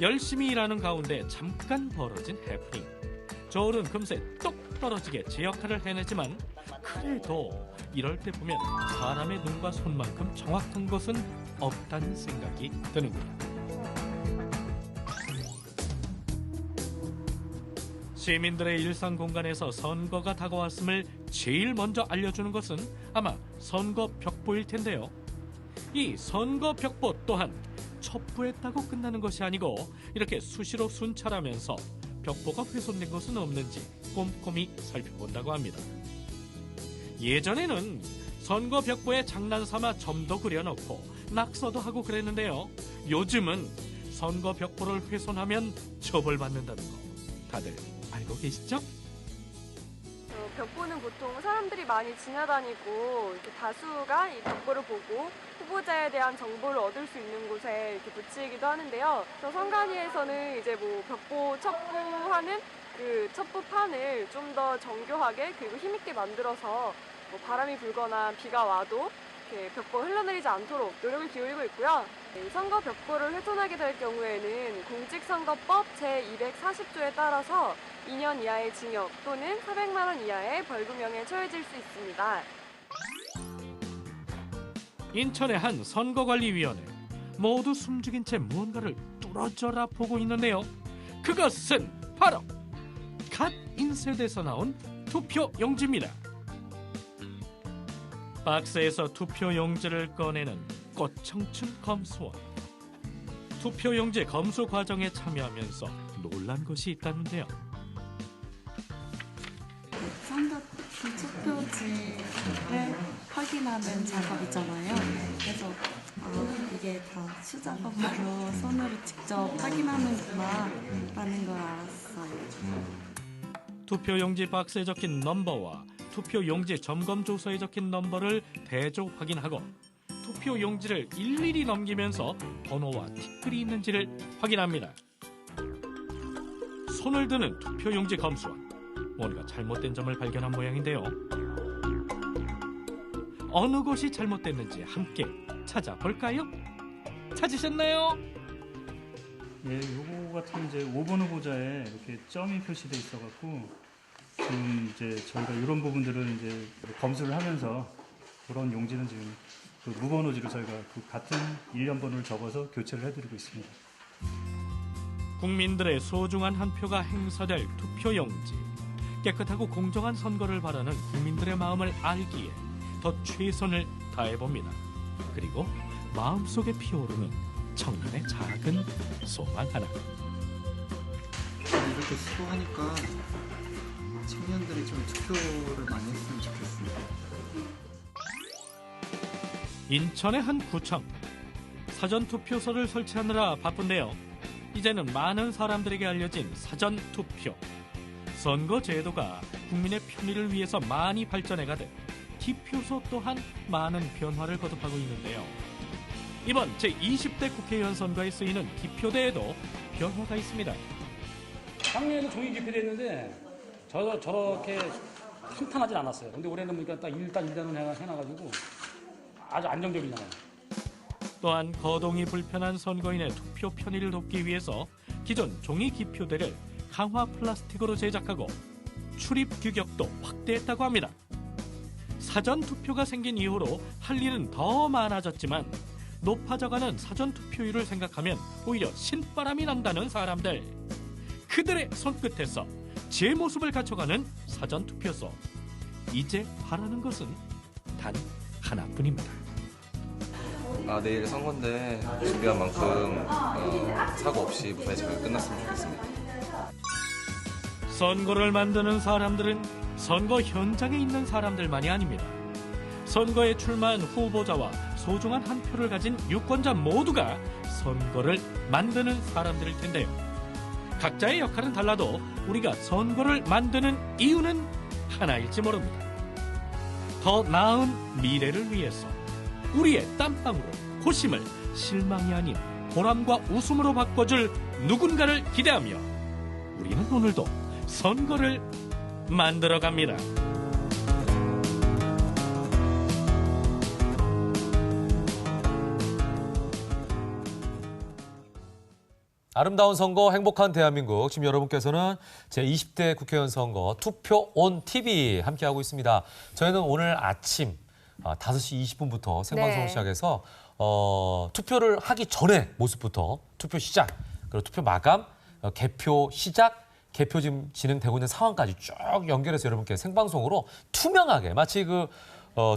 M: 열심히 일하는 가운데 잠깐 벌어진 해프닝. 저울은 금세 똑 떨어지게 제 역할을 해내지만 그래도 이럴 때 보면 사람의 눈과 손만큼 정확한 것은 없다는 생각이 드는구나. 시민들의 일상 공간에서 선거가 다가왔음을 제일 먼저 알려주는 것은 아마 선거 벽보일 텐데요. 이 선거 벽보 또한 첩부했다고 끝나는 것이 아니고 이렇게 수시로 순찰하면서 벽보가 훼손된 것은 없는지 꼼꼼히 살펴본다고 합니다. 예전에는 선거 벽보에 장난삼아 점도 그려놓고 낙서도 하고 그랬는데요. 요즘은 선거 벽보를 훼손하면 처벌받는다는 거 다들 알고 계시죠?
U: 벽보는 보통 사람들이 많이 지나다니고 이렇게 다수가 이 벽보를 보고 후보자에 대한 정보를 얻을 수 있는 곳에 이렇게 붙이기도 하는데요. 저 선관위에서는 이제 뭐 벽보 첩부하는 그 첩부판을 좀 더 정교하게 그리고 힘있게 만들어서 뭐 바람이 불거나 비가 와도 이렇게 벽보가 흘러내리지 않도록 노력을 기울이고 있고요. 선거 벽보를 훼손하게 될 경우에는 공직선거법 제240조에 따라서 2년 이하의 징역 또는 400만 원 이하의 벌금형에 처해질 수 있습니다.
M: 인천의 한 선거관리위원회 모두 숨죽인 채 무언가를 뚫어져라 보고 있는데요. 그것은 바로 갓 인쇄돼서 나온 투표용지입니다. 박스에서 투표용지를 꺼내는 꽃청춘 검수원. 투표용지 검수 과정에 참여하면서 놀란 것이 있다는데요.
V: 선거 투표지를 확인하는 작업이잖아요. 그래서 이게 다 수작업으로 손으로 직접 확인하는구나 라는 걸 알았어요.
M: 투표용지 박스에 적힌 넘버와 투표용지 점검조서에 적힌 넘버를 대조 확인하고 투표용지를 일일이 넘기면서 번호와 티끌이 있는지를 확인합니다. 손을 드는 투표용지 검수원. 뭔가 잘못된 점을 발견한 모양인데요. 어느 것이 잘못됐는지 함께 찾아볼까요? 찾으셨나요?
W: 예, 요거 같은 이제 5번 후보자에 이렇게 점이 표시돼 있어갖고 지금 이제 저희가 이런 부분들을 이제 검수를 하면서 그런 용지는 지금 그 무번호지로 저희가 그 같은 일련 번호를 적어서 교체를 해드리고 있습니다.
M: 국민들의 소중한 한 표가 행사될 투표용지. 깨끗하고 공정한 선거를 바라는 국민들의 마음을 알기에 더 최선을 다해봅니다. 그리고 마음속에 피어오르는 청년의 작은 소망 하나.
X: 이렇게 시도하니까 청년들이 좀 투표를 많이 했으면 좋겠습니다.
M: 인천의 한 구청. 사전투표소를 설치하느라 바쁜데요. 이제는 많은 사람들에게 알려진 사전투표. 선거 제도가 국민의 편의를 위해서 많이 발전해가듯 기표소 또한 많은 변화를 거듭하고 있는데요. 이번 제20대 국회의원 선거에 쓰이는 기표대에도 변화가 있습니다.
Y: 작년에는 종이 기표됐는데 저렇게 탄탄하진 않았어요. 근데 올해는 보니까 딱 일단은 해놔가지고 아주 안정적이잖아요.
M: 또한 거동이 불편한 선거인의 투표 편의를 돕기 위해서 기존 종이 기표대를 강화 플라스틱으로 제작하고 출입 규격도 확대했다고 합니다. 사전 투표가 생긴 이후로 할 일은 더 많아졌지만 높아져가는 사전 투표율을 생각하면 오히려 신바람이 난다는 사람들. 그들의 손끝에서 제 모습을 갖춰가는 사전 투표소. 이제 바라는 것은 단 하나뿐입니다.
A: 내일 선거인데 준비한 만큼 사고 없이 무사히 잘 끝났으면 좋겠습니다.
M: 선거를 만드는 사람들은 선거 현장에 있는 사람들만이 아닙니다. 선거에 출마한 후보자와 소중한 한 표를 가진 유권자 모두가 선거를 만드는 사람들일 텐데요. 각자의 역할은 달라도 우리가 선거를 만드는 이유는 하나일지 모릅니다. 더 나은 미래를 위해서 우리의 땀방으로 고심을 실망이 아닌 보람과 웃음으로 바꿔줄 누군가를 기대하며 우리는 오늘도 선거를 만들어갑니다.
C: 아름다운 선거, 행복한 대한민국. 지금 여러분께서는 제20대 국회의원 선거 투표 온 TV 함께하고 있습니다. 저희는 오늘 아침 5시 20분부터 생방송을 시작해서 투표를 하기 전에 모습부터 투표 시작, 그리고 투표 마감, 개표 시작, 개표 지금 진행되고 있는 상황까지 쭉 연결해서 여러분께 생방송으로 투명하게 마치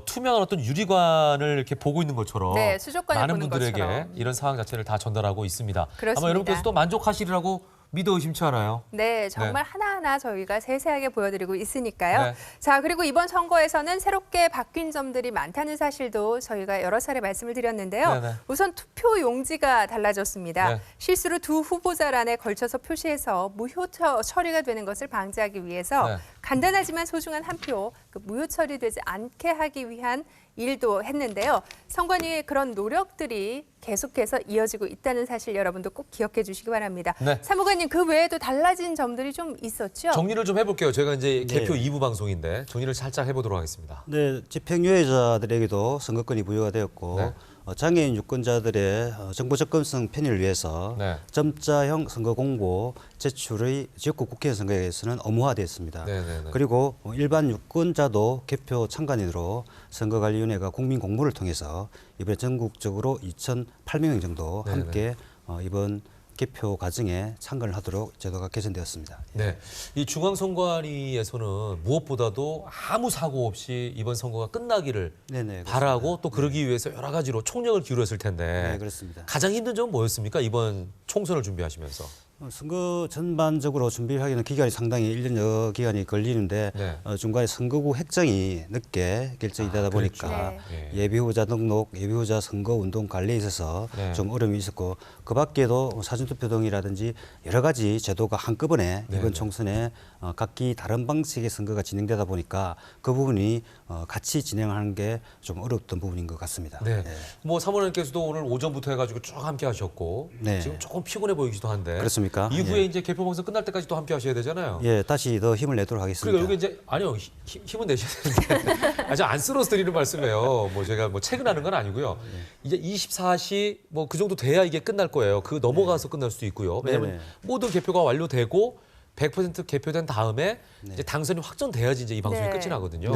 C: 투명한 어떤 유리관을 이렇게 보고 있는 것처럼
D: 수족관을
C: 많은
D: 보는
C: 분들에게
D: 것처럼.
C: 이런 상황 자체를 다 전달하고 있습니다.
D: 그렇습니다.
C: 아마 여러분께서도 만족하시리라고 믿어 의심치 않아요.
D: 네, 정말 하나하나 저희가 세세하게 보여드리고 있으니까요.
C: 네.
D: 자, 그리고 이번 선거에서는 새롭게 바뀐 점들이 많다는 사실도 저희가 여러 차례 말씀을 드렸는데요.
C: 네네.
D: 우선 투표 용지가 달라졌습니다.
C: 네.
D: 실수로 두 후보자란에 걸쳐서 표시해서 무효 처리가 되는 것을 방지하기 위해서 간단하지만 소중한 한 표 무효 처리되지 않게 하기 위한 일도 했는데요. 선관위의 그런 노력들이 계속해서 이어지고 있다는 사실 여러분도 꼭 기억해 주시기 바랍니다.
C: 네.
D: 사무관님, 그 외에도 달라진 점들이 좀 있었죠?
C: 정리를 좀 해볼게요. 제가 이제 개표 2부 방송인데 정리를 살짝 해보도록 하겠습니다.
F: 네, 집행유예자들에게도 선거권이 부여가 되었고 장애인 유권자들의 정보 접근성 편의를 위해서 점자형 선거 공고 제출의 지역구 국회의원 선거에서는 의무화되었습니다. 그리고 일반 유권자도 개표 참관인으로 선거관리위원회가 국민 공모를 통해서 이번에 전국적으로 2,800명 정도 함께 이번 개표 과정에 참가를 하도록 제도가 개선되었습니다.
C: 네, 이 중앙선관위에서는 무엇보다도 아무 사고 없이 이번 선거가 끝나기를 바라고 또 그러기 위해서 여러 가지로 총력을 기울였을 텐데
F: 그렇습니다.
C: 가장 힘든 점은 뭐였습니까? 이번 총선을 준비하시면서.
F: 선거 전반적으로 준비하기는 기간이 상당히 1년여 기간이 걸리는데 중간에 선거구 획정이 늦게 결정이 되다 보니까 예비후보자 등록, 예비후보자 선거운동 관리에 있어서 좀 어려움이 있었고 그 밖에도 사전투표 등이라든지 여러 가지 제도가 한꺼번에 이번 총선에 각기 다른 방식의 선거가 진행되다 보니까 그 부분이 같이 진행하는 게 좀 어렵던 부분인 것 같습니다.
C: 뭐 사무관님께서도 오늘 오전부터 해가지고 쭉 함께 하셨고 지금 조금 피곤해 보이기도 한데
F: 그렇습니까?
C: 이후에 이제 개표 방송 끝날 때까지 또 함께 하셔야 되잖아요.
F: 예, 다시 더 힘을 내도록 하겠습니다.
C: 그러니까 여기 이제 아니요 힘은 내셔야 되는데 아주 안쓰러워서 드리는 말씀이에요. 뭐 제가 뭐 체근하는 건 아니고요. 이제 24시 뭐 그 정도 돼야 이게 끝날 거예요. 그 넘어가서 끝날 수도 있고요. 왜냐하면 모든 개표가 완료되고 100% 개표된 다음에 이제 당선이 확정돼야지 이제 이 방송이 끝이 나거든요.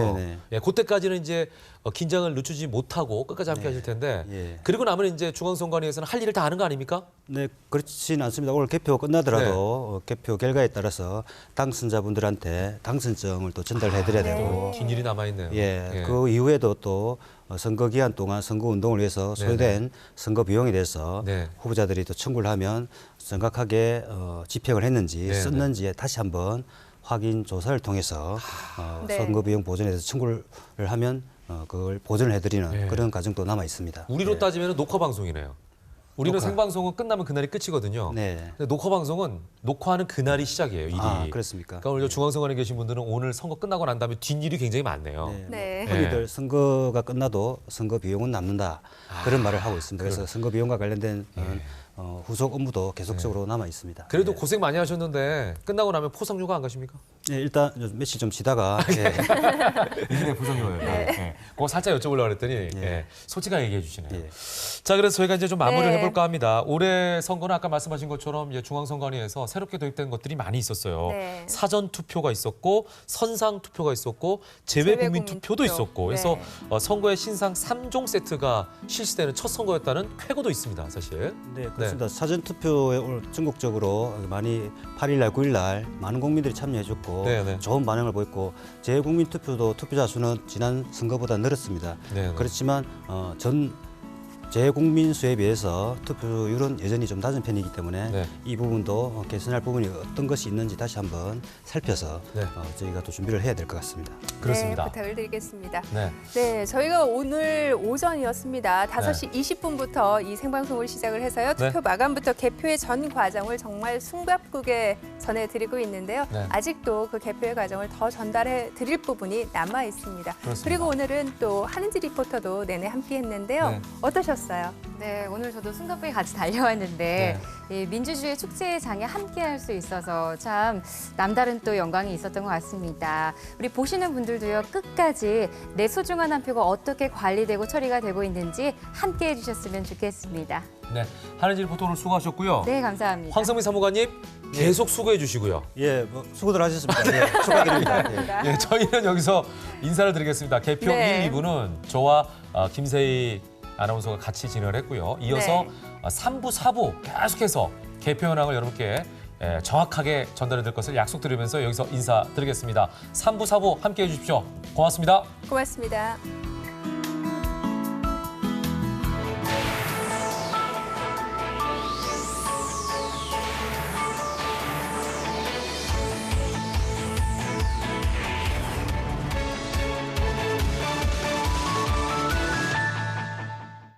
C: 예, 그때까지는 이제 긴장을 늦추지 못하고 끝까지 함께 하실 텐데 그리고 나면 이제 중앙선관위에서는 할 일을 다 하는 거 아닙니까?
F: 네, 그렇지는 않습니다. 오늘 개표 끝나더라도 개표 결과에 따라서 당선자분들한테 당선증을 또 전달해드려야 되고
C: 긴 일이 남아 있네요.
F: 그 이후에도 또 선거 기간 동안 선거 운동을 위해서 소요된 선거 비용에 대해서 후보자들이 또 청구를 하면 정확하게 집행을 했는지 썼는지에 다시 한번 확인 조사를 통해서 선거 비용 보전에 대해서 청구를 하면 그걸 보전을 해드리는 그런 과정도 남아 있습니다.
C: 우리로 따지면 녹화 방송이네요. 우리는 생방송은 끝나면 그날이 끝이거든요. 근데 녹화 방송은 녹화하는 그날이 시작이에요. 일이.
F: 그렇습니까?
C: 그러니까 오늘 중앙선관위에 계신 분들은 오늘 선거 끝나고 난 다음에 뒷일이 굉장히 많네요.
F: 흔히들 선거가 끝나도 선거 비용은 남는다 그런 말을 하고 있습니다. 그래서 선거 비용과 관련된 후속 업무도 계속적으로 남아 있습니다.
C: 그래도 고생 많이 하셨는데 끝나고 나면 포상휴가 안 가십니까?
F: 네, 일단 며칠 좀 지다가
C: 이진의 포상휴가요. 네. 그거 살짝 여쭤보려고 그랬더니 솔직하게 얘기해 주시네요. 자, 그래서 저희가 이제 좀 마무리를 해볼까 합니다. 올해 선거는 아까 말씀하신 것처럼 중앙선관위에서 새롭게 도입된 것들이 많이 있었어요. 사전 투표가 있었고 선상 투표가 있었고 제외 국민 투표도 있었고 그래서 선거의 신상 3종 세트가 실시되는 첫 선거였다는 쾌거도 있습니다, 사실.
F: 네, 그렇습니다. 사전 투표에 오늘 전국적으로 많이 8일 날, 9일 날 많은 국민들이 참여해줬고 좋은 반응을 보였고 재국민 투표도 투표자 수는 지난 선거보다 늘었습니다. 그렇지만 전 재국민 수에 비해서 투표율은 여전히 좀 낮은 편이기 때문에 이 부분도 개선할 부분이 어떤 것이 있는지 다시 한번 살펴서 저희가 또 준비를 해야 될 것 같습니다.
C: 그렇습니다.
D: 네, 부탁을 드리겠습니다. 네, 저희가 오늘 오전이었습니다. 5시 20분부터 이 생방송을 시작을 해서요. 투표 마감부터 개표의 전 과정을 정말 숨가쁘게 전해드리고 있는데요. 아직도 그 개표의 과정을 더 전달해 드릴 부분이 남아 있습니다. 그리고 오늘은 또 한은지 리포터도 내내 함께 했는데요. 어떠셨어요?
B: 네, 오늘 저도 숨가쁘게 같이 달려왔는데 이 민주주의 축제의 장에 함께할 수 있어서 참 남다른 또 영광이 있었던 것 같습니다. 우리 보시는 분들도요, 끝까지 내 소중한 한 표가 어떻게 관리되고 처리가 되고 있는지 함께해 주셨으면 좋겠습니다.
C: 네, 한은지 리포터 오늘 수고하셨고요.
B: 네, 감사합니다.
C: 황성민 사무관님 계속 수고해 주시고요.
F: 예, 수고들 하셨습니다. 축하드립니다.
C: 예, 저희는 여기서 인사를 드리겠습니다. 개표 1, 2부는 저와 김세희 아나운서가 같이 진행을 했고요. 이어서 3부, 4부 계속해서 개표 현황을 여러분께 정확하게 전달해 드릴 것을 약속드리면서 여기서 인사드리겠습니다. 3부, 4부 함께해 주십시오. 고맙습니다.
D: 고맙습니다.